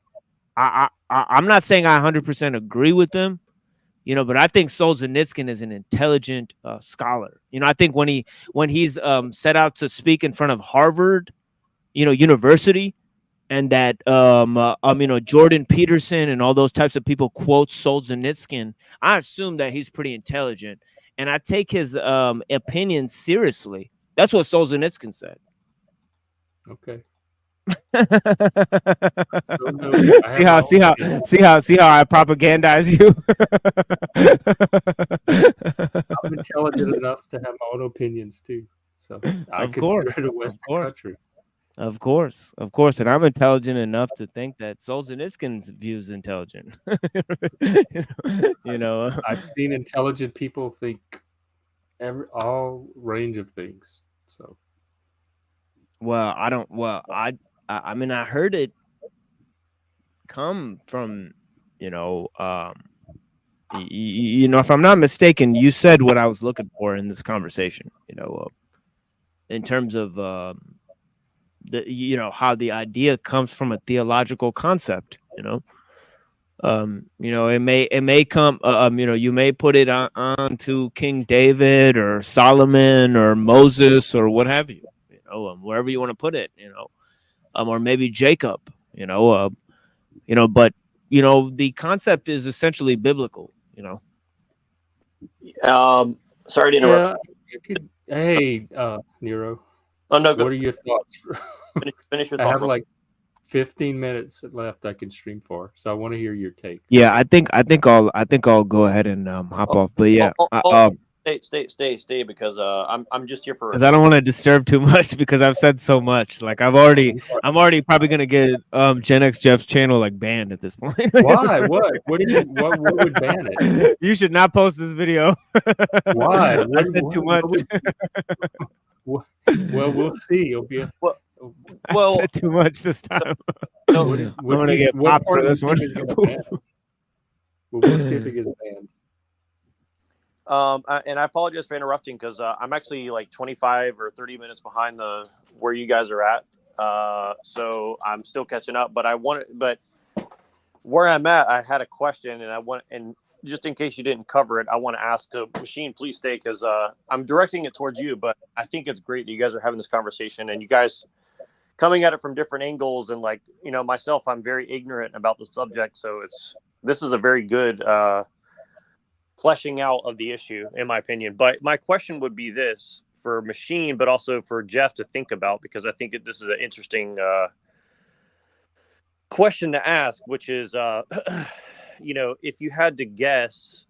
I'm not saying I 100% agree with them, but I think Solzhenitsyn is an intelligent scholar. I think when he's set out to speak in front of Harvard, University, and that Jordan Peterson and all those types of people quote Solzhenitsyn, I assume that he's pretty intelligent, and I take his opinion seriously. That's what Solzhenitsyn said. Okay. See how I propagandize you. I'm intelligent enough to have my own opinions too, so I consider it a Western country. Of course, and I'm intelligent enough to think that Solzhenitsyn's view is intelligent. I've seen intelligent people think all range of things. So, well, I don't. Well, I mean, I heard it come from, if I'm not mistaken, you said what I was looking for in this conversation. In terms of how the idea comes from a theological concept. It may come. You may put it on to King David or Solomon or Moses or what have you. Wherever you want to put it. Or maybe Jacob. But the concept is essentially biblical. Sorry to interrupt. Hey, Nero, Oh no, what go are your thoughts? finish your I thought. have Bro. like 15 minutes left I can stream for, so I want to hear your take. Yeah, I think I'll go ahead and hop off. But yeah, Stay, because I'm just here for a because I don't want to disturb too much because I've said so much. Like I'm already probably gonna get Gen X Jeff's channel like banned at this point. Why? What would ban it? You should not post this video. Why? I said too much. Well, we'll see. You'll be. Well, I well, said too much this time. no, I'm gonna get what popped part for of this the one. thing is gonna ban it? Well, we'll see if it gets banned. and I apologize for interrupting because I'm actually like 25 or 30 minutes behind the where you guys are at. So I'm still catching up. But where I'm at, I had a question, and just in case you didn't cover it, I want to ask Machine, please stay because I'm directing it towards you. But I think it's great that you guys are having this conversation and you guys coming at it from different angles. And like myself, I'm very ignorant about the subject, so this is a very good fleshing out of the issue, in my opinion. But my question would be this for Machine, but also for Jeff to think about, because I think this is an interesting question to ask, which is, if you had to guess,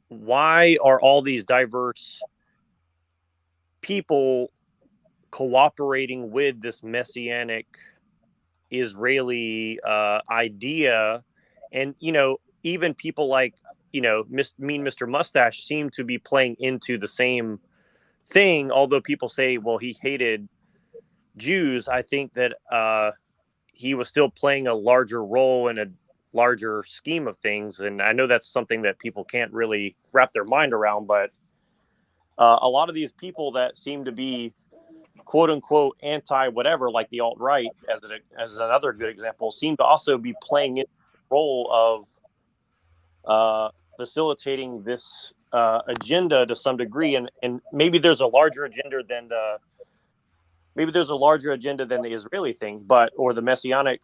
why are all these diverse people cooperating with this messianic Israeli idea? And, even people like, Mean Mr. Mustache seem to be playing into the same thing. Although people say, well, he hated Jews, I think that he was still playing a larger role in a larger scheme of things. And I know that's something that people can't really wrap their mind around, but a lot of these people that seem to be quote unquote anti whatever, like the alt-right as another good example, seem to also be playing in the role of facilitating this agenda to some degree. And maybe there's a larger agenda than the Israeli thing, or the messianic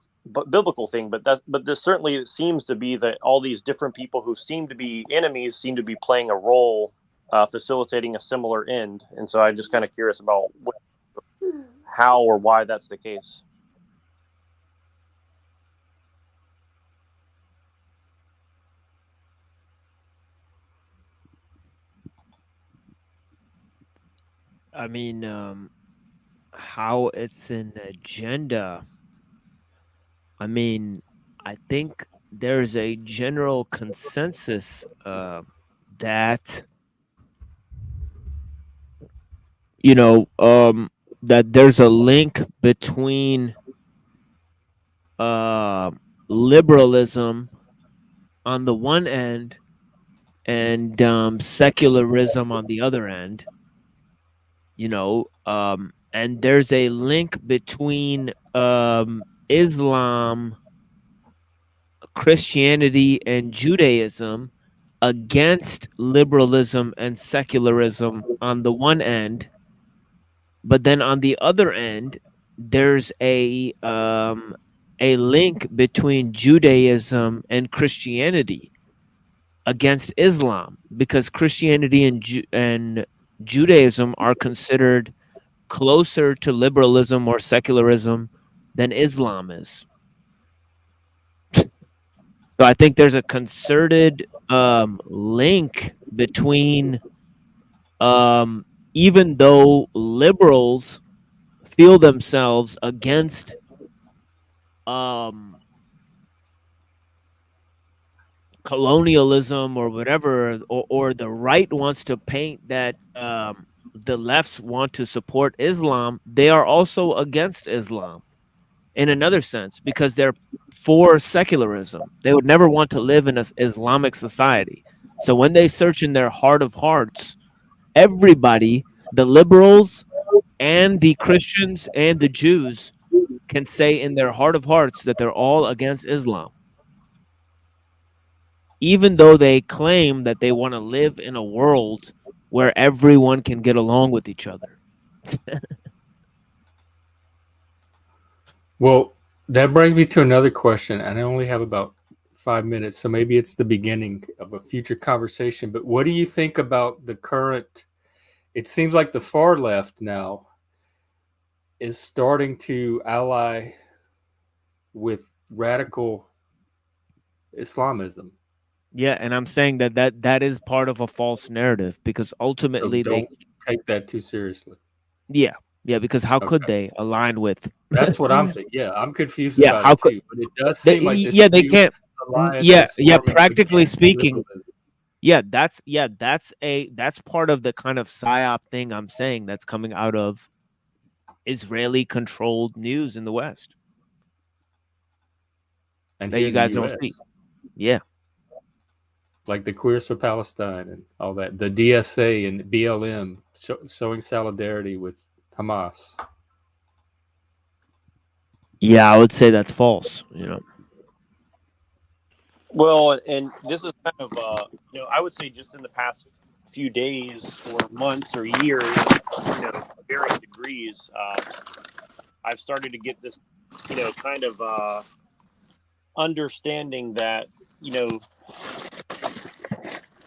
biblical thing. But this certainly seems to be that all these different people who seem to be enemies seem to be playing a role, facilitating a similar end. And so I'm just kind of curious about how or why that's the case. I mean, how it's an agenda. I mean, I think there's a general consensus that that there's a link between liberalism on the one end and secularism on the other end. And there's a link between Islam, Christianity, and Judaism against liberalism and secularism on the one end, but then on the other end, there's a link between Judaism and Christianity against Islam, because Christianity and Judaism are considered closer to liberalism or secularism than Islam is. So I think there's a concerted link between, even though liberals feel themselves against colonialism or whatever, or the right wants to paint that the lefts want to support Islam, they are also against Islam in another sense, because they're for secularism. They would never want to live in an Islamic society. So when they search in their heart of hearts, everybody, the liberals and the Christians and the Jews, can say in their heart of hearts that they're all against Islam, even though they claim that they want to live in a world where everyone can get along with each other. Well, that brings me to another question, and I only have about 5 minutes, so maybe it's the beginning of a future conversation. But what do you think about the current it seems like the far left now is starting to ally with radical Islamism. Yeah, and I'm saying that is part of a false narrative, because So ultimately don't take that too seriously. yeah, because how could Okay. they align with That's what I'm thinking. Yeah, I'm confused yeah, about how it could too. But it does seem like this they new can't alliance is forming practically against speaking, liberalism. that's part of the kind of psyop thing I'm saying that's coming out of Israeli controlled news in the West And that here you in the guys don't U.S., see. Yeah. like the Queers for Palestine and all that, the DSA and BLM showing solidarity with Hamas. Yeah, I would say that's false, you know. Well, and this is kind of, I would say just in the past few days or months or years, varying degrees, I've started to get this, kind of understanding that,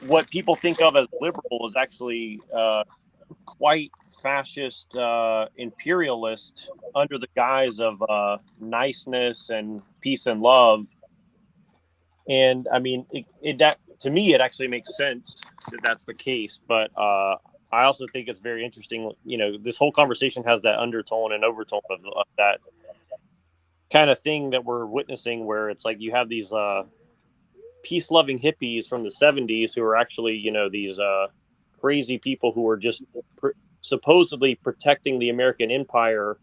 what people think of as liberal is actually quite fascist, imperialist under the guise of niceness and peace and love. And I mean, that to me, it actually makes sense that that's the case. But I also think it's very interesting. This whole conversation has that undertone and overtone of that kind of thing that we're witnessing, where it's like you have these peace-loving hippies from the '70s who are actually, these crazy people who are just supposedly protecting the American empire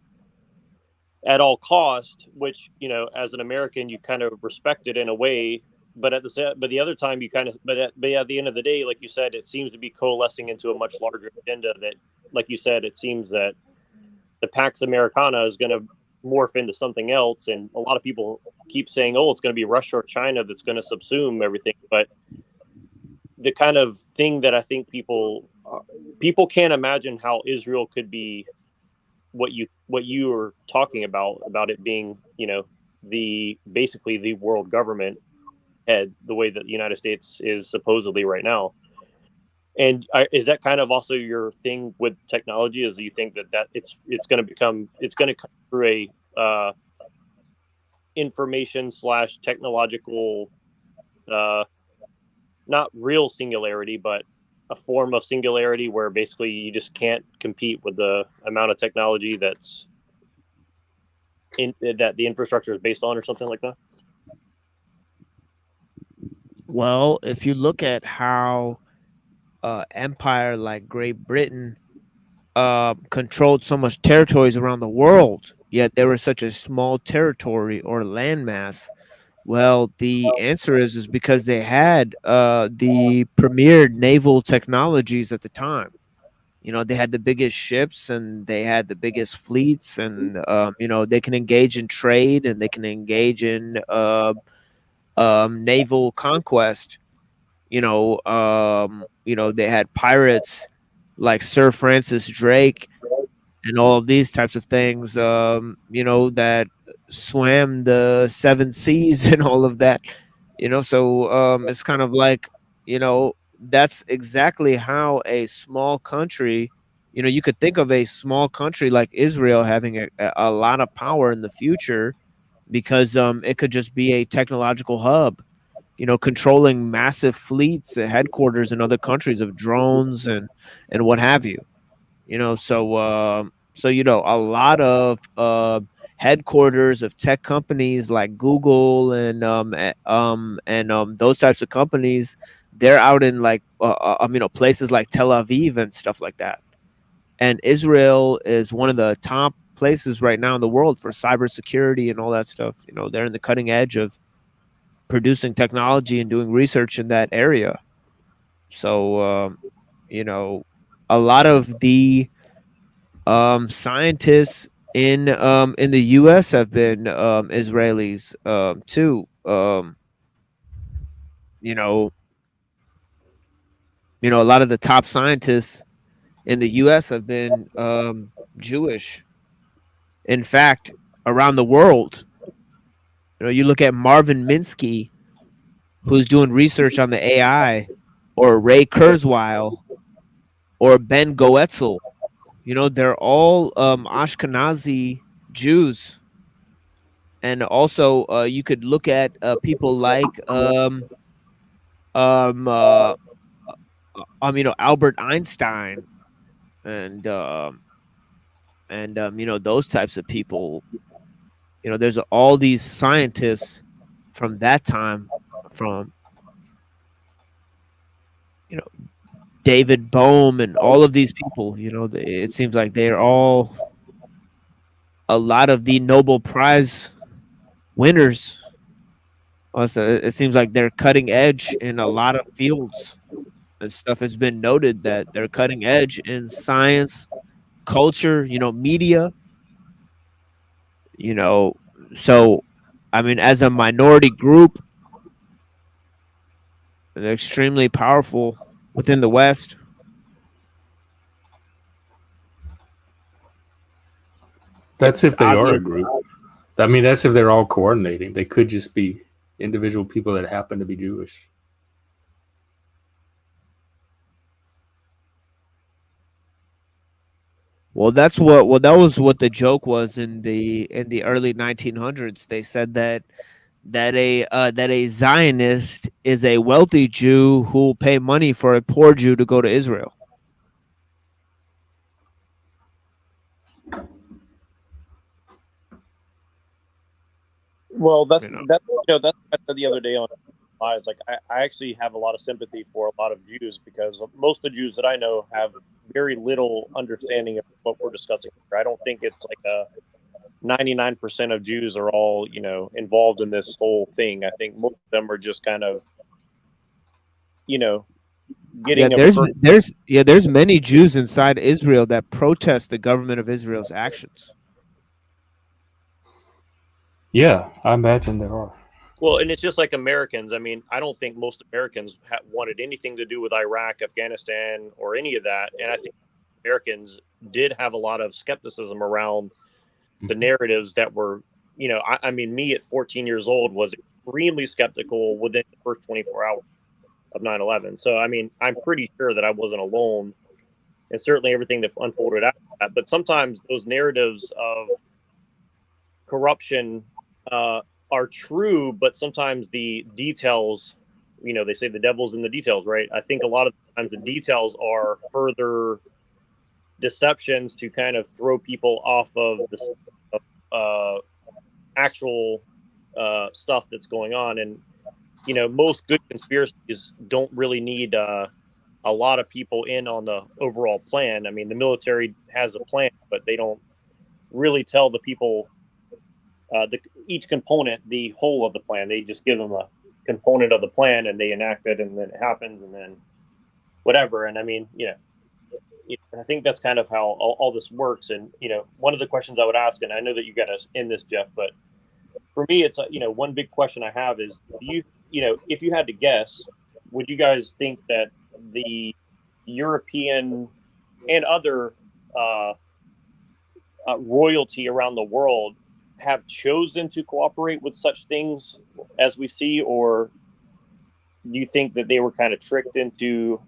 at all cost, which, as an American, you kind of respect it in a way. But the other time you kind of, but at the end of the day, like you said, it seems to be coalescing into a much larger agenda that, like you said, it seems that the Pax Americana is going to morph into something else. And a lot of people keep saying, oh, it's going to be Russia or China that's going to subsume everything. But the kind of thing that I think people can't imagine how Israel could be what you are talking about it being, basically the world government head, the way that the United States is supposedly right now. And is that kind of also your thing with technology? Is you think that it's going to come through a information / technological, not real singularity, but a form of singularity where basically you just can't compete with the amount of technology that the infrastructure is based on, or something like that? Well, if you look at how empire like Great Britain controlled so much territories around the world, yet there was such a small territory or landmass. Well, the answer is because they had the premier naval technologies at the time. They had the biggest ships and they had the biggest fleets, and they can engage in trade and they can engage in naval conquest. They had pirates like Sir Francis Drake and all of these types of things, that swam the seven seas and all of that. So it's kind of like, that's exactly how a small country, you could think of a small country like Israel having a lot of power in the future, because it could just be a technological hub, controlling massive fleets, headquarters in other countries of drones and what have you. A lot of headquarters of tech companies like Google and those types of companies, they're out in like places like Tel Aviv and stuff like that. And Israel is one of the top places right now in the world for cybersecurity and all that stuff. They're in the cutting edge of producing technology and doing research in that area. So a lot of the scientists in the U.S. have been Israelis too. You know, a lot of the top scientists in the U.S. have been Jewish. In fact, around the world, you look at Marvin Minsky, who's doing research on the AI, or Ray Kurzweil, or Ben Goetzel. You know, they're all Ashkenazi Jews. And also, you could look at people like um, uh, Albert Einstein and those types of people. You know, there's all these scientists from that time, from you know David Bohm and all of these people. You know, it seems like they're all a lot of the Nobel Prize winners. Also, it seems like they're cutting edge in a lot of fields and stuff. Has been noted that they're cutting edge in science, culture, media, you know. So, I mean, as a minority group, they're extremely powerful within the West. That's if they are Obvious. a group. I mean, that's if they're all coordinating. They could just be individual people that happen to be Jewish. Well, that was what the joke was in the early 1900s. They said that a Zionist is a wealthy Jew who will pay money for a poor Jew to go to Israel. Well, that's You know. that's you know that's what I said the other day on lives. Like I actually have a lot of sympathy for a lot of Jews because most of the Jews that I know have very little understanding of what we're discussing here. I don't think it's like a 99% of Jews are all involved in this whole thing. I think most of them are just kind of you know Yeah, getting a there's many Jews inside Israel that protest the government of Israel's actions. Yeah, I imagine there are. well, and it's just like Americans. I mean, I don't think most Americans wanted anything to do with Iraq, Afghanistan, or any of that. And I think Americans did have a lot of skepticism around the narratives that were, I mean, me at 14 years old was extremely skeptical within the first 24 hours of 9/11. So, I mean, I'm pretty sure that I wasn't alone, and certainly everything that unfolded after that. But sometimes those narratives of corruption are true, but sometimes the details, they say the devil's in the details, right? I think a lot of times the details are further deceptions to kind of throw people off of the actual stuff that's going on. And, most good conspiracies don't really need a lot of people in on the overall plan. I mean, the military has a plan, but they don't really tell the people each component the whole of the plan. They just give them a component of the plan and they enact it, and then it happens, and then whatever. And I mean, I think that's kind of how all this works. And one of the questions I would ask, and I know that you got us in this, Jeff, but for me, it's one big question I have is, do if you had to guess, would you guys think that the European and other royalty around the world have chosen to cooperate with such things as we see, or do you think that they were kind of tricked into,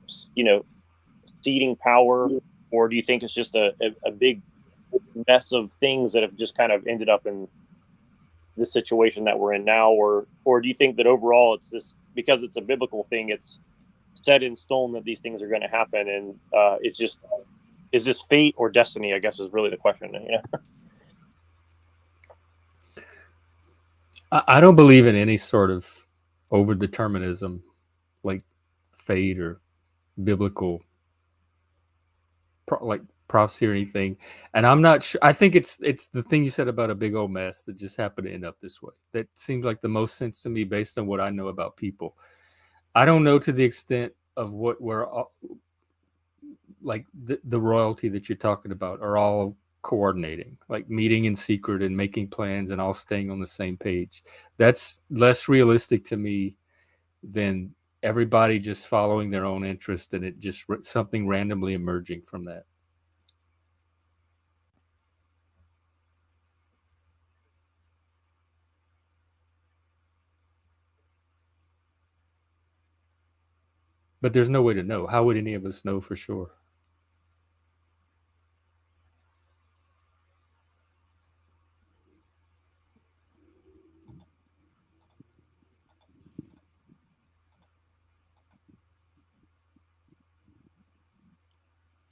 ceding power, or do you think it's just a big mess of things that have just kind of ended up in the situation that we're in now, or do you think that overall it's this, because it's a biblical thing, it's set in stone that these things are going to happen, and it's just, is this fate or destiny, I guess, is really the question. I don't believe in any sort of overdeterminism like fate or biblical like prophecy or anything. And I'm not sure. I think it's the thing you said about a big old mess that just happened to end up this way. That seems like the most sense to me based on what I know about people. I don't know to the extent of what we're like the royalty that you're talking about are all coordinating, like meeting in secret and making plans and all staying on the same page. That's less realistic to me than everybody just following their own interest and it just something randomly emerging from that. But there's no way to know. How would any of us know for sure?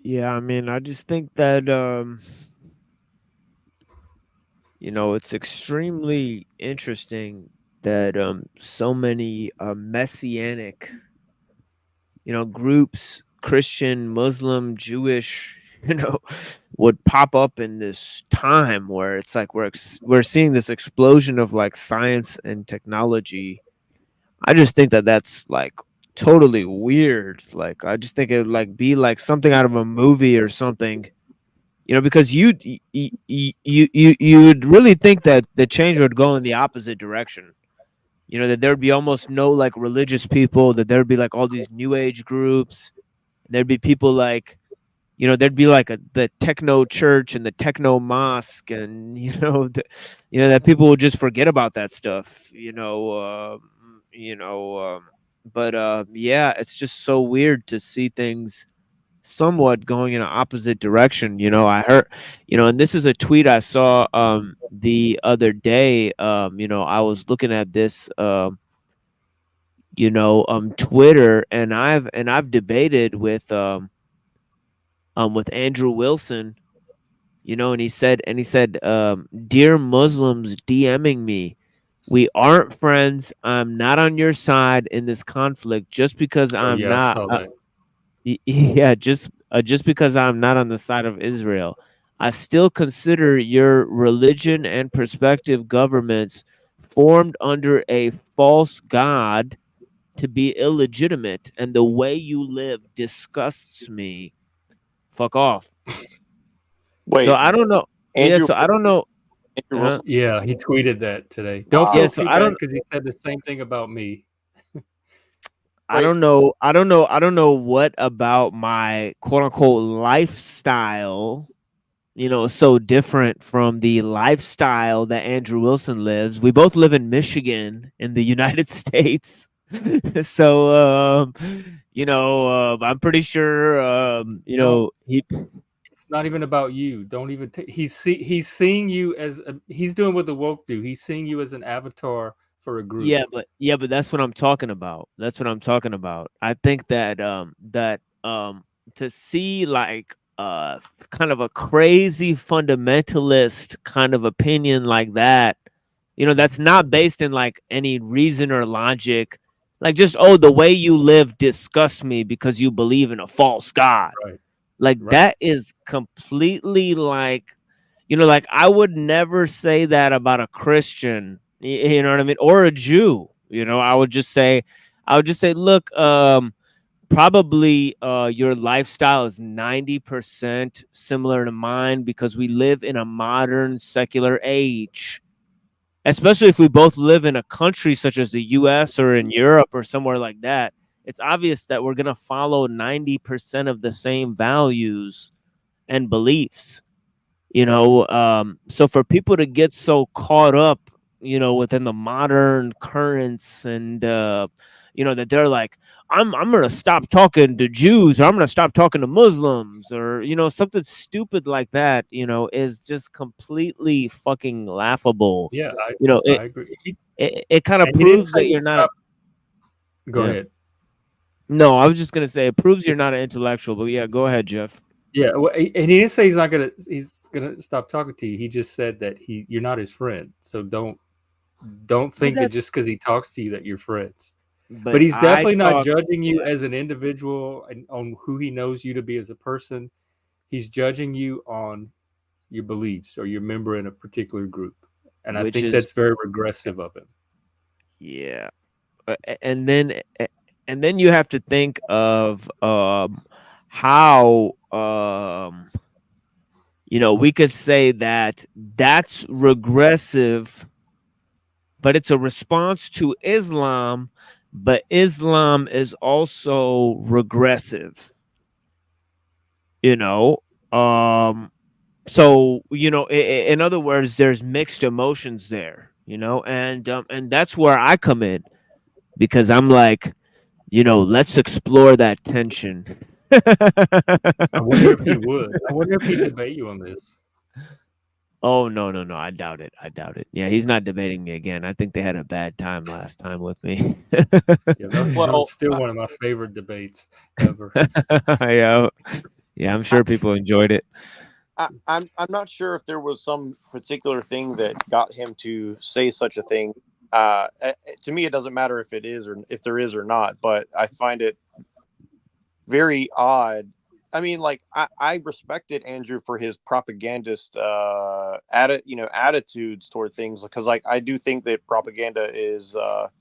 Yeah, I mean, I just think that it's extremely interesting that so many messianic, groups, Christian, Muslim, Jewish, would pop up in this time where it's like we're seeing this explosion of like science and technology. I just think that that's like totally weird. Like I just think it would like be like something out of a movie or something. Because you would really think that the change would go in the opposite direction. That there'd be almost no like religious people, that there'd be like all these new age groups. There'd be people like, there'd be like the techno church and the techno mosque, and that people would just forget about that stuff. But yeah, it's just so weird to see things somewhat going in an opposite direction. I heard, and this is a tweet I saw the other day. I was looking at this Twitter, and I've debated with Andrew Wilson, and he said, "Dear Muslims DMing me, we aren't friends. I'm not on your side in this conflict just because Oh I'm yeah, I not saw that. yeah, just because I'm not on the side of Israel. I still consider your religion and perspective governments formed under a false god to be illegitimate, and the way you live disgusts me. Fuck off." So Wait, I don't know. Yeah, Andrew so I don't know. Andrew Wilson. Yeah, he tweeted that today. Don't Wow. Yeah, feel so too I bad don't. because he said the same thing about me. I Wait. don't know. I don't know. I don't know what about my quote unquote lifestyle, is so different from the lifestyle that Andrew Wilson lives. We both live in Michigan in the United States. So I'm pretty sure Don't. he It's not even about you. Don't even. He's seeing you as he's doing what the woke do. He's seeing you as an avatar for a group. yeah, but that's what I'm talking about. That's what I'm talking about. I think that to see like kind of a crazy fundamentalist kind of opinion like that, that's not based in like any reason or logic. Like just, oh, the way you live disgusts me because you believe in a false god. Right. Like Right. that is completely like, like I would never say that about a Christian, you know what I mean, or a Jew. I would just say, look, probably your lifestyle is 90% similar to mine because we live in a modern secular age. Especially if we both live in a country such as the US or in Europe or somewhere like that, it's obvious that we're going to follow 90% of the same values and beliefs. So for people to get so caught up, within the modern currents, and that they're like, I'm gonna stop talking to Jews, or I'm gonna stop talking to Muslims, or something stupid like that, is just completely fucking laughable. Yeah, It I agree. it kind of And he didn't proves say that he you're not a, stopped. Go yeah. ahead. No, I was just gonna say it proves you're not an intellectual, but yeah, go ahead, Jeff. Yeah, and he didn't say he's not gonna. He's gonna stop talking to you. He just said that you're not his friend. So don't But think that that's just because he talks to you that you're friends. But but he's I definitely not talk judging you as an individual and on who he knows you to be as a person. He's judging you on your beliefs or your member in a particular group, and I which think is that's very regressive of him. yeah. And then you have to think of how we could say that that's regressive, but it's a response to Islam, but Islam is also regressive. you know so in other words, there's mixed emotions there, and that's where I come in, because I'm like, let's explore that tension. I wonder if he would. I wonder if he'd debate you on this. Oh, no, no, no, I doubt it. Yeah, he's not debating me again. I think they had a bad time last time with me. Yeah, that's Well, still one of my favorite debates ever. Yeah. Yeah, I'm sure people enjoyed it. I'm not sure if there was some particular thing that got him to say such a thing. To me, it doesn't matter if it is or if there is or not, but I find it very odd. I mean, like I respected Andrew for his propagandist attitudes toward things, because like I do think that propaganda is a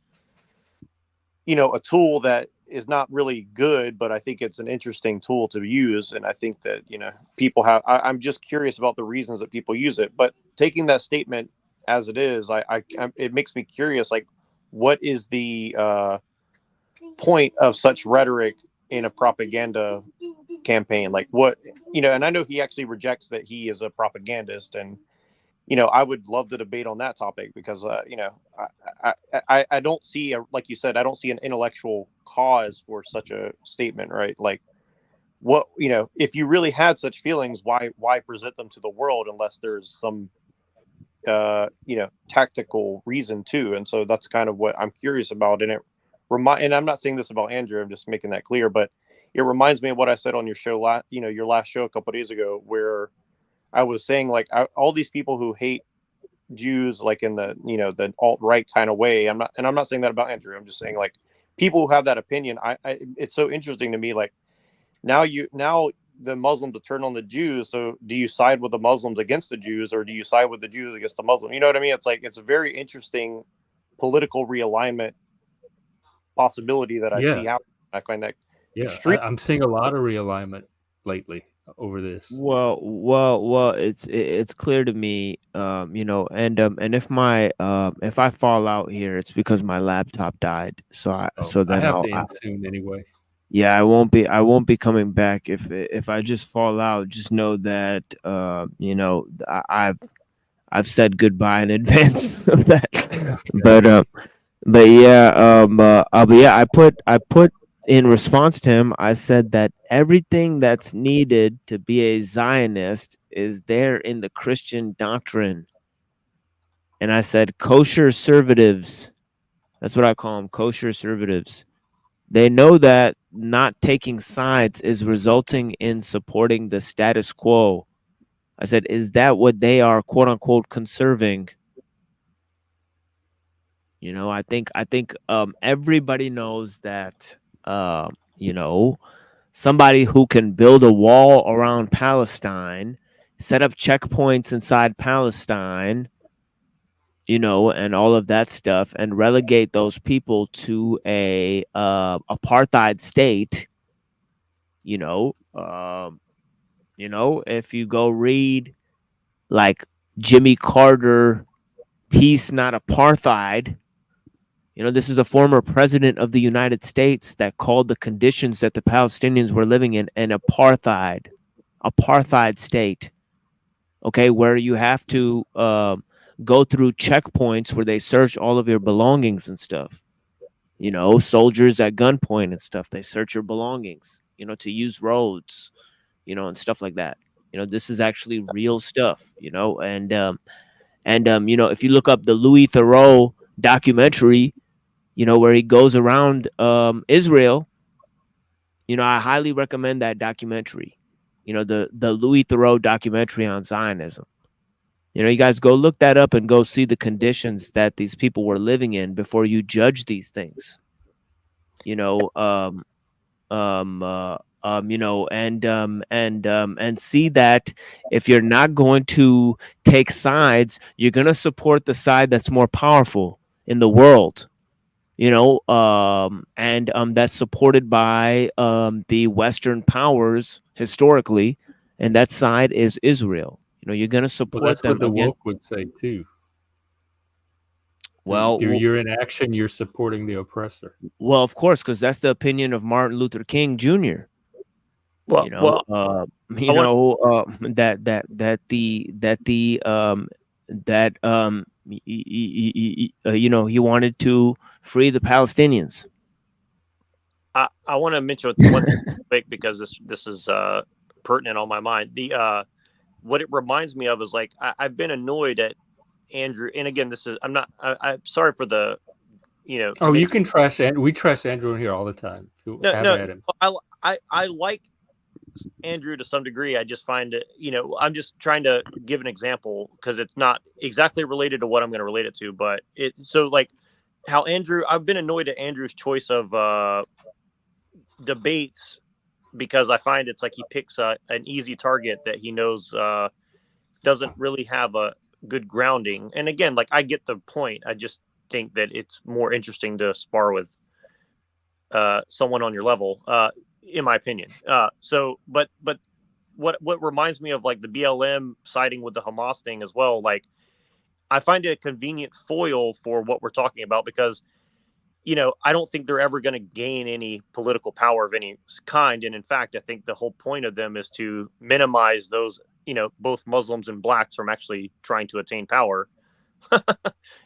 tool that is not really good, but I think it's an interesting tool to use. And I think that, people have, I'm just curious about the reasons that people use it. But taking that statement as it is, it makes me curious, like, what is the point of such rhetoric in a propaganda campaign? Like, what, and I know he actually rejects that he is a propagandist. And I would love to debate on that topic, because, I don't see, like you said, I don't see an intellectual cause for such a statement, right? Like, what, if you really had such feelings, why present them to the world unless there's some, tactical reason too? And so that's kind of what I'm curious about. And I'm not saying this about Andrew, I'm just making that clear, but it reminds me of what I said on your show, your last show a couple of days ago, where I was saying, like, all these people who hate Jews, like in the alt-right kind of way. I'm not saying that about Andrew. I'm just saying, like, people who have that opinion. It's so interesting to me. Like, now the Muslims to turn on the Jews. So do you side with the Muslims against the Jews, or do you side with the Jews against the Muslims? You know what I mean? It's like, it's a very interesting political realignment possibility that I see Yeah, happening. I find that yeah. extreme. I'm seeing a lot of realignment lately over this. Well. It's clear to me, and if I fall out here, it's because my laptop died. So I then have to end soon anyway. yeah, I won't be coming back if I just fall out. Just know that I've said goodbye in advance of that. But but yeah, but yeah, I put in response to him, I said that everything that's needed to be a Zionist is there in the Christian doctrine. And I said kosher conservatives. That's what I call them, kosher conservatives. They know that not taking sides is resulting in supporting the status quo. I said, is that what they are, quote unquote, conserving? I think everybody knows that somebody who can build a wall around Palestine, set up checkpoints inside Palestine, and all of that stuff, and relegate those people to a apartheid state. If you go read like Jimmy Carter, Peace Not Apartheid. This is a former president of the United States that called the conditions that the Palestinians were living in an apartheid state. Okay, where you have to go through checkpoints where they search all of your belongings and stuff. Soldiers at gunpoint and stuff. They search your belongings. To use roads. And stuff like that. This is actually real stuff. If you look up the Louis Theroux documentary, where he goes around Israel, I highly recommend that documentary. The Louis Theroux documentary on Zionism. You guys go look that up and go see the conditions that these people were living in before you judge these things. And see that if you're not going to take sides, you're going to support the side that's more powerful in the world. And that's supported by the Western powers historically, and that side is Israel. You're going to Well, support that's what them the against. woke would say too. Well, Through your inaction, you're supporting the oppressor. well, of course, because that's the opinion of Martin Luther King Jr. Well, I want he wanted to free the Palestinians. I want to mention one thing quick, because this is pertinent on my mind. The what it reminds me of is, like, I've been annoyed at Andrew, and again, this is I'm sorry for the Oh, you can trash and we trash Andrew in here all the time. no Have no at him. I like Andrew to some degree. I just find it, I'm just trying to give an example because it's not exactly related to what I'm going to relate it to, but how I've been annoyed at Andrew's choice of debates because I find it's like he picks an easy target that he knows doesn't really have a good grounding. And again, like, I get the point. I just think that it's more interesting to spar with someone on your level, in my opinion. But what reminds me of like the BLM siding with the Hamas thing as well, like, I find it a convenient foil for what we're talking about because, I don't think they're ever going to gain any political power of any kind. And in fact, I think the whole point of them is to minimize those, both Muslims and blacks from actually trying to attain power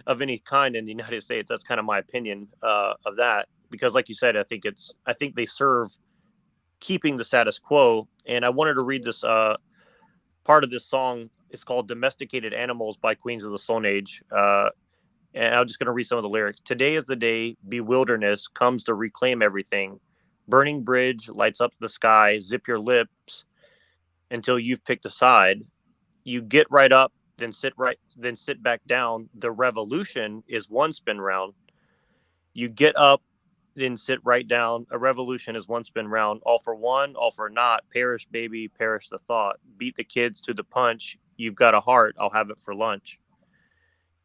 of any kind in the United States. That's kind of my opinion of that. Because like you said, I think they serve keeping the status quo. And I wanted to read this part of this song. It's called Domesticated Animals by Queens of the Stone Age. And I'm just going to read some of the lyrics. Today is the day bewilderness comes to reclaim everything. Burning bridge lights up the sky. Zip your lips until you've picked a side. You get right up, then sit back down. The revolution is one spin round. You get up, then sit right down. A revolution is one spin round. All for one, all for naught. Perish, baby, perish the thought. Beat the kids to the punch. You've got a heart. I'll have it for lunch.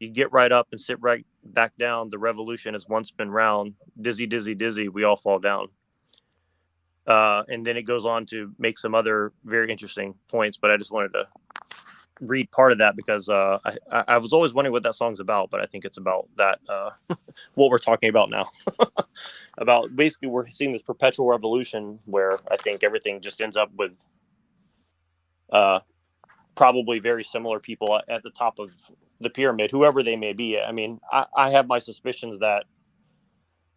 You get right up and sit right back down. The revolution is one spin round. Dizzy, dizzy, dizzy. We all fall down. And then it goes on to make some other very interesting points. But I just wanted to read part of that because I was always wondering what that song's about. But I think it's about that, what we're talking about now. About basically we're seeing this perpetual revolution where I think everything just ends up with probably very similar people at the top of the pyramid, whoever they may be. I mean, I have my suspicions that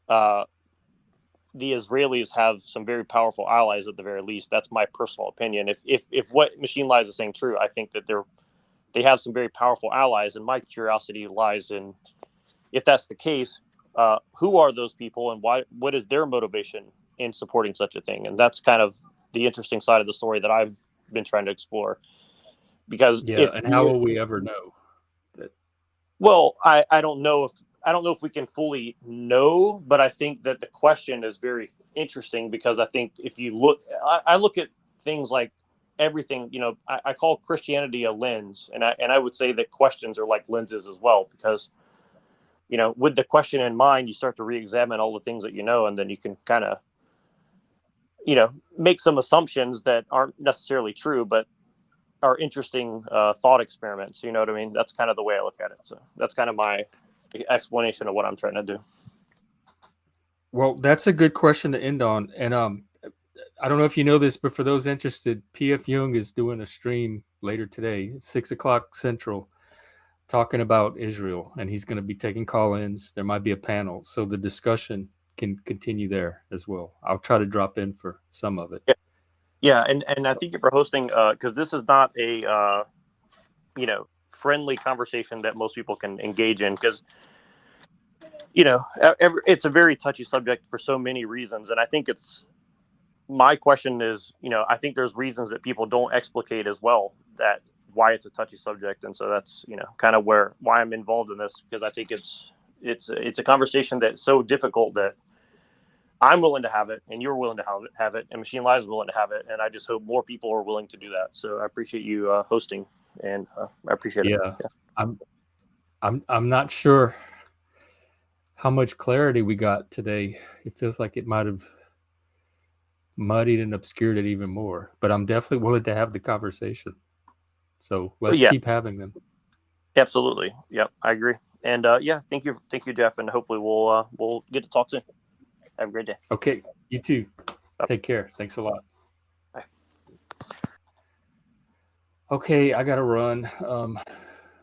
the Israelis have some very powerful allies at the very least. That's my personal opinion. If what Machine Lies is saying true, I think that they have some very powerful allies, and my curiosity lies in, if that's the case, who are those people and what is their motivation in supporting such a thing? And that's kind of the interesting side of the story that I've been trying to explore. Because how will we ever know that? Well, I don't know if we can fully know, but I think that the question is very interesting because I think if you look, I look at things like everything, I call Christianity a lens, and I would say that questions are like lenses as well, because, with the question in mind, you start to re-examine all the things that and then you can kind of, make some assumptions that aren't necessarily true, but are interesting thought experiments. You know what I mean? That's kind of the way I look at it. So that's kind of my explanation of what I'm trying to do. Well, that's a good question to end on. And I don't know if you know this, but for those interested, P.F. Young is doing a stream later today at 6:00 Central talking about Israel, and he's going to be taking call-ins. There might be a panel, so the discussion can continue there as well. I'll try to drop in for some of it. Yeah, and I thank you for hosting, because this is not a friendly conversation that most people can engage in, because it's a very touchy subject for so many reasons, and I think my question is, I think there's reasons that people don't explicate as well, that why it's a touchy subject, and so that's kind of why I'm involved in this, because I think it's a conversation that's so difficult that I'm willing to have it, and you're willing to have it, and Machine Lies is willing to have it, and I just hope more people are willing to do that. So I appreciate you hosting, and I appreciate it. Yeah, I'm not sure how much clarity we got today. It feels like it might have muddied and obscured it even more, but I'm definitely willing to have the conversation. So let's keep having them. Absolutely. Yep, I agree. And thank you, Jeff, and hopefully we'll get to talk soon. Have a great day. Okay, you too. Take care. Thanks a lot. Bye. Okay, I gotta run.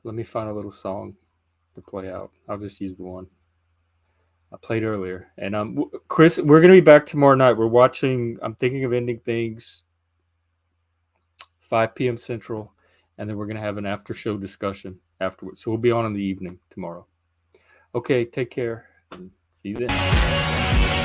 Let me find a little song to play out. I'll just use the one I played earlier. And Chris, we're gonna be back tomorrow night. We're watching I'm Thinking of Ending Things, 5 p.m. Central, and then we're gonna have an after show discussion afterwards. So we'll be on in the evening tomorrow. Okay, take care and see you then.